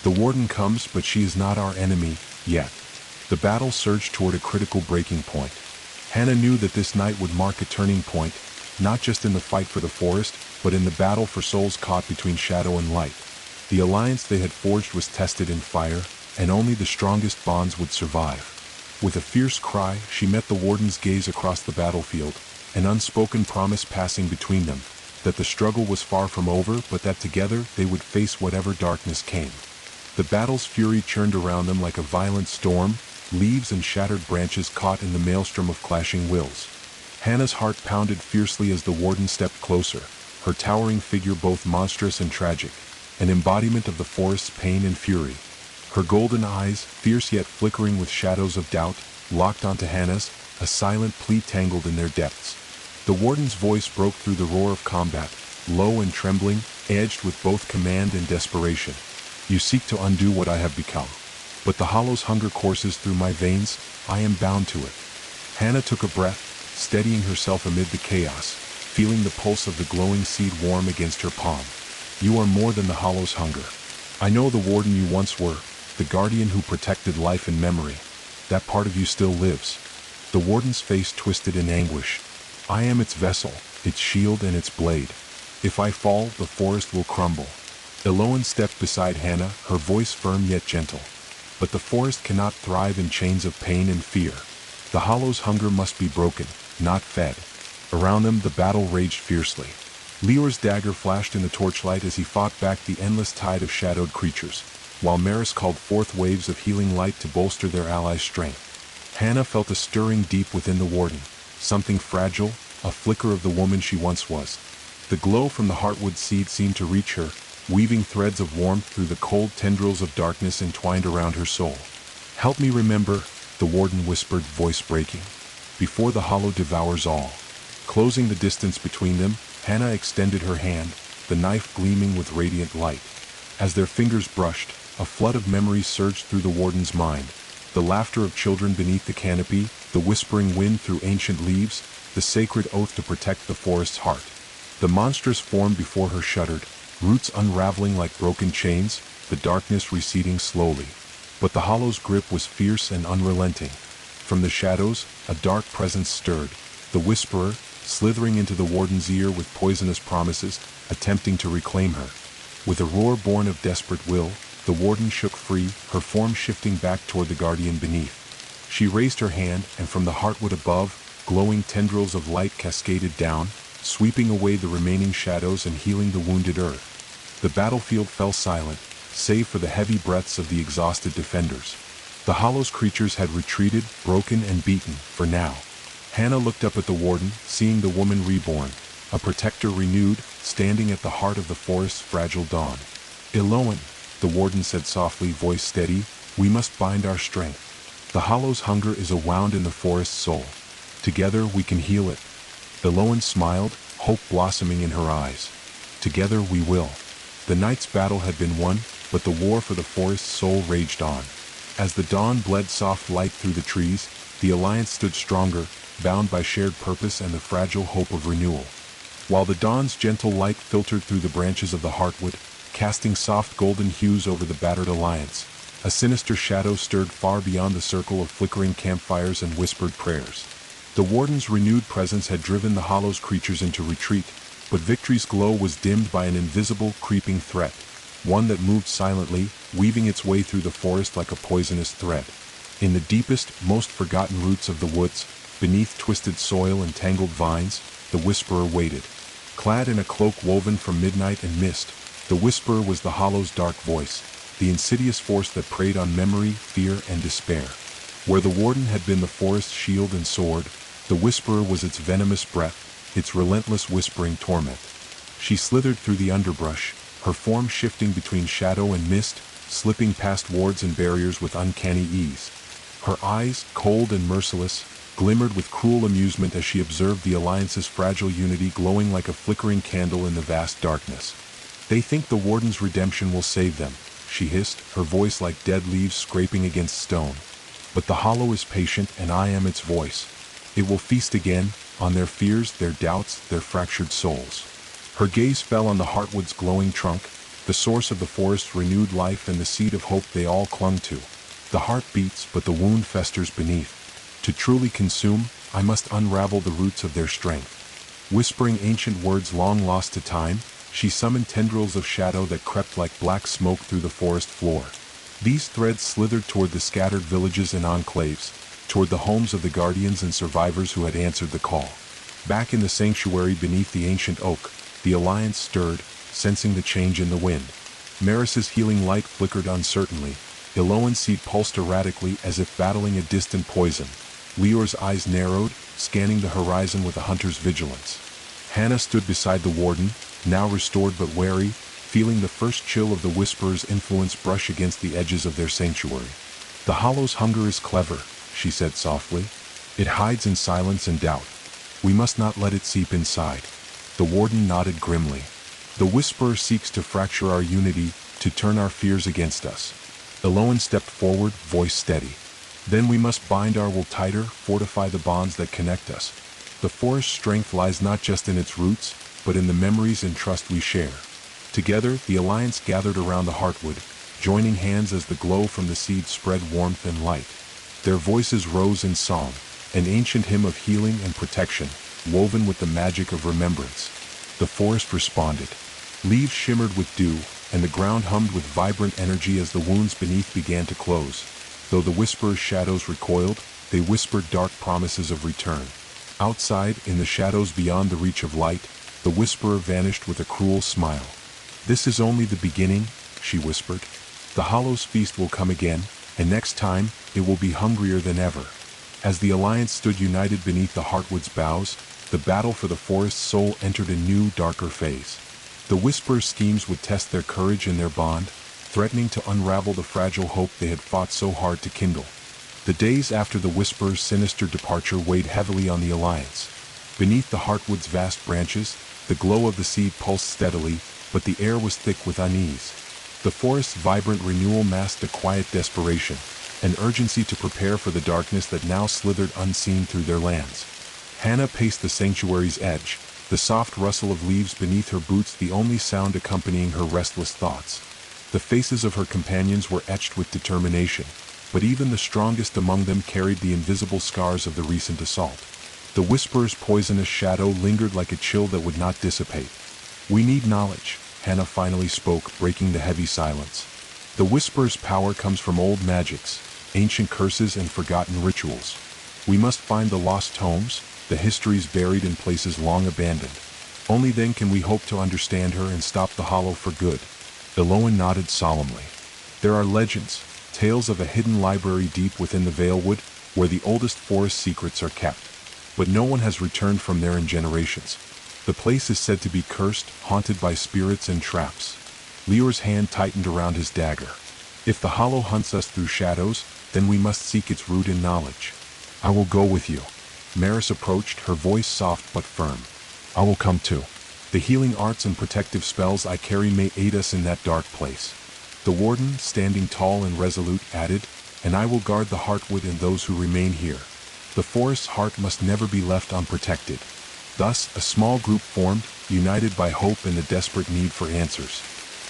"The warden comes, but she is not our enemy, yet." The battle surged toward a critical breaking point. Hannah knew that this night would mark a turning point, not just in the fight for the forest, but in the battle for souls caught between shadow and light. The alliance they had forged was tested in fire, and only the strongest bonds would survive. With a fierce cry, she met the warden's gaze across the battlefield, an unspoken promise passing between them, that the struggle was far from over, but that together they would face whatever darkness came. The battle's fury churned around them like a violent storm, leaves and shattered branches caught in the maelstrom of clashing wills. Hannah's heart pounded fiercely as the warden stepped closer, her towering figure both monstrous and tragic, an embodiment of the forest's pain and fury. Her golden eyes, fierce yet flickering with shadows of doubt, locked onto Hannah's, a silent plea tangled in their depths. The warden's voice broke through the roar of combat, low and trembling, edged with both command and desperation. "You seek to undo what I have become. But the Hollow's hunger courses through my veins, I am bound to it." Hannah took a breath, steadying herself amid the chaos, feeling the pulse of the glowing seed warm against her palm. "You are more than the Hollow's hunger. I know the warden you once were, the guardian who protected life and memory. That part of you still lives." The warden's face twisted in anguish. "I am its vessel, its shield and its blade. If I fall, the forest will crumble." Eloan stepped beside Hannah, her voice firm yet gentle. "But the forest cannot thrive in chains of pain and fear. The Hollow's hunger must be broken, not fed." Around them, the battle raged fiercely. Leor's dagger flashed in the torchlight as he fought back the endless tide of shadowed creatures, while Maris called forth waves of healing light to bolster their allies' strength. Hannah felt a stirring deep within the warden, something fragile, a flicker of the woman she once was. The glow from the heartwood seed seemed to reach her, weaving threads of warmth through the cold tendrils of darkness entwined around her soul. "Help me remember," the warden whispered, voice breaking. Before the hollow devours all. Closing the distance between them, Hannah extended her hand, the knife gleaming with radiant light. As their fingers brushed, a flood of memories surged through the warden's mind. The laughter of children beneath the canopy, the whispering wind through ancient leaves, the sacred oath to protect the forest's heart. The monstrous form before her shuddered, roots unraveling like broken chains, the darkness receding slowly. But the hollow's grip was fierce and unrelenting. From the shadows, a dark presence stirred, the whisperer, slithering into the warden's ear with poisonous promises, attempting to reclaim her. With a roar born of desperate will, the warden shook free, her form shifting back toward the guardian beneath. She raised her hand, and from the heartwood above, glowing tendrils of light cascaded down, sweeping away the remaining shadows and healing the wounded earth. The battlefield fell silent, save for the heavy breaths of the exhausted defenders. The hollow's creatures had retreated, broken and beaten, for now. Hannah looked up at the warden, seeing the woman reborn, a protector renewed, standing at the heart of the forest's fragile dawn. Eloan, the warden said softly, voice steady, we must bind our strength. The hollow's hunger is a wound in the forest's soul. Together we can heal it. Eloan smiled, hope blossoming in her eyes. Together we will. The night's battle had been won, but the war for the forest's soul raged on. As the dawn bled soft light through the trees, the alliance stood stronger, bound by shared purpose and the fragile hope of renewal. While the dawn's gentle light filtered through the branches of the heartwood, casting soft golden hues over the battered alliance, a sinister shadow stirred far beyond the circle of flickering campfires and whispered prayers. The warden's renewed presence had driven the hollow's creatures into retreat, but victory's glow was dimmed by an invisible, creeping threat, one that moved silently, weaving its way through the forest like a poisonous thread. In the deepest, most forgotten roots of the woods, beneath twisted soil and tangled vines, the whisperer waited. Clad in a cloak woven from midnight and mist, the whisperer was the hollow's dark voice, the insidious force that preyed on memory, fear, and despair. Where the warden had been the forest's shield and sword, the whisperer was its venomous breath, its relentless whispering torment. She slithered through the underbrush, her form shifting between shadow and mist, slipping past wards and barriers with uncanny ease. Her eyes, cold and merciless, glimmered with cruel amusement as she observed the alliance's fragile unity glowing like a flickering candle in the vast darkness. They think the warden's redemption will save them, she hissed, her voice like dead leaves scraping against stone. But the hollow is patient, and I am its voice. It will feast again, on their fears, their doubts, their fractured souls. Her gaze fell on the heartwood's glowing trunk, the source of the forest's renewed life and the seed of hope they all clung to. The heart beats, but the wound festers beneath. To truly consume, I must unravel the roots of their strength. Whispering ancient words long lost to time, she summoned tendrils of shadow that crept like black smoke through the forest floor. These threads slithered toward the scattered villages and enclaves, toward the homes of the guardians and survivors who had answered the call. Back in the sanctuary beneath the ancient oak, the alliance stirred, sensing the change in the wind. Maris's healing light flickered uncertainly. Eloan's seed pulsed erratically as if battling a distant poison. Leor's eyes narrowed, scanning the horizon with a hunter's vigilance. Hannah stood beside the warden, now restored but wary, feeling the first chill of the whisperer's influence brush against the edges of their sanctuary. The hollow's hunger is clever, she said softly. It hides in silence and doubt. We must not let it seep inside. The warden nodded grimly. The whisperer seeks to fracture our unity, to turn our fears against us. Eloan stepped forward, voice steady. Then we must bind our will tighter, fortify the bonds that connect us. The forest's strength lies not just in its roots, but in the memories and trust we share. Together, the alliance gathered around the heartwood, joining hands as the glow from the seed spread warmth and light. Their voices rose in song, an ancient hymn of healing and protection, woven with the magic of remembrance. The forest responded. Leaves shimmered with dew, and the ground hummed with vibrant energy as the wounds beneath began to close. Though the whisperer's shadows recoiled, they whispered dark promises of return. Outside, in the shadows beyond the reach of light, the whisperer vanished with a cruel smile. This is only the beginning, she whispered. The hollow's feast will come again, and next time, it will be hungrier than ever. As the alliance stood united beneath the heartwood's boughs, the battle for the forest's soul entered a new, darker phase. The whisperer's schemes would test their courage and their bond, threatening to unravel the fragile hope they had fought so hard to kindle. The days after the Whisperer's sinister departure weighed heavily on the Alliance. Beneath the heartwood's vast branches, the glow of the seed pulsed steadily, but the air was thick with unease. The forest's vibrant renewal masked a quiet desperation, an urgency to prepare for the darkness that now slithered unseen through their lands. Hannah paced the sanctuary's edge, the soft rustle of leaves beneath her boots the only sound accompanying her restless thoughts. The faces of her companions were etched with determination, but even the strongest among them carried the invisible scars of the recent assault. The Whisperer's poisonous shadow lingered like a chill that would not dissipate. "We need knowledge," Hannah finally spoke, breaking the heavy silence. "The Whisperer's power comes from old magics, ancient curses and forgotten rituals. We must find the lost tomes, the histories buried in places long abandoned. Only then can we hope to understand her and stop the Hollow for good." Eloan nodded solemnly. "There are legends, tales of a hidden library deep within the Valewood, where the oldest forest secrets are kept. But no one has returned from there in generations. The place is said to be cursed, haunted by spirits and traps." Leor's hand tightened around his dagger. "If the Hollow hunts us through shadows, then we must seek its root in knowledge." "I will go with you." Maris approached, her voice soft but firm. "I will come too. The healing arts and protective spells I carry may aid us in that dark place." The warden, standing tall and resolute, added, "And I will guard the Heartwood and those who remain here. The forest's heart must never be left unprotected." Thus, a small group formed, united by hope and the desperate need for answers.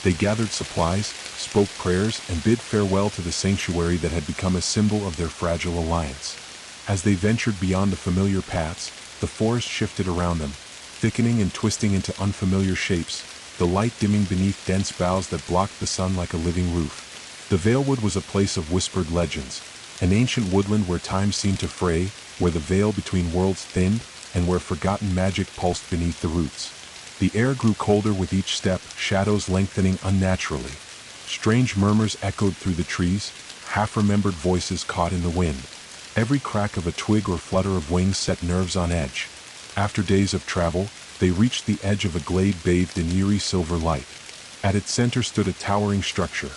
They gathered supplies, spoke prayers, and bid farewell to the sanctuary that had become a symbol of their fragile alliance. As they ventured beyond the familiar paths, the forest shifted around them, thickening and twisting into unfamiliar shapes, the light dimming beneath dense boughs that blocked the sun like a living roof. The Valewood was a place of whispered legends, an ancient woodland where time seemed to fray, where the veil between worlds thinned, and where forgotten magic pulsed beneath the roots. The air grew colder with each step, shadows lengthening unnaturally. Strange murmurs echoed through the trees, half-remembered voices caught in the wind. Every crack of a twig or flutter of wings set nerves on edge. After days of travel, they reached the edge of a glade bathed in eerie silver light. At its center stood a towering structure,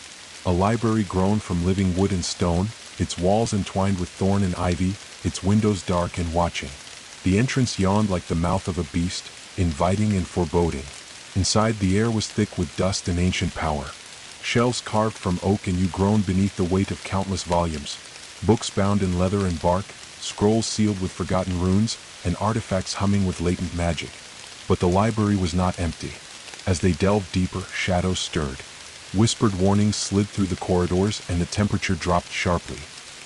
a library grown from living wood and stone, its walls entwined with thorn and ivy, its windows dark and watching. The entrance yawned like the mouth of a beast, inviting and foreboding. Inside, the air was thick with dust and ancient power. Shelves carved from oak and yew groaned beneath the weight of countless volumes. Books bound in leather and bark, scrolls sealed with forgotten runes, and artifacts humming with latent magic. But the library was not empty. As they delved deeper, shadows stirred. Whispered warnings slid through the corridors, and the temperature dropped sharply.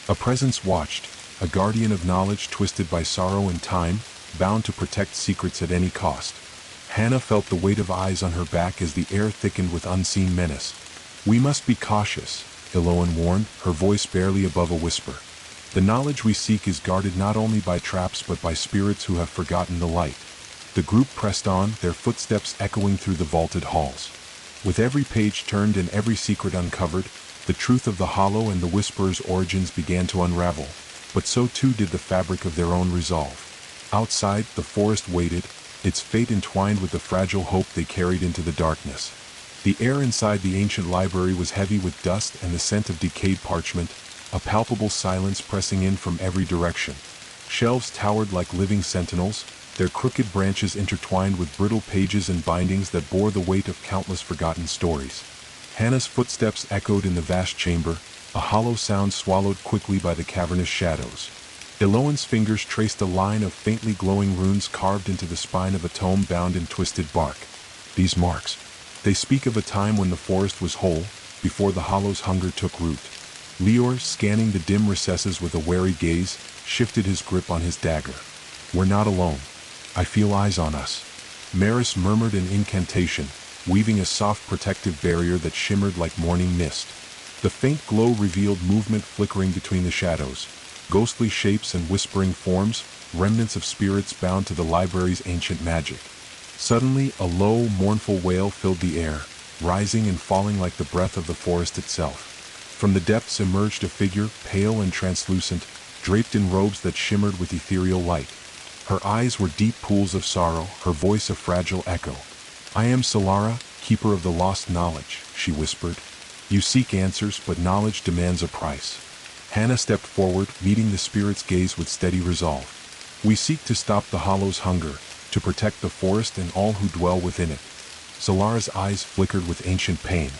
A presence watched, a guardian of knowledge twisted by sorrow and time, bound to protect secrets at any cost. Hannah felt the weight of eyes on her back as the air thickened with unseen menace. "We must be cautious," Eloan warned, her voice barely above a whisper. "The knowledge we seek is guarded not only by traps but by spirits who have forgotten the light." The group pressed on, their footsteps echoing through the vaulted halls. With every page turned and every secret uncovered, the truth of the Hollow and the Whisperer's origins began to unravel, but so too did the fabric of their own resolve. Outside, the forest waited, its fate entwined with the fragile hope they carried into the darkness. The air inside the ancient library was heavy with dust and the scent of decayed parchment, a palpable silence pressing in from every direction. Shelves towered like living sentinels, their crooked branches intertwined with brittle pages and bindings that bore the weight of countless forgotten stories. Hannah's footsteps echoed in the vast chamber, a hollow sound swallowed quickly by the cavernous shadows. Eloan's fingers traced a line of faintly glowing runes carved into the spine of a tome bound in twisted bark. These marks, they speak of a time when the forest was whole, before the Hollow's hunger took root. Leor, scanning the dim recesses with a wary gaze, shifted his grip on his dagger. "We're not alone. I feel eyes on us." Maris murmured an incantation, weaving a soft protective barrier that shimmered like morning mist. The faint glow revealed movement flickering between the shadows, ghostly shapes and whispering forms, remnants of spirits bound to the library's ancient magic. Suddenly, a low, mournful wail filled the air, rising and falling like the breath of the forest itself. From the depths emerged a figure, pale and translucent, draped in robes that shimmered with ethereal light. Her eyes were deep pools of sorrow, her voice a fragile echo. "I am Solara, keeper of the lost knowledge," she whispered. "You seek answers, but knowledge demands a price." Hannah stepped forward, meeting the spirit's gaze with steady resolve. We seek to stop the hollow's hunger, to protect the forest and all who dwell within it. Solara's eyes flickered with ancient pain.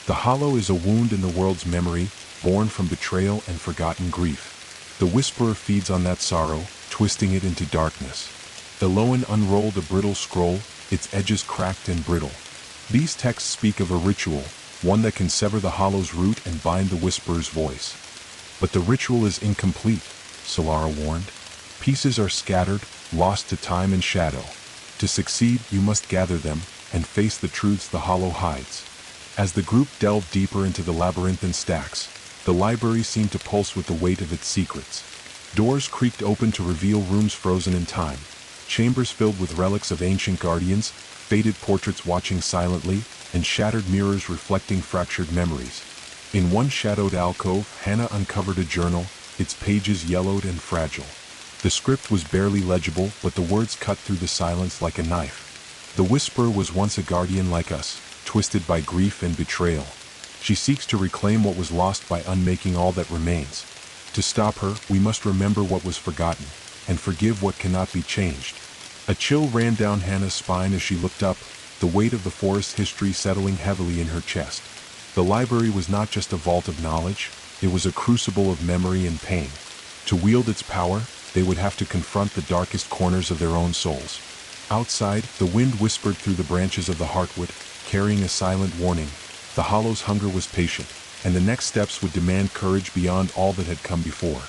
The hollow is a wound in the world's memory, born from betrayal and forgotten grief. The whisperer feeds on that sorrow, twisting it into darkness. Eloan unrolled a brittle scroll, its edges cracked and brittle. These texts speak of a ritual, one that can sever the hollow's root and bind the whisperer's voice. But the ritual is incomplete, Solara warned. Pieces are scattered, lost to time and shadow. To succeed, you must gather them and face the truths the hollow hides. As the group delved deeper into the labyrinthine stacks, the library seemed to pulse with the weight of its secrets. Doors creaked open to reveal rooms frozen in time, chambers filled with relics of ancient guardians, faded portraits watching silently, and shattered mirrors reflecting fractured memories. In one shadowed alcove, Hannah uncovered a journal, its pages yellowed and fragile. The script was barely legible, but the words cut through the silence like a knife. The whisperer was once a guardian like us, twisted by grief and betrayal. She seeks to reclaim what was lost by unmaking all that remains. To stop her, we must remember what was forgotten, and forgive what cannot be changed. A chill ran down Hannah's spine as she looked up, the weight of the forest's history settling heavily in her chest. The library was not just a vault of knowledge, it was a crucible of memory and pain. To wield its power, they would have to confront the darkest corners of their own souls. Outside, the wind whispered through the branches of the heartwood, carrying a silent warning. The hollow's hunger was patient, and the next steps would demand courage beyond all that had come before.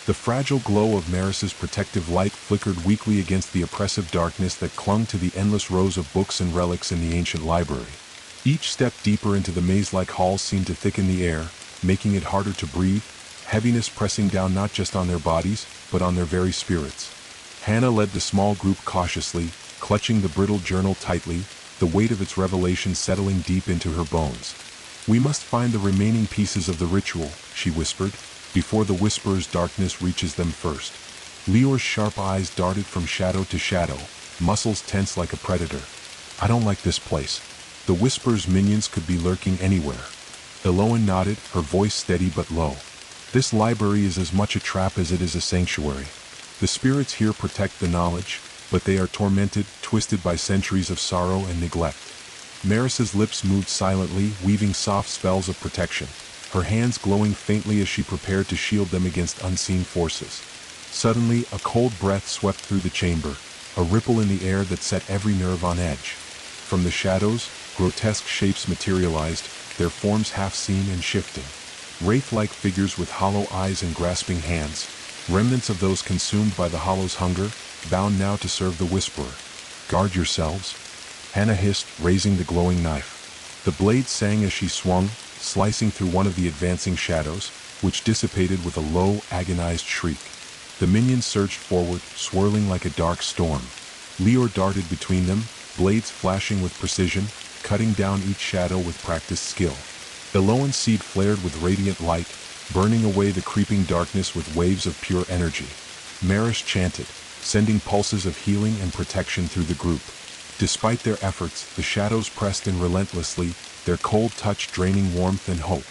The fragile glow of Maris's protective light flickered weakly against the oppressive darkness that clung to the endless rows of books and relics in the ancient library. Each step deeper into the maze-like halls seemed to thicken the air, making it harder to breathe, heaviness pressing down not just on their bodies, but on their very spirits. Hannah led the small group cautiously, clutching the brittle journal tightly, the weight of its revelation settling deep into her bones. "We must find the remaining pieces of the ritual," she whispered, "before the whisperer's darkness reaches them first." Lior's sharp eyes darted from shadow to shadow, muscles tense like a predator. "I don't like this place." The whisperer's minions could be lurking anywhere. Eloan nodded, her voice steady but low. "This library is as much a trap as it is a sanctuary. The spirits here protect the knowledge, but they are tormented, twisted by centuries of sorrow and neglect." Maris's lips moved silently, weaving soft spells of protection, her hands glowing faintly as she prepared to shield them against unseen forces. Suddenly, a cold breath swept through the chamber, a ripple in the air that set every nerve on edge. From the shadows, grotesque shapes materialized, their forms half seen and shifting. Wraith-like figures with hollow eyes and grasping hands, remnants of those consumed by the hollow's hunger, bound now to serve the whisperer. "Guard yourselves," Hannah hissed, raising the glowing knife. The blade sang as she swung, slicing through one of the advancing shadows, which dissipated with a low, agonized shriek. The minions surged forward, swirling like a dark storm. Lior darted between them, blades flashing with precision, cutting down each shadow with practiced skill. Eloan's seed flared with radiant light, burning away the creeping darkness with waves of pure energy. Maris chanted, sending pulses of healing and protection through the group. Despite their efforts, the shadows pressed in relentlessly, their cold touch draining warmth and hope.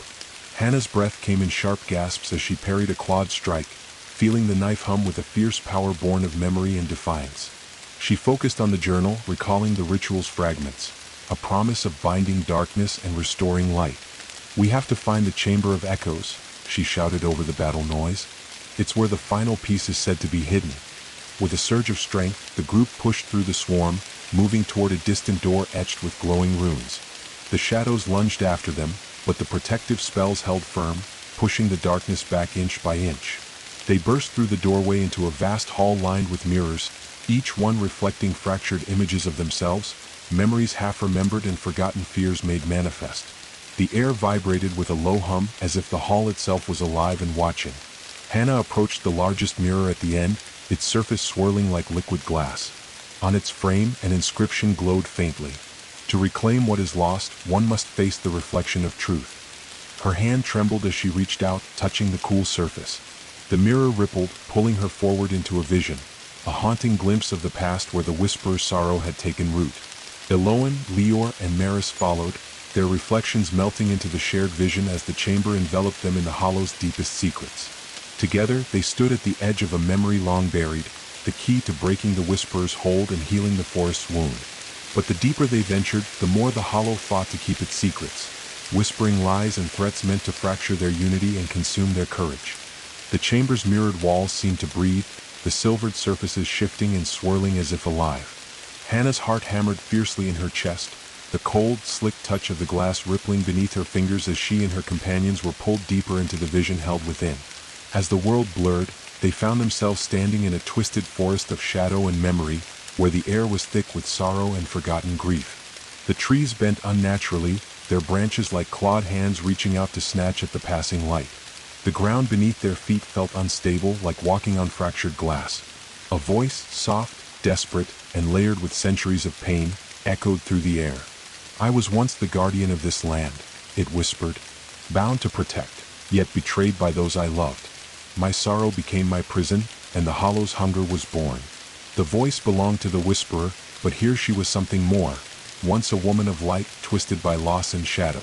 Hannah's breath came in sharp gasps as she parried a clawed strike, feeling the knife hum with a fierce power born of memory and defiance. She focused on the journal, recalling the ritual's fragments, a promise of binding darkness and restoring light. "We have to find the Chamber of Echoes," she shouted over the battle noise. "It's where the final piece is said to be hidden." With a surge of strength, the group pushed through the swarm, moving toward a distant door etched with glowing runes. The shadows lunged after them, but the protective spells held firm, pushing the darkness back inch by inch. They burst through the doorway into a vast hall lined with mirrors, each one reflecting fractured images of themselves, memories half remembered and forgotten fears made manifest. The air vibrated with a low hum as if the hall itself was alive and watching. Hannah approached the largest mirror at the end, its surface swirling like liquid glass. On its frame, an inscription glowed faintly. "To reclaim what is lost, one must face the reflection of truth." Her hand trembled as she reached out, touching the cool surface. The mirror rippled, pulling her forward into a vision, a haunting glimpse of the past where the whisperer's sorrow had taken root. Eloan, Lior, and Maris followed, their reflections melting into the shared vision as the chamber enveloped them in the hollow's deepest secrets. Together, they stood at the edge of a memory long buried, the key to breaking the Whisperer's hold and healing the forest's wound. But the deeper they ventured, the more the hollow fought to keep its secrets, whispering lies and threats meant to fracture their unity and consume their courage. The chamber's mirrored walls seemed to breathe, the silvered surfaces shifting and swirling as if alive. Hannah's heart hammered fiercely in her chest, the cold, slick touch of the glass rippling beneath her fingers as she and her companions were pulled deeper into the vision held within. As the world blurred, they found themselves standing in a twisted forest of shadow and memory, where the air was thick with sorrow and forgotten grief. The trees bent unnaturally, their branches like clawed hands reaching out to snatch at the passing light. The ground beneath their feet felt unstable, like walking on fractured glass. A voice, soft, desperate, and layered with centuries of pain, echoed through the air. "I was once the guardian of this land," it whispered, "bound to protect, yet betrayed by those I loved. My sorrow became my prison, and the hollow's hunger was born." The voice belonged to the Whisperer, but here she was something more. Once a woman of light, twisted by loss and shadow.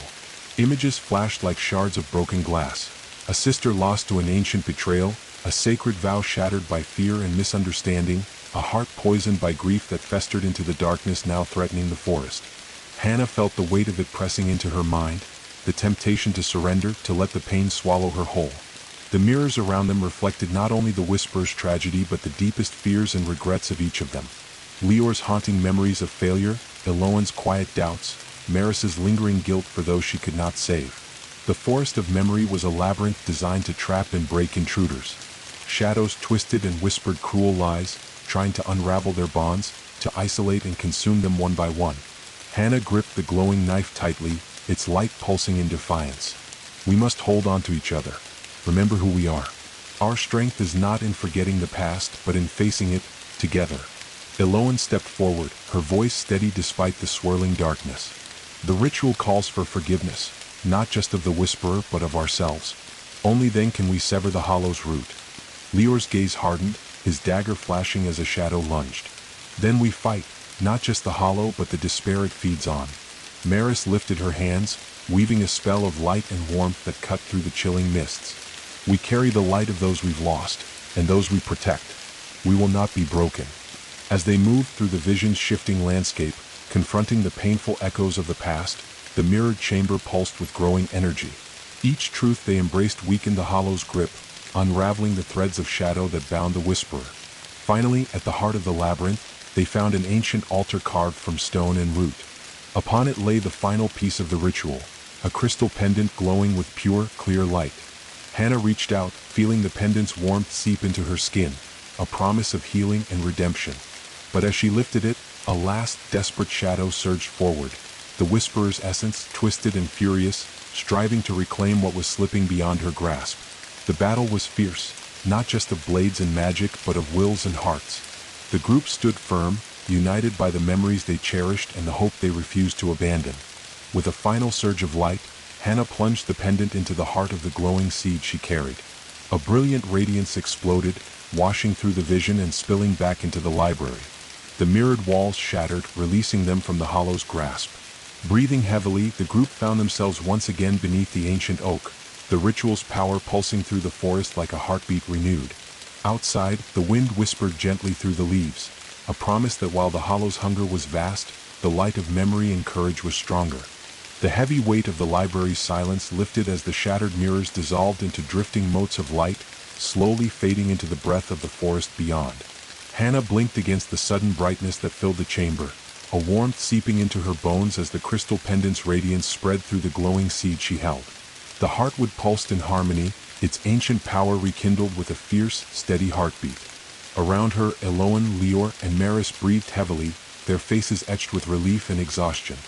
Images flashed like shards of broken glass. A sister lost to an ancient betrayal, a sacred vow shattered by fear and misunderstanding, a heart poisoned by grief that festered into the darkness now threatening the forest. Hannah felt the weight of it pressing into her mind, the temptation to surrender, to let the pain swallow her whole. The mirrors around them reflected not only the Whisperer's tragedy but the deepest fears and regrets of each of them. Lior's haunting memories of failure, Eloan's quiet doubts, Maris's lingering guilt for those she could not save. The forest of memory was a labyrinth designed to trap and break intruders. Shadows twisted and whispered cruel lies, trying to unravel their bonds, to isolate and consume them one by one. Hannah gripped the glowing knife tightly, its light pulsing in defiance. "We must hold on to each other. Remember who we are. Our strength is not in forgetting the past, but in facing it, together." Eloan stepped forward, her voice steady despite the swirling darkness. "The ritual calls for forgiveness, not just of the Whisperer but of ourselves. Only then can we sever the hollow's root." Lior's gaze hardened, his dagger flashing as a shadow lunged. "Then we fight, not just the hollow but the despair it feeds on." Maris lifted her hands, weaving a spell of light and warmth that cut through the chilling mists. "We carry the light of those we've lost, and those we protect. We will not be broken." As they moved through the vision's shifting landscape, confronting the painful echoes of the past, the mirrored chamber pulsed with growing energy. Each truth they embraced weakened the hollow's grip, unraveling the threads of shadow that bound the Whisperer. Finally, at the heart of the labyrinth, they found an ancient altar carved from stone and root. Upon it lay the final piece of the ritual, a crystal pendant glowing with pure, clear light. Hannah reached out, feeling the pendant's warmth seep into her skin, a promise of healing and redemption. But as she lifted it, a last, desperate shadow surged forward, the Whisperer's essence twisted and furious, striving to reclaim what was slipping beyond her grasp. The battle was fierce, not just of blades and magic but of wills and hearts. The group stood firm, united by the memories they cherished and the hope they refused to abandon. With a final surge of light, Hannah plunged the pendant into the heart of the glowing seed she carried. A brilliant radiance exploded, washing through the vision and spilling back into the library. The mirrored walls shattered, releasing them from the hollow's grasp. Breathing heavily, the group found themselves once again beneath the ancient oak, the ritual's power pulsing through the forest like a heartbeat renewed. Outside, the wind whispered gently through the leaves, a promise that while the hollow's hunger was vast, the light of memory and courage was stronger. The heavy weight of the library's silence lifted as the shattered mirrors dissolved into drifting motes of light, slowly fading into the breath of the forest beyond. Hannah blinked against the sudden brightness that filled the chamber, a warmth seeping into her bones as the crystal pendant's radiance spread through the glowing seed she held. The heartwood pulsed in harmony, its ancient power rekindled with a fierce, steady heartbeat. Around her, Eloan, Lior, and Maris breathed heavily, their faces etched with relief and exhaustion.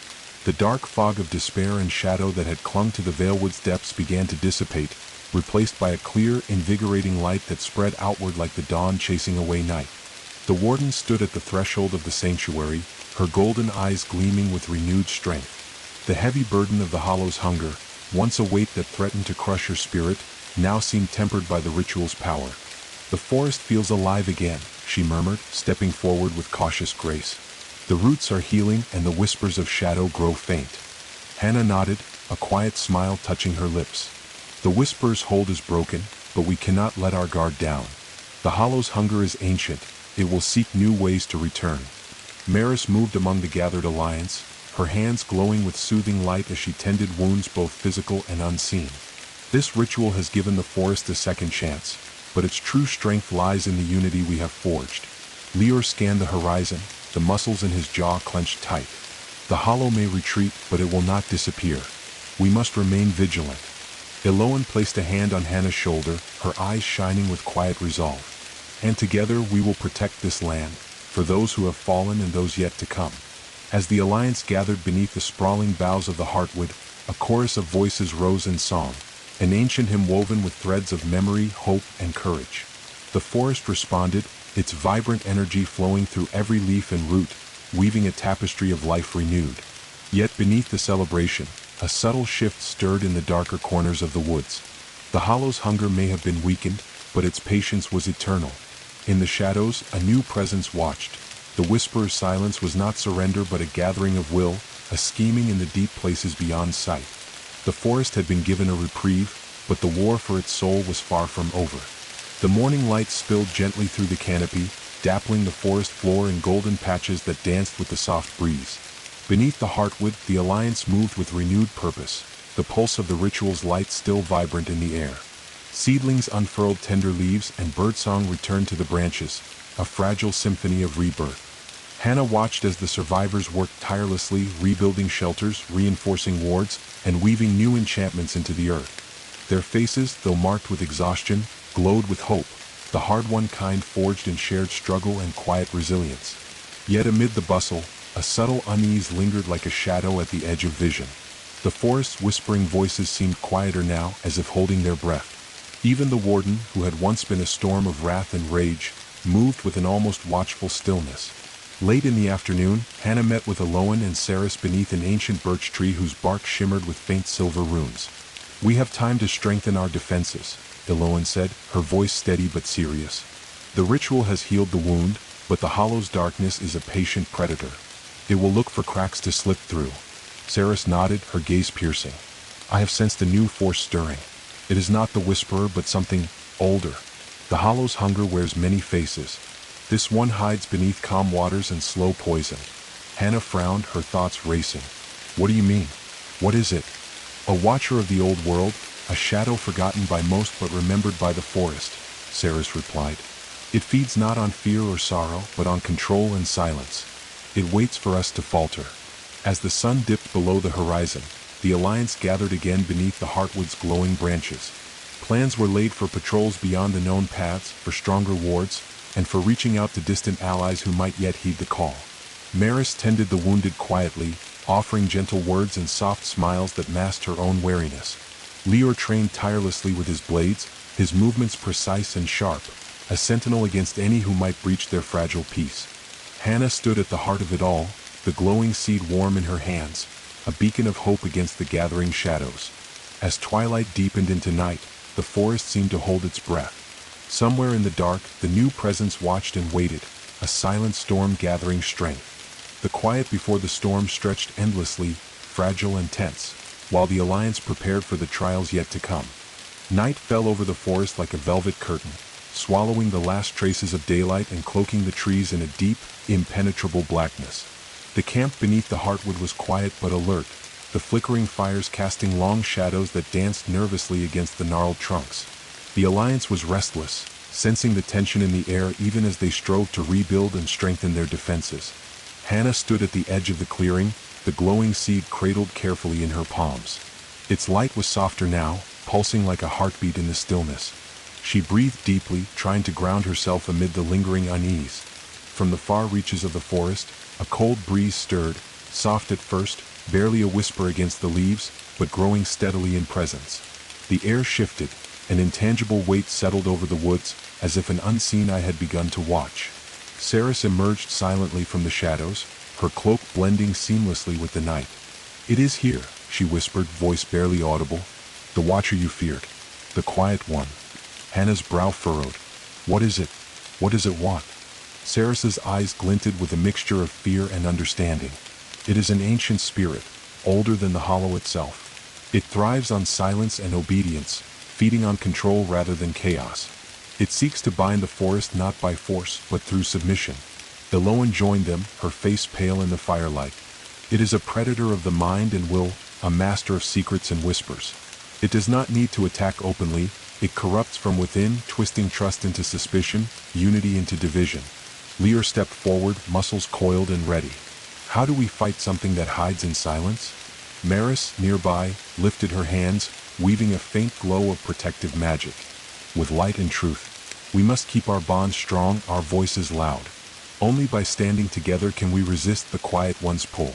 The dark fog of despair and shadow that had clung to the Valewood's depths began to dissipate, replaced by a clear, invigorating light that spread outward like the dawn chasing away night. The warden stood at the threshold of the sanctuary, her golden eyes gleaming with renewed strength. The heavy burden of the hollow's hunger, once a weight that threatened to crush her spirit, now seemed tempered by the ritual's power. "The forest feels alive again," she murmured, stepping forward with cautious grace. "The roots are healing and the whispers of shadow grow faint." Hannah nodded, a quiet smile touching her lips. The Whisperer's hold is broken, but we cannot let our guard down. The Hollow's hunger is ancient, it will seek new ways to return. Maris moved among the gathered alliance, her hands glowing with soothing light as she tended wounds both physical and unseen. This ritual has given the forest a second chance, but its true strength lies in the unity we have forged. Lior scanned the horizon, the muscles in his jaw clenched tight. The Hollow may retreat, but it will not disappear. We must remain vigilant. Eloan placed a hand on Hannah's shoulder, her eyes shining with quiet resolve. And together we will protect this land, for those who have fallen and those yet to come. As the alliance gathered beneath the sprawling boughs of the heartwood, a chorus of voices rose in song, an ancient hymn woven with threads of memory, hope, and courage. The forest responded, its vibrant energy flowing through every leaf and root, weaving a tapestry of life renewed. Yet beneath the celebration, a subtle shift stirred in the darker corners of the woods. The Hollow's hunger may have been weakened, but its patience was eternal. In the shadows, a new presence watched. The Whisperer's silence was not surrender but a gathering of will, a scheming in the deep places beyond sight. The forest had been given a reprieve, but the war for its soul was far from over. The morning light spilled gently through the canopy, dappling the forest floor in golden patches that danced with the soft breeze. Beneath the heartwood, the alliance moved with renewed purpose, the pulse of the ritual's light still vibrant in the air. Seedlings unfurled tender leaves and birdsong returned to the branches, a fragile symphony of rebirth. Hannah watched as the survivors worked tirelessly, rebuilding shelters, reinforcing wards, and weaving new enchantments into the earth. Their faces, though marked with exhaustion, glowed with hope, the hard-won kind forged in shared struggle and quiet resilience. Yet amid the bustle, a subtle unease lingered like a shadow at the edge of vision. The forest's whispering voices seemed quieter now, as if holding their breath. Even the warden, who had once been a storm of wrath and rage, moved with an almost watchful stillness. Late in the afternoon, Hannah met with Eloan and Saris beneath an ancient birch tree whose bark shimmered with faint silver runes. "We have time to strengthen our defenses," Eloan said, her voice steady but serious. "The ritual has healed the wound, but the Hollow's darkness is a patient predator. It will look for cracks to slip through." Saris nodded, her gaze piercing. "I have sensed a new force stirring. It is not the Whisperer but something older. The Hollow's hunger wears many faces. This one hides beneath calm waters and slow poison." Hannah frowned, her thoughts racing. "What do you mean? What is it?" "A watcher of the old world, a shadow forgotten by most but remembered by the forest," Saris replied. "It feeds not on fear or sorrow, but on control and silence. It waits for us to falter." As the sun dipped below the horizon, the alliance gathered again beneath the heartwood's glowing branches. Plans were laid for patrols beyond the known paths, for stronger wards, and for reaching out to distant allies who might yet heed the call. Maris tended the wounded quietly, offering gentle words and soft smiles that masked her own wariness. Lior trained tirelessly with his blades, his movements precise and sharp, a sentinel against any who might breach their fragile peace. Hannah stood at the heart of it all, the glowing seed warm in her hands, a beacon of hope against the gathering shadows. As twilight deepened into night, the forest seemed to hold its breath. Somewhere in the dark, the new presence watched and waited, a silent storm gathering strength. The quiet before the storm stretched endlessly, fragile and tense, while the alliance prepared for the trials yet to come. Night fell over the forest like a velvet curtain, swallowing the last traces of daylight and cloaking the trees in a deep, impenetrable blackness. The camp beneath the heartwood was quiet but alert, the flickering fires casting long shadows that danced nervously against the gnarled trunks. The alliance was restless, sensing the tension in the air even as they strove to rebuild and strengthen their defenses. Hannah stood at the edge of the clearing, the glowing seed cradled carefully in her palms. Its light was softer now, pulsing like a heartbeat in the stillness. She breathed deeply, trying to ground herself amid the lingering unease. From the far reaches of the forest, a cold breeze stirred, soft at first, barely a whisper against the leaves, but growing steadily in presence. The air shifted, an intangible weight settled over the woods, as if an unseen eye had begun to watch. Saris emerged silently from the shadows, her cloak blending seamlessly with the night. "It is here," she whispered, voice barely audible. "The watcher you feared. The quiet one." Hannah's brow furrowed. "What is it? What does it want?" Saris's eyes glinted with a mixture of fear and understanding. "It is an ancient spirit, older than the hollow itself. It thrives on silence and obedience, feeding on control rather than chaos. It seeks to bind the forest not by force, but through submission. Eloan joined them, her face pale in the firelight. It is a predator of the mind and will, a master of secrets and whispers. It does not need to attack openly, it corrupts from within, twisting trust into suspicion, unity into division. Lear stepped forward, muscles coiled and ready. How do we fight something that hides in silence? Maris, nearby, lifted her hands, weaving a faint glow of protective magic. With light and truth, we must keep our bonds strong, our voices loud. Only by standing together can we resist the Quiet One's pull.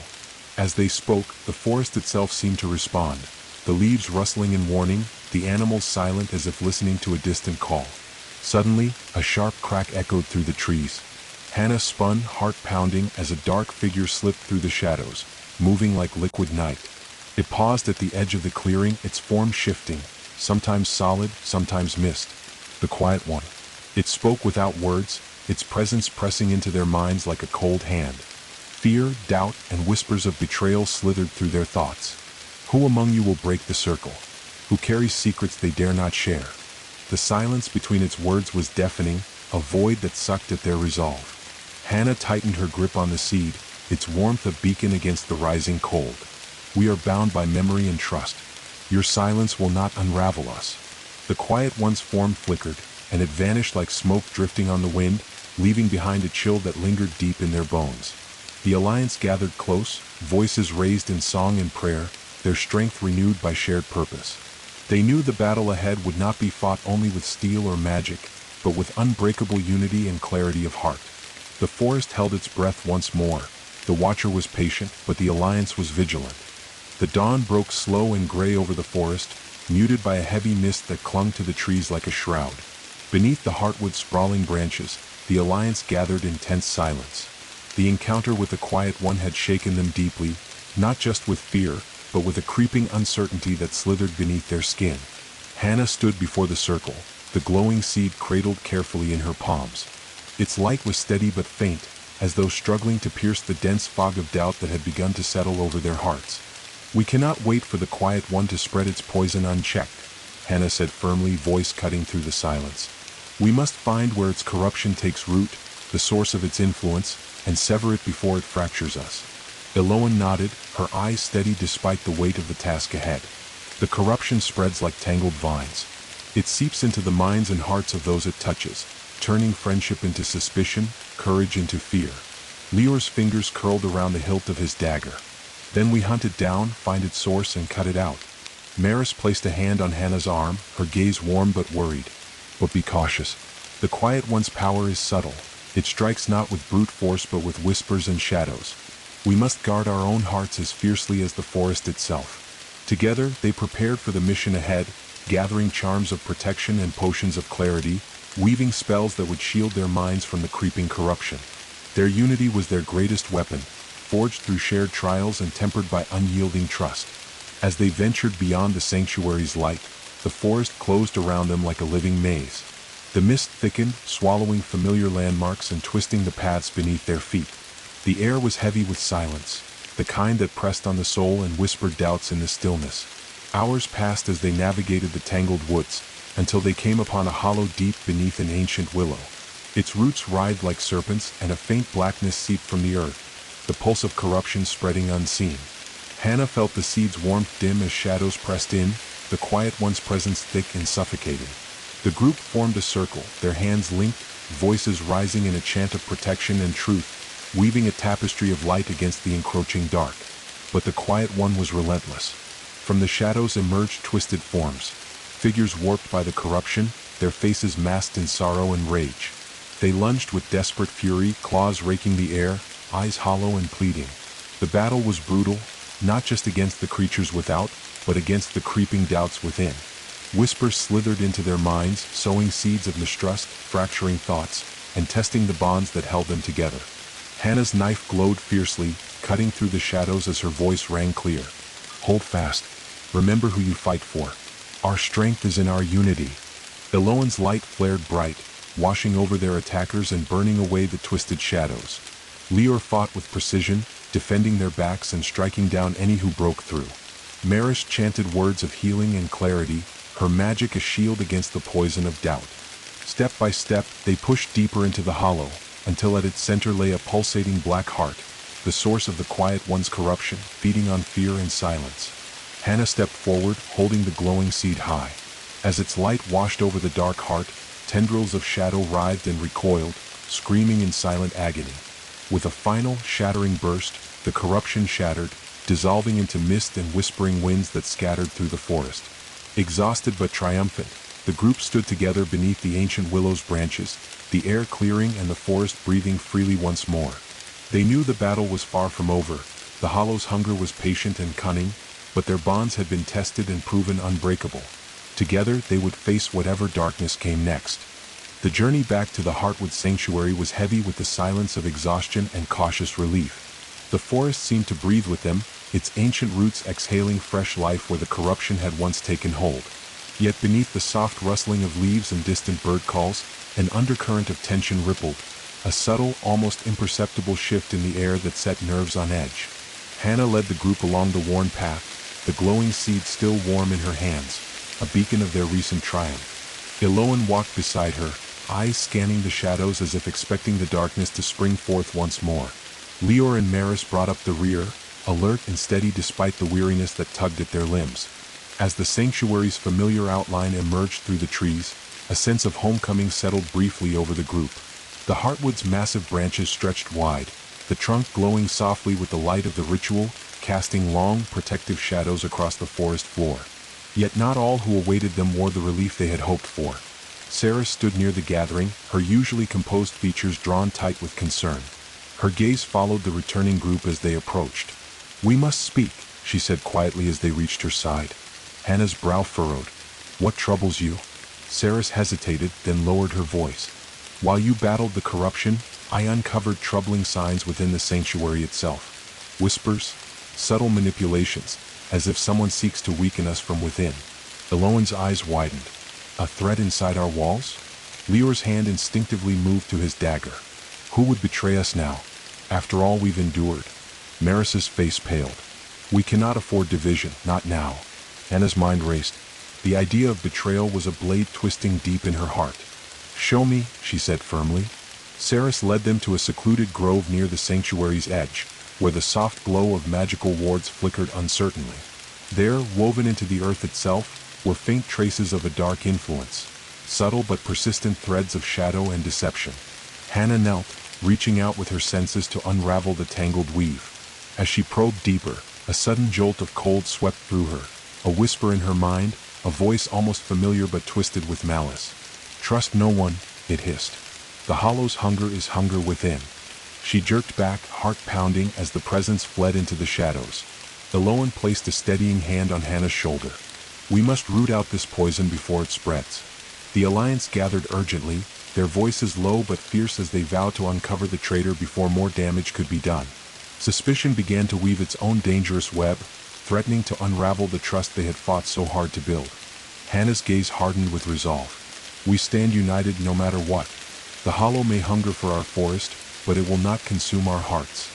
As they spoke, the forest itself seemed to respond, the leaves rustling in warning, the animals silent as if listening to a distant call. Suddenly, a sharp crack echoed through the trees. Hannah spun, heart pounding, as a dark figure slipped through the shadows, moving like liquid night. It paused at the edge of the clearing, its form shifting, sometimes solid, sometimes mist. The Quiet One. It spoke without words, its presence pressing into their minds like a cold hand. Fear, doubt, and whispers of betrayal slithered through their thoughts. Who among you will break the circle? Who carries secrets they dare not share? The silence between its words was deafening, a void that sucked at their resolve. Hannah tightened her grip on the seed, its warmth a beacon against the rising cold. We are bound by memory and trust. Your silence will not unravel us. The Quiet One's form flickered, and it vanished like smoke drifting on the wind, leaving behind a chill that lingered deep in their bones. The alliance gathered close, voices raised in song and prayer, their strength renewed by shared purpose. They knew the battle ahead would not be fought only with steel or magic, but with unbreakable unity and clarity of heart. The forest held its breath once more. The Watcher was patient, but the alliance was vigilant. The dawn broke slow and gray over the forest, muted by a heavy mist that clung to the trees like a shroud. Beneath the heartwood's sprawling branches, the alliance gathered in tense silence. The encounter with the Quiet One had shaken them deeply, not just with fear, but with a creeping uncertainty that slithered beneath their skin. Hannah stood before the circle, the glowing seed cradled carefully in her palms. Its light was steady but faint, as though struggling to pierce the dense fog of doubt that had begun to settle over their hearts. We cannot wait for the Quiet One to spread its poison unchecked, Hannah said firmly, voice cutting through the silence. We must find where its corruption takes root, the source of its influence, and sever it before it fractures us. Eloan nodded, her eyes steady despite the weight of the task ahead. The corruption spreads like tangled vines. It seeps into the minds and hearts of those it touches, turning friendship into suspicion, courage into fear. Leor's fingers curled around the hilt of his dagger. Then we hunt it down, find its source, and cut it out. Maris placed a hand on Hannah's arm, her gaze warm but worried. But be cautious. The Quiet One's power is subtle. It strikes not with brute force but with whispers and shadows. We must guard our own hearts as fiercely as the forest itself. Together, they prepared for the mission ahead, gathering charms of protection and potions of clarity, weaving spells that would shield their minds from the creeping corruption. Their unity was their greatest weapon, forged through shared trials and tempered by unyielding trust. As they ventured beyond the sanctuary's light, the forest closed around them like a living maze. The mist thickened, swallowing familiar landmarks and twisting the paths beneath their feet. The air was heavy with silence, the kind that pressed on the soul and whispered doubts in the stillness. Hours passed as they navigated the tangled woods, until they came upon a hollow deep beneath an ancient willow. Its roots writhed like serpents, and a faint blackness seeped from the earth, the pulse of corruption spreading unseen. Hannah felt the seed's warmth dim as shadows pressed in, the Quiet One's presence thick and suffocating. The group formed a circle, their hands linked, voices rising in a chant of protection and truth, weaving a tapestry of light against the encroaching dark. But the Quiet One was relentless. From the shadows emerged twisted forms, figures warped by the corruption, their faces masked in sorrow and rage. They lunged with desperate fury, claws raking the air, eyes hollow and pleading. The battle was brutal, not just against the creatures without, but against the creeping doubts within. Whispers slithered into their minds, sowing seeds of mistrust, fracturing thoughts, and testing the bonds that held them together. Hannah's knife glowed fiercely, cutting through the shadows as her voice rang clear. Hold fast. Remember who you fight for. Our strength is in our unity. Eloan's light flared bright, washing over their attackers and burning away the twisted shadows. Leor fought with precision, defending their backs and striking down any who broke through. Maris chanted words of healing and clarity, her magic a shield against the poison of doubt. Step by step, they pushed deeper into the hollow, until at its center lay a pulsating black heart, the source of the Quiet One's corruption, feeding on fear and silence. Hannah stepped forward, holding the glowing seed high. As its light washed over the dark heart, tendrils of shadow writhed and recoiled, screaming in silent agony. With a final, shattering burst, the corruption shattered, dissolving into mist and whispering winds that scattered through the forest. Exhausted but triumphant, the group stood together beneath the ancient willow's branches, the air clearing and the forest breathing freely once more. They knew the battle was far from over, the hollow's hunger was patient and cunning, but their bonds had been tested and proven unbreakable. Together they would face whatever darkness came next. The journey back to the Heartwood Sanctuary was heavy with the silence of exhaustion and cautious relief. The forest seemed to breathe with them, its ancient roots exhaling fresh life where the corruption had once taken hold. Yet beneath the soft rustling of leaves and distant bird calls, an undercurrent of tension rippled, a subtle, almost imperceptible shift in the air that set nerves on edge. Hannah led the group along the worn path, the glowing seed still warm in her hands, a beacon of their recent triumph. Eloan walked beside her, eyes scanning the shadows as if expecting the darkness to spring forth once more. Leor and Maris brought up the rear, alert and steady despite the weariness that tugged at their limbs. As the sanctuary's familiar outline emerged through the trees, a sense of homecoming settled briefly over the group. The Heartwood's massive branches stretched wide, the trunk glowing softly with the light of the ritual, casting long, protective shadows across the forest floor. Yet not all who awaited them wore the relief they had hoped for. Sarah stood near the gathering, her usually composed features drawn tight with concern. Her gaze followed the returning group as they approached. "We must speak," she said quietly as they reached her side. Hannah's brow furrowed. "What troubles you?" Sarah hesitated, then lowered her voice. "While you battled the corruption, I uncovered troubling signs within the sanctuary itself. Whispers, subtle manipulations, as if someone seeks to weaken us from within." Eloan's eyes widened. "A threat inside our walls?" Leor's hand instinctively moved to his dagger. "Who would betray us now? After all we've endured." Maris's face paled. "We cannot afford division, not now." Hannah's mind raced. The idea of betrayal was a blade twisting deep in her heart. "Show me," she said firmly. Saris led them to a secluded grove near the sanctuary's edge, where the soft glow of magical wards flickered uncertainly. There, woven into the earth itself, were faint traces of a dark influence, subtle but persistent threads of shadow and deception. Hannah knelt, reaching out with her senses to unravel the tangled weave. As she probed deeper, a sudden jolt of cold swept through her, a whisper in her mind, a voice almost familiar but twisted with malice. "Trust no one," it hissed. "The hollow's hunger is hunger within." She jerked back, heart pounding, as the presence fled into the shadows. Eloan placed a steadying hand on Hannah's shoulder. "We must root out this poison before it spreads." The Alliance gathered urgently, their voices low but fierce as they vowed to uncover the traitor before more damage could be done. Suspicion began to weave its own dangerous web, threatening to unravel the trust they had fought so hard to build. Hannah's gaze hardened with resolve. "We stand united no matter what. The hollow may hunger for our forest, but it will not consume our hearts."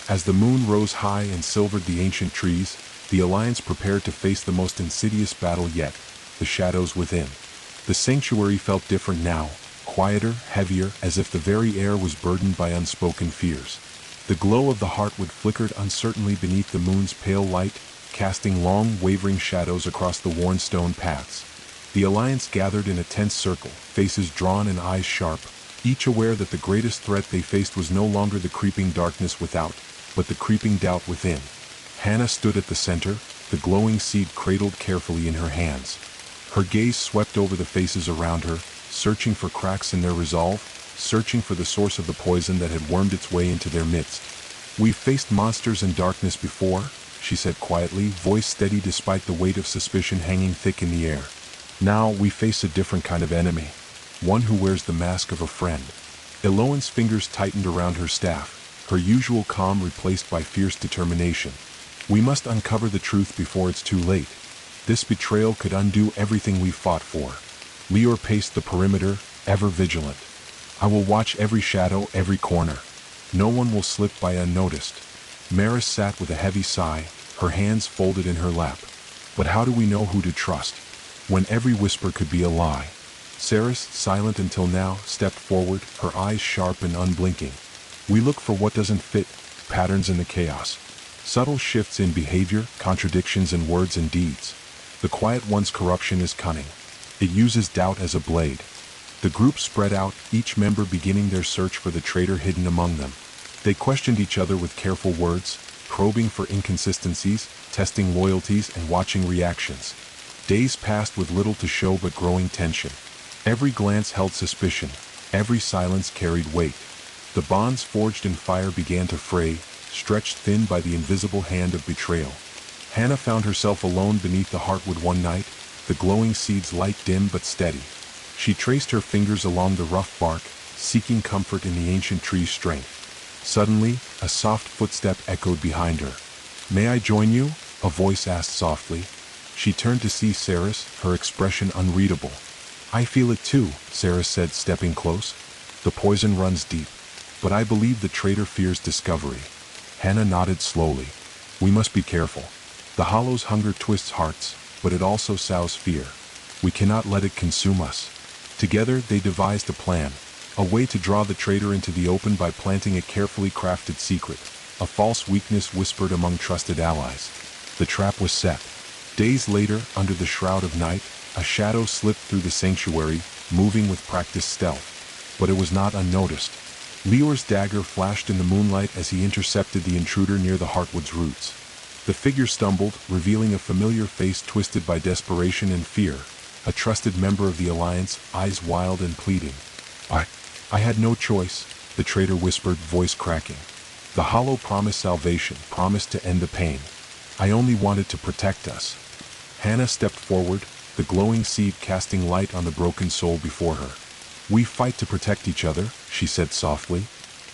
As the moon rose high and silvered the ancient trees, the Alliance prepared to face the most insidious battle yet, the shadows within. The sanctuary felt different now, quieter, heavier, as if the very air was burdened by unspoken fears. The glow of the Heartwood flickered uncertainly beneath the moon's pale light, casting long, wavering shadows across the worn stone paths. The Alliance gathered in a tense circle, faces drawn and eyes sharp, each aware that the greatest threat they faced was no longer the creeping darkness without, but the creeping doubt within. Hannah stood at the center, the glowing seed cradled carefully in her hands. Her gaze swept over the faces around her, searching for cracks in their resolve, searching for the source of the poison that had wormed its way into their midst. "We've faced monsters and darkness before," she said quietly, voice steady despite the weight of suspicion hanging thick in the air. "Now we face a different kind of enemy, one who wears the mask of a friend." Eloan's fingers tightened around her staff, her usual calm replaced by fierce determination. "We must uncover the truth before it's too late. This betrayal could undo everything we've fought for." Leor paced the perimeter, ever vigilant. "I will watch every shadow, every corner. No one will slip by unnoticed." Maris sat with a heavy sigh, her hands folded in her lap. But how do we know who to trust, when every whisper could be a lie? Saris, silent until now, stepped forward, her eyes sharp and unblinking. We look for what doesn't fit, patterns in the chaos. Subtle shifts in behavior, contradictions in words and deeds. The quiet one's corruption is cunning. It uses doubt as a blade. The group spread out, each member beginning their search for the traitor hidden among them. They questioned each other with careful words, probing for inconsistencies, testing loyalties and watching reactions. Days passed with little to show but growing tension. Every glance held suspicion, every silence carried weight. The bonds forged in fire began to fray, stretched thin by the invisible hand of betrayal. Hannah found herself alone beneath the heartwood one night, the glowing seed's light dim but steady. She traced her fingers along the rough bark, seeking comfort in the ancient tree's strength. Suddenly, a soft footstep echoed behind her. "May I join you?" a voice asked softly. She turned to see Saris, her expression unreadable. "I feel it too," Saris said, stepping close. "The poison runs deep. But I believe the traitor fears discovery." Hannah nodded slowly. "We must be careful. The hollow's hunger twists hearts, but it also sows fear. We cannot let it consume us." Together they devised a plan, a way to draw the traitor into the open by planting a carefully crafted secret, a false weakness whispered among trusted allies. The trap was set. Days later, under the shroud of night, a shadow slipped through the sanctuary, moving with practiced stealth. But it was not unnoticed. Lior's dagger flashed in the moonlight as he intercepted the intruder near the heartwood's roots. The figure stumbled, revealing a familiar face twisted by desperation and fear, a trusted member of the Alliance, eyes wild and pleading. I had no choice," the traitor whispered, voice cracking. "The hollow promised salvation, promised to end the pain. I only wanted to protect us." Hannah stepped forward, the glowing seed casting light on the broken soul before her. "We fight to protect each other," she said softly.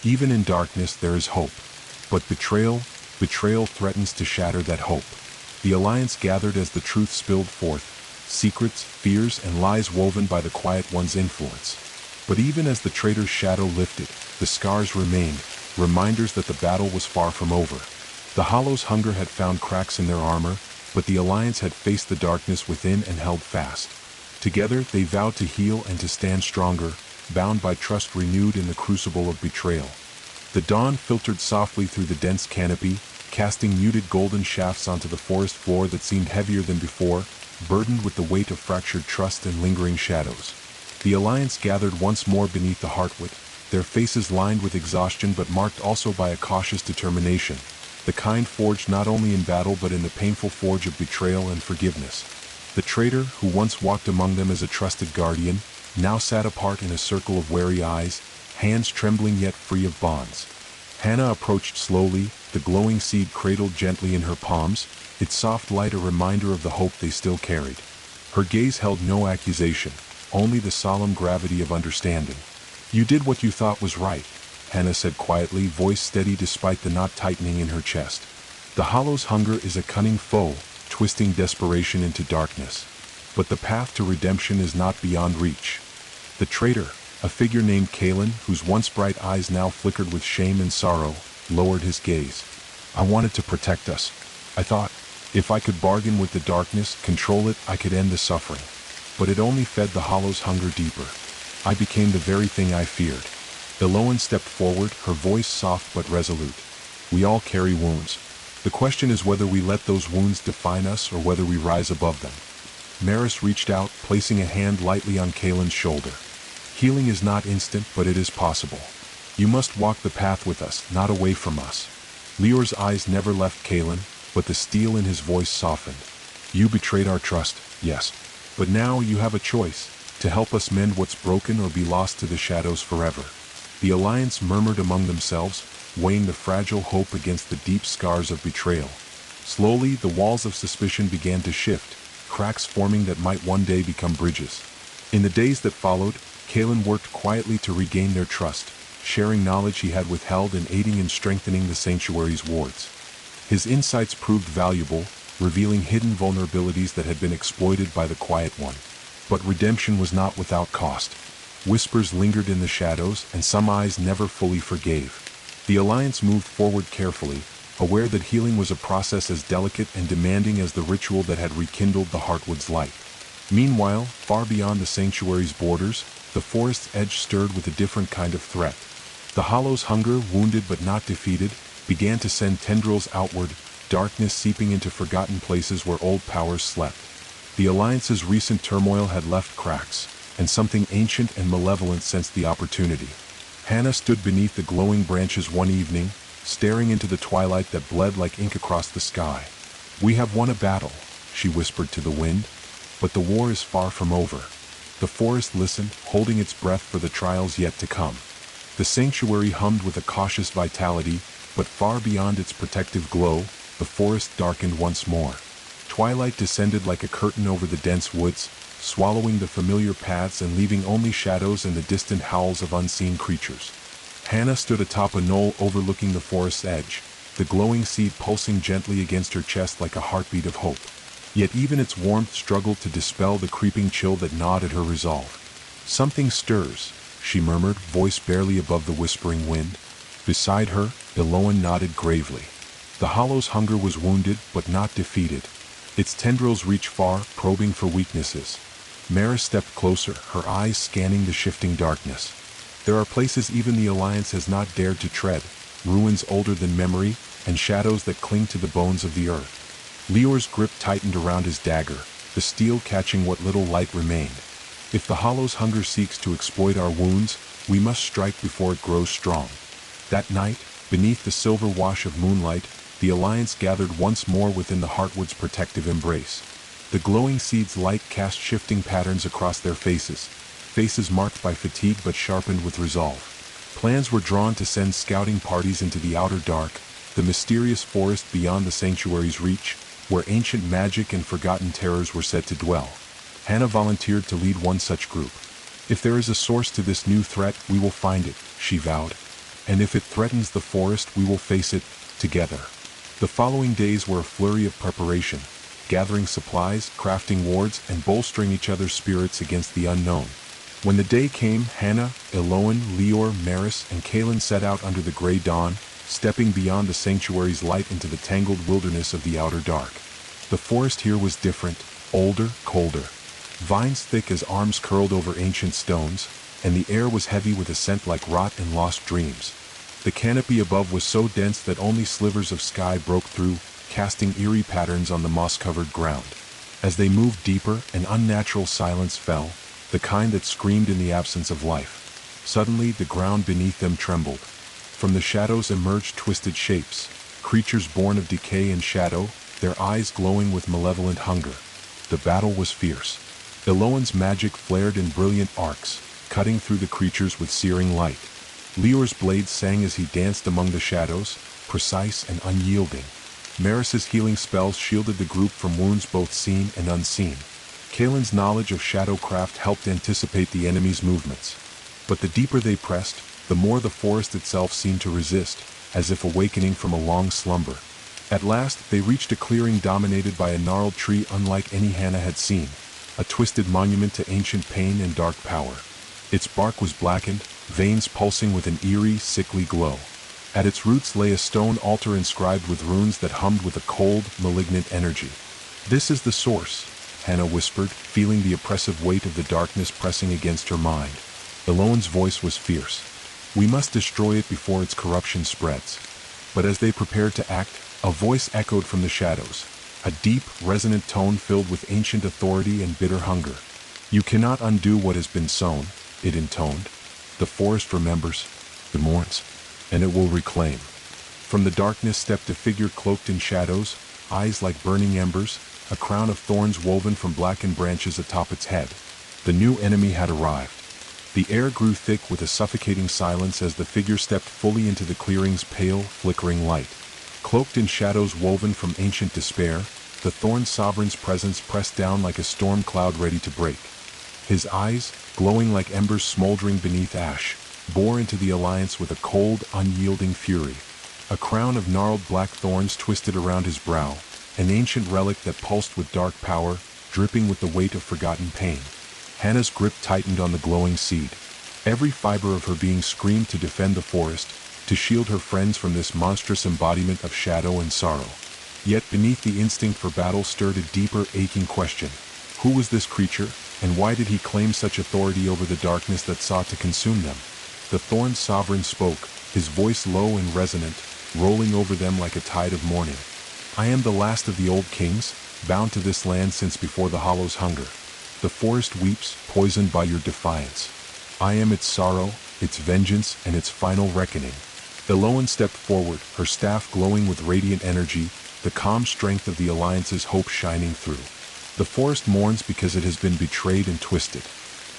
"Even in darkness there is hope. But betrayal threatens to shatter that hope." The Alliance gathered as the truth spilled forth, secrets, fears, and lies woven by the Quiet One's influence. But even as the traitor's shadow lifted, the scars remained, reminders that the battle was far from over. The Hollow's hunger had found cracks in their armor, but the Alliance had faced the darkness within and held fast. Together they vowed to heal and to stand stronger, bound by trust renewed in the crucible of betrayal. The dawn filtered softly through the dense canopy, casting muted golden shafts onto the forest floor that seemed heavier than before, burdened with the weight of fractured trust and lingering shadows. The Alliance gathered once more beneath the heartwood, their faces lined with exhaustion but marked also by a cautious determination, the kind forged not only in battle but in the painful forge of betrayal and forgiveness. The traitor, who once walked among them as a trusted guardian, now sat apart in a circle of wary eyes, hands trembling yet free of bonds. Hannah approached slowly, the glowing seed cradled gently in her palms, its soft light a reminder of the hope they still carried. Her gaze held no accusation, only the solemn gravity of understanding. "You did what you thought was right," Hannah said quietly, voice steady despite the knot tightening in her chest. "The Hollow's hunger is a cunning foe, twisting desperation into darkness. But the path to redemption is not beyond reach." The traitor, a figure named Kalen, whose once bright eyes now flickered with shame and sorrow, lowered his gaze. "I wanted to protect us. I thought, if I could bargain with the darkness, control it, I could end the suffering. But it only fed the Hollow's hunger deeper. I became the very thing I feared." Eloan stepped forward, her voice soft but resolute. "We all carry wounds. The question is whether we let those wounds define us or whether we rise above them." Maris reached out, placing a hand lightly on Kalen's shoulder. "Healing is not instant, but it is possible. You must walk the path with us, not away from us." Lior's eyes never left Kalen, but the steel in his voice softened. "You betrayed our trust, yes. But now you have a choice, to help us mend what's broken or be lost to the shadows forever." The Alliance murmured among themselves, weighing the fragile hope against the deep scars of betrayal. Slowly, the walls of suspicion began to shift, cracks forming that might one day become bridges. In the days that followed, Kalen worked quietly to regain their trust, sharing knowledge he had withheld and aiding in strengthening the sanctuary's wards. His insights proved valuable, revealing hidden vulnerabilities that had been exploited by the Quiet One. But redemption was not without cost. Whispers lingered in the shadows, and some eyes never fully forgave. The Alliance moved forward carefully, aware that healing was a process as delicate and demanding as the ritual that had rekindled the Heartwood's light. Meanwhile, far beyond the sanctuary's borders, the forest's edge stirred with a different kind of threat. The Hollow's hunger, wounded but not defeated, began to send tendrils outward, darkness seeping into forgotten places where old powers slept. The Alliance's recent turmoil had left cracks, and something ancient and malevolent sensed the opportunity. Hannah stood beneath the glowing branches one evening, staring into the twilight that bled like ink across the sky. "We have won a battle," she whispered to the wind, "but the war is far from over." The forest listened, holding its breath for the trials yet to come. The sanctuary hummed with a cautious vitality, but far beyond its protective glow, the forest darkened once more. Twilight descended like a curtain over the dense woods, swallowing the familiar paths and leaving only shadows and the distant howls of unseen creatures. Hannah stood atop a knoll overlooking the forest's edge, the glowing seed pulsing gently against her chest like a heartbeat of hope. Yet even its warmth struggled to dispel the creeping chill that gnawed at her resolve. "Something stirs," she murmured, voice barely above the whispering wind. Beside her, Eloan nodded gravely. The Hollow's hunger was wounded but not defeated. Its tendrils reached far, probing for weaknesses. Maris stepped closer, her eyes scanning the shifting darkness. "There are places even the Alliance has not dared to tread, ruins older than memory, and shadows that cling to the bones of the earth." Lior's grip tightened around his dagger, the steel catching what little light remained. "If the Hollow's hunger seeks to exploit our wounds, we must strike before it grows strong." That night, beneath the silver wash of moonlight, the Alliance gathered once more within the Heartwood's protective embrace. The glowing seed's light cast shifting patterns across their faces, faces marked by fatigue but sharpened with resolve. Plans were drawn to send scouting parties into the outer dark, the mysterious forest beyond the sanctuary's reach, where ancient magic and forgotten terrors were said to dwell. Hannah volunteered to lead one such group. "If there is a source to this new threat, we will find it," she vowed. "And if it threatens the forest, we will face it, together." The following days were a flurry of preparation, gathering supplies, crafting wards, and bolstering each other's spirits against the unknown. When the day came, Hannah, Eloan, Lior, Maris, and Kaelin set out under the gray dawn, stepping beyond the sanctuary's light into the tangled wilderness of the outer dark. The forest here was different, older, colder. Vines thick as arms curled over ancient stones, and the air was heavy with a scent like rot and lost dreams. The canopy above was so dense that only slivers of sky broke through, casting eerie patterns on the moss-covered ground. As they moved deeper, an unnatural silence fell, the kind that screamed in the absence of life. Suddenly, the ground beneath them trembled. From the shadows emerged twisted shapes, creatures born of decay and shadow, their eyes glowing with malevolent hunger. The battle was fierce. Eloan's magic flared in brilliant arcs, cutting through the creatures with searing light. Lior's blade sang as he danced among the shadows, precise and unyielding. Maris's healing spells shielded the group from wounds both seen and unseen. Kaelin's knowledge of shadowcraft helped anticipate the enemy's movements. But the deeper they pressed, the more the forest itself seemed to resist, as if awakening from a long slumber. At last, they reached a clearing dominated by a gnarled tree unlike any Hannah had seen, a twisted monument to ancient pain and dark power. Its bark was blackened, veins pulsing with an eerie, sickly glow. At its roots lay a stone altar inscribed with runes that hummed with a cold, malignant energy. "This is the source," Hannah whispered, feeling the oppressive weight of the darkness pressing against her mind. Eloan's voice was fierce. "We must destroy it before its corruption spreads." But as they prepared to act, a voice echoed from the shadows, a deep, resonant tone filled with ancient authority and bitter hunger. "You cannot undo what has been sown," it intoned. "The forest remembers, it mourns, and it will reclaim." From the darkness stepped a figure cloaked in shadows, eyes like burning embers, a crown of thorns woven from blackened branches atop its head. The new enemy had arrived. The air grew thick with a suffocating silence as the figure stepped fully into the clearing's pale, flickering light. Cloaked in shadows woven from ancient despair, the Thorn Sovereign's presence pressed down like a storm cloud ready to break. His eyes, glowing like embers smoldering beneath ash, bore into the Alliance with a cold, unyielding fury. A crown of gnarled black thorns twisted around his brow, an ancient relic that pulsed with dark power, dripping with the weight of forgotten pain. Hannah's grip tightened on the glowing seed. Every fiber of her being screamed to defend the forest, to shield her friends from this monstrous embodiment of shadow and sorrow. Yet beneath the instinct for battle stirred a deeper, aching question. Who was this creature, and why did he claim such authority over the darkness that sought to consume them? The Thorn Sovereign spoke, his voice low and resonant, rolling over them like a tide of mourning. I am the last of the old kings, bound to this land since before the Hollow's hunger. The forest weeps, poisoned by your defiance. I am its sorrow, its vengeance, and its final reckoning. Eloan stepped forward, her staff glowing with radiant energy, the calm strength of the Alliance's hope shining through. The forest mourns because it has been betrayed and twisted.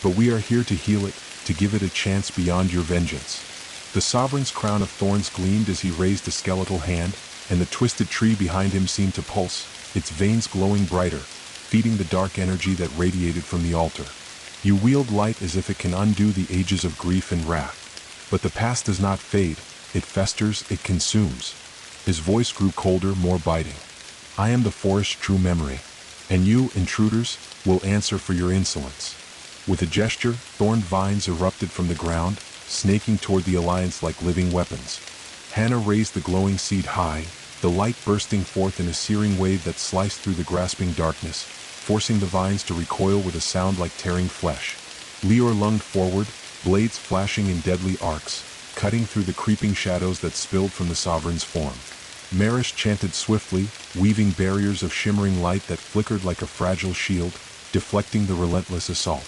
But we are here to heal it, to give it a chance beyond your vengeance. The Sovereign's crown of thorns gleamed as he raised a skeletal hand, and the twisted tree behind him seemed to pulse, its veins glowing brighter, feeding the dark energy that radiated from the altar. You wield light as if it can undo the ages of grief and wrath. But the past does not fade, it festers, it consumes. His voice grew colder, more biting. I am the forest's true memory, and you, intruders, will answer for your insolence. With a gesture, thorned vines erupted from the ground, snaking toward the Alliance like living weapons. Hannah raised the glowing seed high, the light bursting forth in a searing wave that sliced through the grasping darkness, forcing the vines to recoil with a sound like tearing flesh. Leor lunged forward, blades flashing in deadly arcs, cutting through the creeping shadows that spilled from the Sovereign's form. Marish chanted swiftly, weaving barriers of shimmering light that flickered like a fragile shield, deflecting the relentless assault.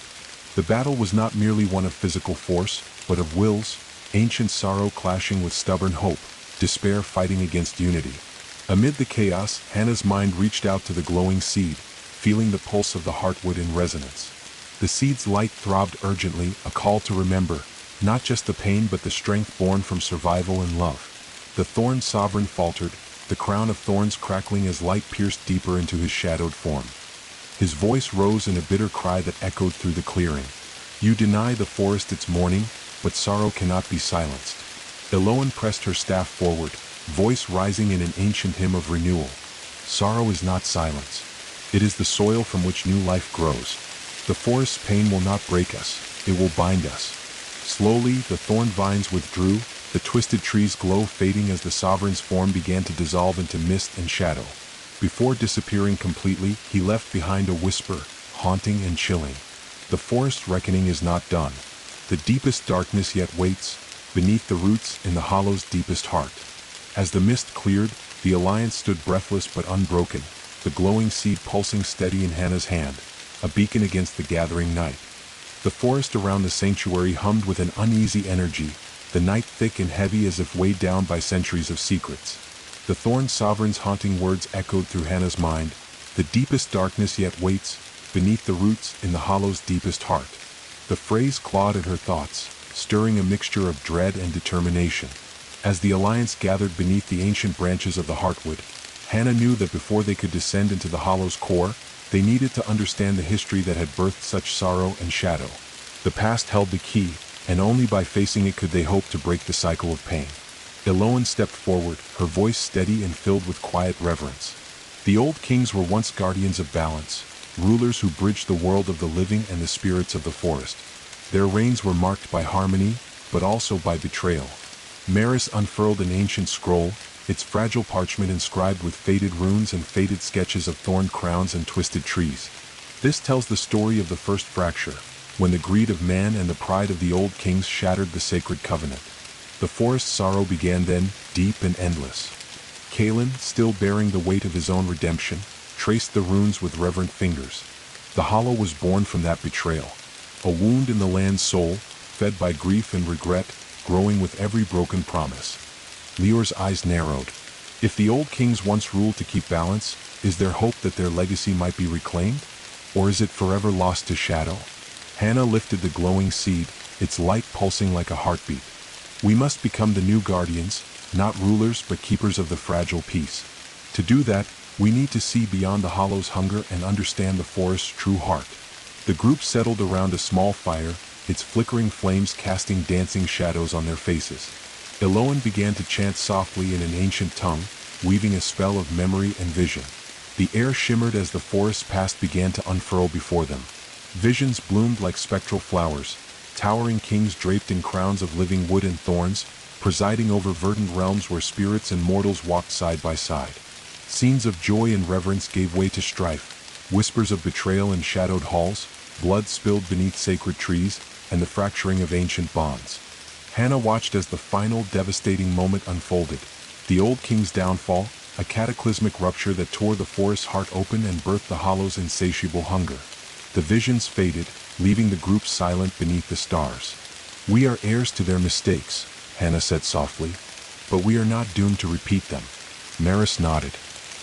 The battle was not merely one of physical force, but of wills, ancient sorrow clashing with stubborn hope, despair fighting against unity. Amid the chaos, Hannah's mind reached out to the glowing seed, feeling the pulse of the heartwood in resonance. The seed's light throbbed urgently, a call to remember, not just the pain but the strength born from survival and love. The Thorn Sovereign faltered, the crown of thorns crackling as light pierced deeper into his shadowed form. His voice rose in a bitter cry that echoed through the clearing. You deny the forest its mourning, but sorrow cannot be silenced. Eloan pressed her staff forward, voice rising in an ancient hymn of renewal. Sorrow is not silence. It is the soil from which new life grows. The forest's pain will not break us, it will bind us. Slowly, the thorn vines withdrew, the twisted tree's glow fading as the Sovereign's form began to dissolve into mist and shadow. Before disappearing completely, he left behind a whisper, haunting and chilling. The forest's reckoning is not done. The deepest darkness yet waits, beneath the roots in the hollow's deepest heart. As the mist cleared, the Alliance stood breathless but unbroken, the glowing seed pulsing steady in Hannah's hand, a beacon against the gathering night. The forest around the sanctuary hummed with an uneasy energy, the night thick and heavy as if weighed down by centuries of secrets. The Thorn Sovereign's haunting words echoed through Hannah's mind, the deepest darkness yet waits, beneath the roots in the hollow's deepest heart. The phrase clawed at her thoughts, stirring a mixture of dread and determination. As the Alliance gathered beneath the ancient branches of the Heartwood, Hannah knew that before they could descend into the hollow's core, they needed to understand the history that had birthed such sorrow and shadow. The past held the key, and only by facing it could they hope to break the cycle of pain. Eloan stepped forward, her voice steady and filled with quiet reverence. The old kings were once guardians of balance, rulers who bridged the world of the living and the spirits of the forest. Their reigns were marked by harmony, but also by betrayal. Maris unfurled an ancient scroll, its fragile parchment inscribed with faded runes and faded sketches of thorned crowns and twisted trees. This tells the story of the first fracture, when the greed of man and the pride of the old kings shattered the sacred covenant. The forest's sorrow began then, deep and endless. Kalen, still bearing the weight of his own redemption, traced the runes with reverent fingers. The hollow was born from that betrayal. A wound in the land's soul, fed by grief and regret, growing with every broken promise. Leor's eyes narrowed. If the old kings once ruled to keep balance, is there hope that their legacy might be reclaimed? Or is it forever lost to shadow? Hannah lifted the glowing seed, its light pulsing like a heartbeat. We must become the new guardians, not rulers but keepers of the fragile peace. To do that, we need to see beyond the hollow's hunger and understand the forest's true heart. The group settled around a small fire, its flickering flames casting dancing shadows on their faces. Eloan began to chant softly in an ancient tongue, weaving a spell of memory and vision. The air shimmered as the forest's past began to unfurl before them. Visions bloomed like spectral flowers, towering kings draped in crowns of living wood and thorns, presiding over verdant realms where spirits and mortals walked side by side. Scenes of joy and reverence gave way to strife, whispers of betrayal in shadowed halls, blood spilled beneath sacred trees, and the fracturing of ancient bonds. Hannah watched as the final devastating moment unfolded. The old king's downfall, a cataclysmic rupture that tore the forest's heart open and birthed the hollow's insatiable hunger. The visions faded, leaving the group silent beneath the stars. "We are heirs to their mistakes," Hannah said softly, "but we are not doomed to repeat them." Maris nodded.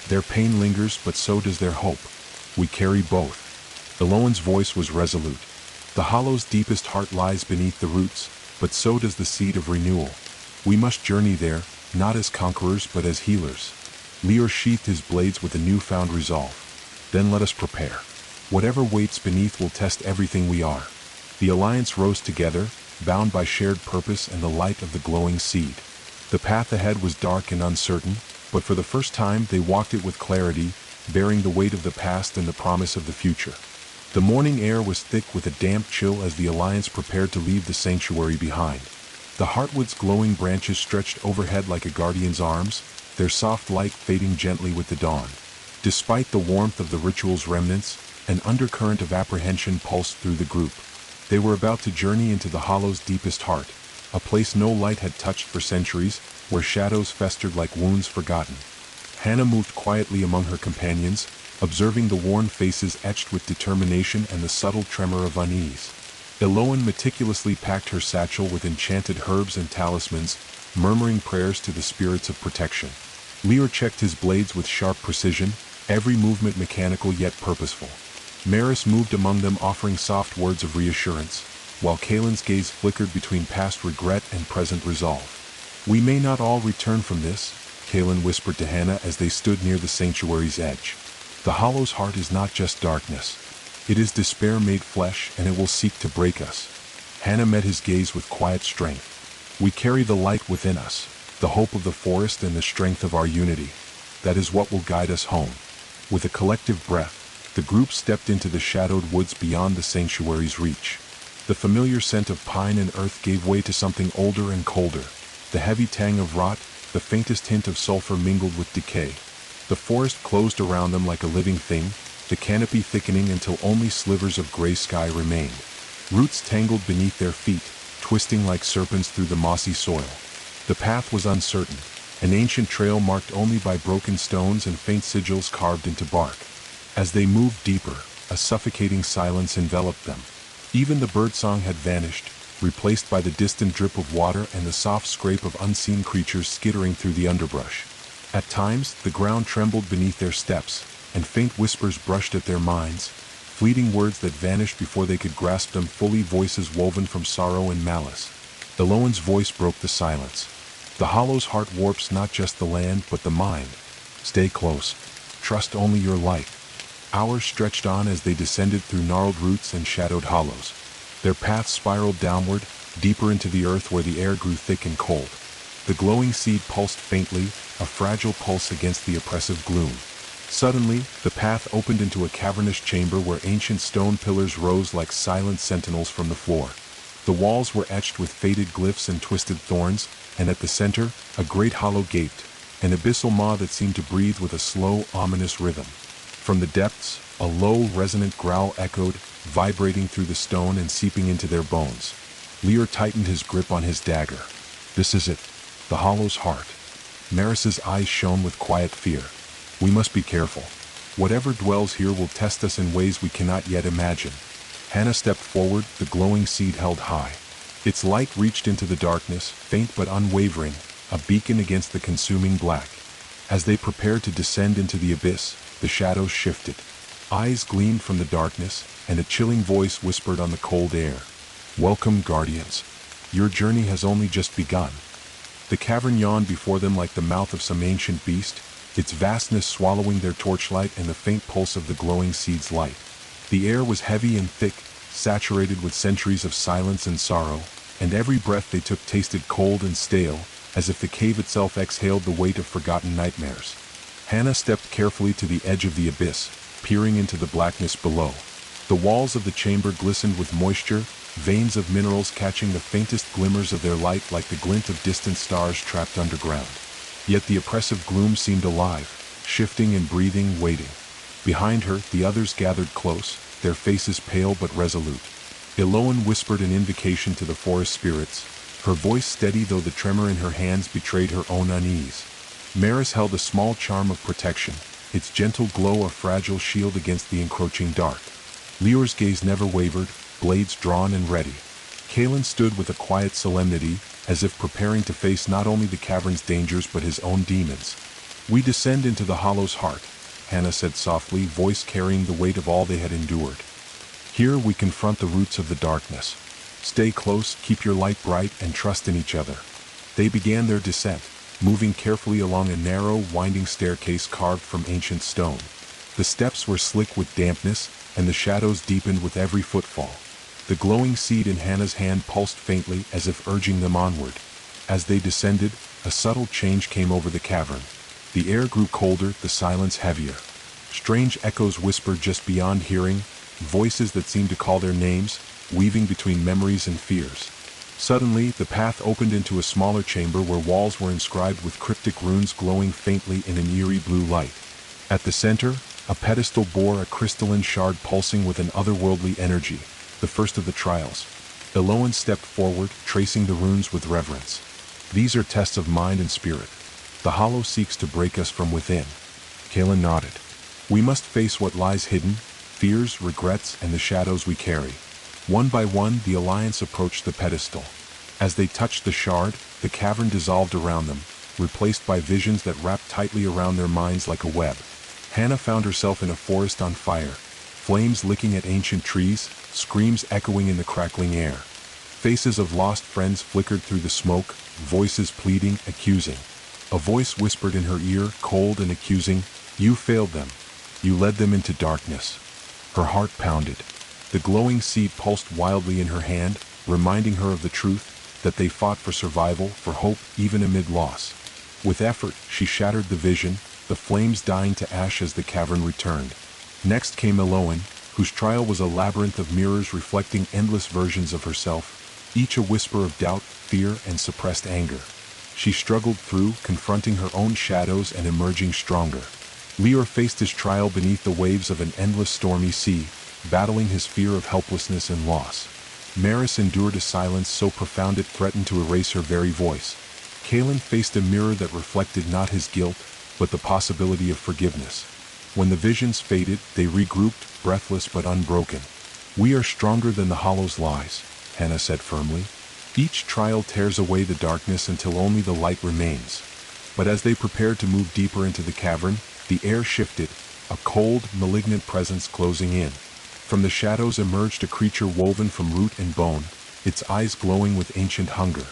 "Their pain lingers, but so does their hope. We carry both." Eloan's voice was resolute. "The hollow's deepest heart lies beneath the roots, but so does the seed of renewal. We must journey there, not as conquerors but as healers." Lior sheathed his blades with a newfound resolve. "Then let us prepare. Whatever waits beneath will test everything we are." The alliance rose together, bound by shared purpose and the light of the glowing seed. The path ahead was dark and uncertain, but for the first time they walked it with clarity, bearing the weight of the past and the promise of the future. The morning air was thick with a damp chill as the alliance prepared to leave the sanctuary behind. The heartwood's glowing branches stretched overhead like a guardian's arms, their soft light fading gently with the dawn. Despite the warmth of the ritual's remnants, an undercurrent of apprehension pulsed through the group. They were about to journey into the hollow's deepest heart, a place no light had touched for centuries, where shadows festered like wounds forgotten. Hannah moved quietly among her companions, observing the worn faces etched with determination and the subtle tremor of unease. Eloan meticulously packed her satchel with enchanted herbs and talismans, murmuring prayers to the spirits of protection. Lior checked his blades with sharp precision, every movement mechanical yet purposeful. Maris moved among them offering soft words of reassurance, while Kaelin's gaze flickered between past regret and present resolve. "We may not all return from this," Kaelin whispered to Hannah as they stood near the sanctuary's edge. "The hollow's heart is not just darkness. It is despair made flesh, and it will seek to break us." Hannah met his gaze with quiet strength. "We carry the light within us, the hope of the forest and the strength of our unity. That is what will guide us home." With a collective breath, the group stepped into the shadowed woods beyond the sanctuary's reach. The familiar scent of pine and earth gave way to something older and colder. The heavy tang of rot, the faintest hint of sulfur mingled with decay. The forest closed around them like a living thing, the canopy thickening until only slivers of gray sky remained. Roots tangled beneath their feet, twisting like serpents through the mossy soil. The path was uncertain, an ancient trail marked only by broken stones and faint sigils carved into bark. As they moved deeper, a suffocating silence enveloped them. Even the birdsong had vanished, replaced by the distant drip of water and the soft scrape of unseen creatures skittering through the underbrush. At times, the ground trembled beneath their steps, and faint whispers brushed at their minds, fleeting words that vanished before they could grasp them, fully voices woven from sorrow and malice. Eloan's voice broke the silence. "The hollow's heart warps not just the land but the mind. Stay close. Trust only your light." Hours stretched on as they descended through gnarled roots and shadowed hollows. Their path spiraled downward, deeper into the earth where the air grew thick and cold. The glowing seed pulsed faintly, a fragile pulse against the oppressive gloom. Suddenly, the path opened into a cavernous chamber where ancient stone pillars rose like silent sentinels from the floor. The walls were etched with faded glyphs and twisted thorns, and at the center, a great hollow gaped, an abyssal maw that seemed to breathe with a slow, ominous rhythm. From the depths, a low, resonant growl echoed, vibrating through the stone and seeping into their bones. Lior tightened his grip on his dagger. "This is it, the hollow's heart." Maris's eyes shone with quiet fear. "We must be careful. Whatever dwells here will test us in ways we cannot yet imagine." Hannah stepped forward, the glowing seed held high. Its light reached into the darkness, faint but unwavering, a beacon against the consuming black. As they prepared to descend into the abyss, the shadows shifted. Eyes gleamed from the darkness, and a chilling voice whispered on the cold air. "Welcome, guardians. Your journey has only just begun." The cavern yawned before them like the mouth of some ancient beast, its vastness swallowing their torchlight and the faint pulse of the glowing seed's light. The air was heavy and thick, saturated with centuries of silence and sorrow, and every breath they took tasted cold and stale, as if the cave itself exhaled the weight of forgotten nightmares. Hannah stepped carefully to the edge of the abyss, peering into the blackness below. The walls of the chamber glistened with moisture, veins of minerals catching the faintest glimmers of their light like the glint of distant stars trapped underground. Yet the oppressive gloom seemed alive, shifting and breathing, waiting. Behind her, the others gathered close, their faces pale but resolute. Eloan whispered an invocation to the forest spirits, her voice steady though the tremor in her hands betrayed her own unease. Maris held a small charm of protection, its gentle glow a fragile shield against the encroaching dark. Lior's gaze never wavered, blades drawn and ready. Kalen stood with a quiet solemnity, as if preparing to face not only the cavern's dangers but his own demons. "We descend into the hollow's heart," Hannah said softly, voice carrying the weight of all they had endured. "Here we confront the roots of the darkness. Stay close, keep your light bright, and trust in each other." They began their descent, moving carefully along a narrow, winding staircase carved from ancient stone. The steps were slick with dampness, and the shadows deepened with every footfall. The glowing seed in Hannah's hand pulsed faintly as if urging them onward. As they descended, a subtle change came over the cavern. The air grew colder, the silence heavier. Strange echoes whispered just beyond hearing, voices that seemed to call their names, weaving between memories and fears. Suddenly, the path opened into a smaller chamber where walls were inscribed with cryptic runes glowing faintly in an eerie blue light. At the center, a pedestal bore a crystalline shard pulsing with an otherworldly energy, the first of the trials. Eloan stepped forward, tracing the runes with reverence. "These are tests of mind and spirit. The hollow seeks to break us from within." Kalen nodded. "We must face what lies hidden, fears, regrets, and the shadows we carry." One by one, the Alliance approached the pedestal. As they touched the shard, the cavern dissolved around them, replaced by visions that wrapped tightly around their minds like a web. Hannah found herself in a forest on fire, flames licking at ancient trees, screams echoing in the crackling air. Faces of lost friends flickered through the smoke, voices pleading, accusing. A voice whispered in her ear, cold and accusing, "You failed them. You led them into darkness." Her heart pounded. The glowing seed pulsed wildly in her hand, reminding her of the truth, that they fought for survival, for hope, even amid loss. With effort, she shattered the vision, the flames dying to ash as the cavern returned. Next came Eloan, whose trial was a labyrinth of mirrors reflecting endless versions of herself, each a whisper of doubt, fear, and suppressed anger. She struggled through, confronting her own shadows and emerging stronger. Lior faced his trial beneath the waves of an endless stormy sea, battling his fear of helplessness and loss. Maris endured a silence so profound it threatened to erase her very voice. Kalen faced a mirror that reflected not his guilt, but the possibility of forgiveness. When the visions faded, they regrouped, breathless but unbroken. "We are stronger than the hollow's lies," Hannah said firmly. "Each trial tears away the darkness until only the light remains." But as they prepared to move deeper into the cavern, the air shifted, a cold, malignant presence closing in. From the shadows emerged a creature woven from root and bone, its eyes glowing with ancient hunger.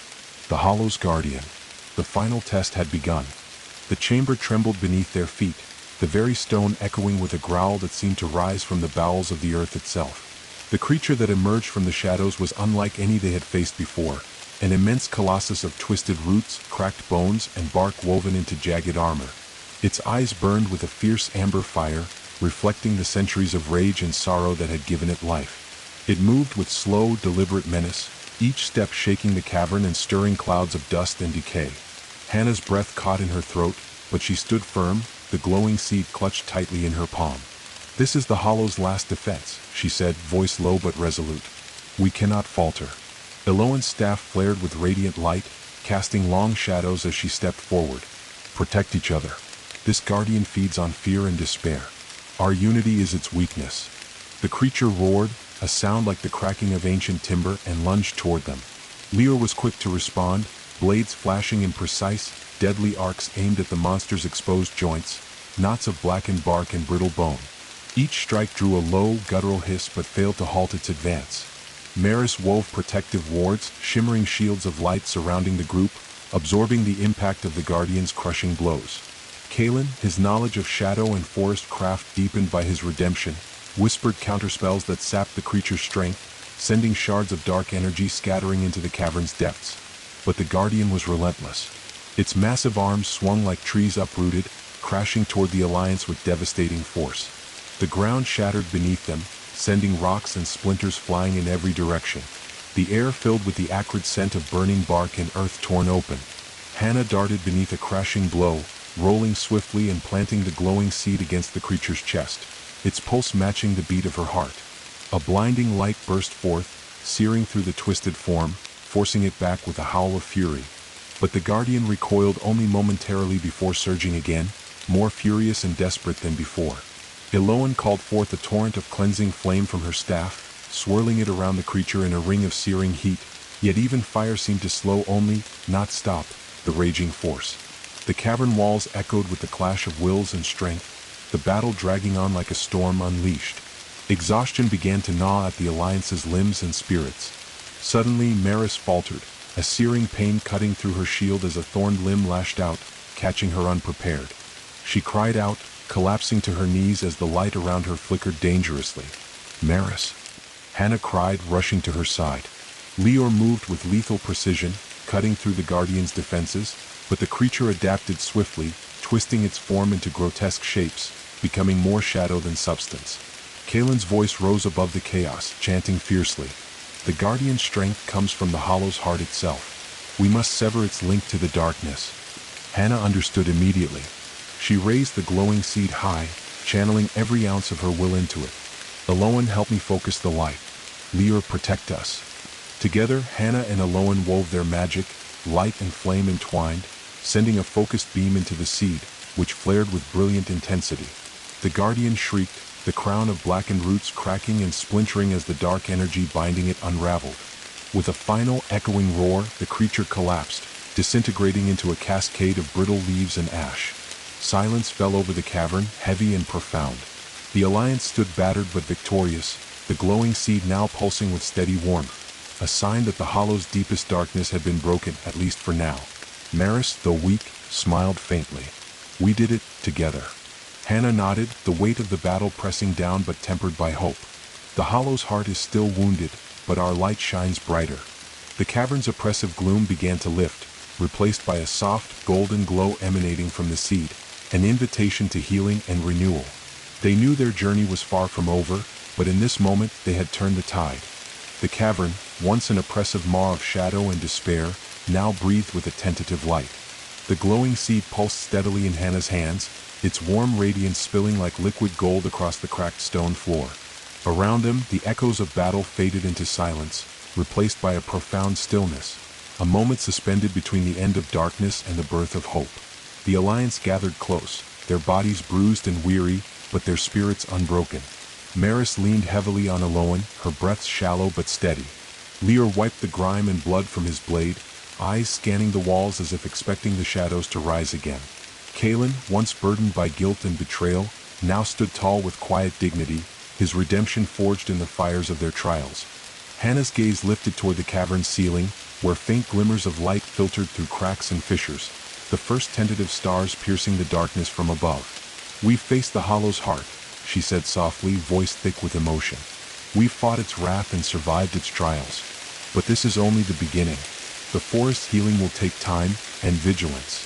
The hollow's guardian. The final test had begun. The chamber trembled beneath their feet, the very stone echoing with a growl that seemed to rise from the bowels of the earth itself. The creature that emerged from the shadows was unlike any they had faced before, an immense colossus of twisted roots, cracked bones, and bark woven into jagged armor. Its eyes burned with a fierce amber fire, reflecting the centuries of rage and sorrow that had given it life. It moved with slow, deliberate menace, each step shaking the cavern and stirring clouds of dust and decay. Hannah's breath caught in her throat, but she stood firm, the glowing seed clutched tightly in her palm. "This is the hollow's last defense," she said, voice low but resolute. "We cannot falter." Eloan's staff flared with radiant light, casting long shadows as she stepped forward. "Protect each other. This guardian feeds on fear and despair. Our unity is its weakness." The creature roared, a sound like the cracking of ancient timber, and lunged toward them. Lior was quick to respond, blades flashing in precise, deadly arcs aimed at the monster's exposed joints, knots of blackened bark and brittle bone. Each strike drew a low, guttural hiss but failed to halt its advance. Maris wove protective wards, shimmering shields of light surrounding the group, absorbing the impact of the guardian's crushing blows. Kalen, his knowledge of shadow and forest craft deepened by his redemption, whispered counterspells that sapped the creature's strength, sending shards of dark energy scattering into the cavern's depths. But the guardian was relentless. Its massive arms swung like trees uprooted, crashing toward the Alliance with devastating force. The ground shattered beneath them, sending rocks and splinters flying in every direction. the air filled with the acrid scent of burning bark and earth torn open. Hannah darted beneath a crashing blow, rolling swiftly and planting the glowing seed against the creature's chest, its pulse matching the beat of her heart. A blinding light burst forth, searing through the twisted form, forcing it back with a howl of fury. But the guardian recoiled only momentarily before surging again, more furious and desperate than before. Eloan called forth a torrent of cleansing flame from her staff, swirling it around the creature in a ring of searing heat, yet even fire seemed to slow only, not stop, the raging force. The cavern walls echoed with the clash of wills and strength, the battle dragging on like a storm unleashed. Exhaustion began to gnaw at the Alliance's limbs and spirits. Suddenly Maris faltered, a searing pain cutting through her shield as a thorned limb lashed out, catching her unprepared. She cried out, collapsing to her knees as the light around her flickered dangerously. "Maris!" Hannah cried, rushing to her side. Leor moved with lethal precision, cutting through the Guardian's defenses, but the creature adapted swiftly, twisting its form into grotesque shapes, becoming more shadow than substance. Kaelin's voice rose above the chaos, chanting fiercely. "The Guardian's strength comes from the Hollow's heart itself. We must sever its link to the darkness." Hannah understood immediately. She raised the glowing seed high, channeling every ounce of her will into it. "Eloan, help me focus the light. Leor, protect us." Together, Hannah and Eloan wove their magic, light and flame entwined, sending a focused beam into the seed, which flared with brilliant intensity. The Guardian shrieked, the crown of blackened roots cracking and splintering as the dark energy binding it unraveled. With a final echoing roar, the creature collapsed, disintegrating into a cascade of brittle leaves and ash. Silence fell over the cavern, heavy and profound. The Alliance stood battered but victorious, the glowing seed now pulsing with steady warmth, a sign that the Hollow's deepest darkness had been broken, at least for now. Maris, though weak, smiled faintly. "We did it, together." Hannah nodded, the weight of the battle pressing down but tempered by hope. "The Hollow's heart is still wounded, but our light shines brighter." The cavern's oppressive gloom began to lift, replaced by a soft, golden glow emanating from the seed, an invitation to healing and renewal. They knew their journey was far from over, but in this moment they had turned the tide. The cavern, once an oppressive maw of shadow and despair, now breathed with a tentative light. The glowing seed pulsed steadily in Hannah's hands, its warm radiance spilling like liquid gold across the cracked stone floor. Around them, the echoes of battle faded into silence, replaced by a profound stillness, a moment suspended between the end of darkness and the birth of hope. The Alliance gathered close, their bodies bruised and weary, but their spirits unbroken. Maris leaned heavily on Eloan, her breath shallow but steady. Leor wiped the grime and blood from his blade, eyes scanning the walls as if expecting the shadows to rise again. Kaelin, once burdened by guilt and betrayal, now stood tall with quiet dignity, his redemption forged in the fires of their trials. Hannah's gaze lifted toward the cavern's ceiling, where faint glimmers of light filtered through cracks and fissures, the first tentative stars piercing the darkness from above. "We've faced the Hollow's heart," she said softly, voice thick with emotion. "We've fought its wrath and survived its trials. But this is only the beginning. The forest's healing will take time and vigilance."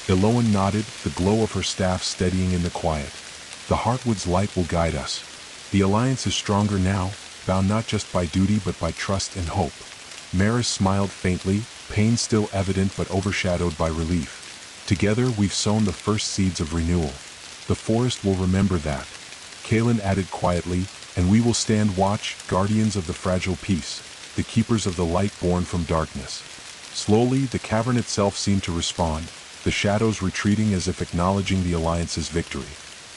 Eloan nodded, the glow of her staff steadying in the quiet. "The Heartwood's light will guide us. The Alliance is stronger now, bound not just by duty but by trust and hope." Maris smiled faintly, pain still evident but overshadowed by relief. "Together we've sown the first seeds of renewal. The forest will remember that." Kaelin added quietly, "And we will stand watch, guardians of the fragile peace, the keepers of the light born from darkness." Slowly, the cavern itself seemed to respond, the shadows retreating as if acknowledging the Alliance's victory.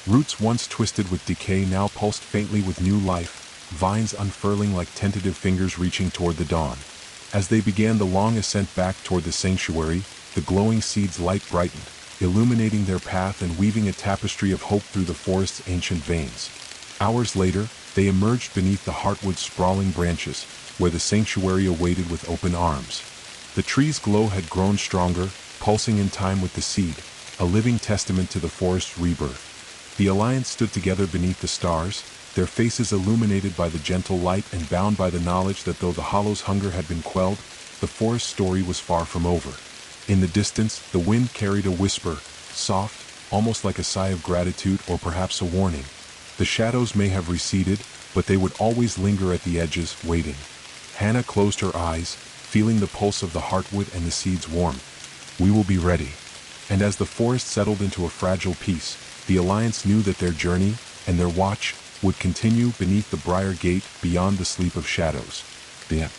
Roots once twisted with decay now pulsed faintly with new life, vines unfurling like tentative fingers reaching toward the dawn. As they began the long ascent back toward the sanctuary, the glowing seed's light brightened, illuminating their path and weaving a tapestry of hope through the forest's ancient veins. Hours later, they emerged beneath the Heartwood's sprawling branches, where the sanctuary awaited with open arms. The tree's glow had grown stronger, pulsing in time with the seed, a living testament to the forest's rebirth. The Alliance stood together beneath the stars, their faces illuminated by the gentle light and bound by the knowledge that though the Hollow's hunger had been quelled, the forest's story was far from over. In the distance, the wind carried a whisper, soft, almost like a sigh of gratitude or perhaps a warning. The shadows may have receded, but they would always linger at the edges, waiting. Hannah closed her eyes, feeling the pulse of the heartwood and the seeds warm. We will be ready. And as the forest settled into a fragile peace, the Alliance knew that their journey, and their watch, would continue beneath the briar gate beyond the sleep of shadows. The end.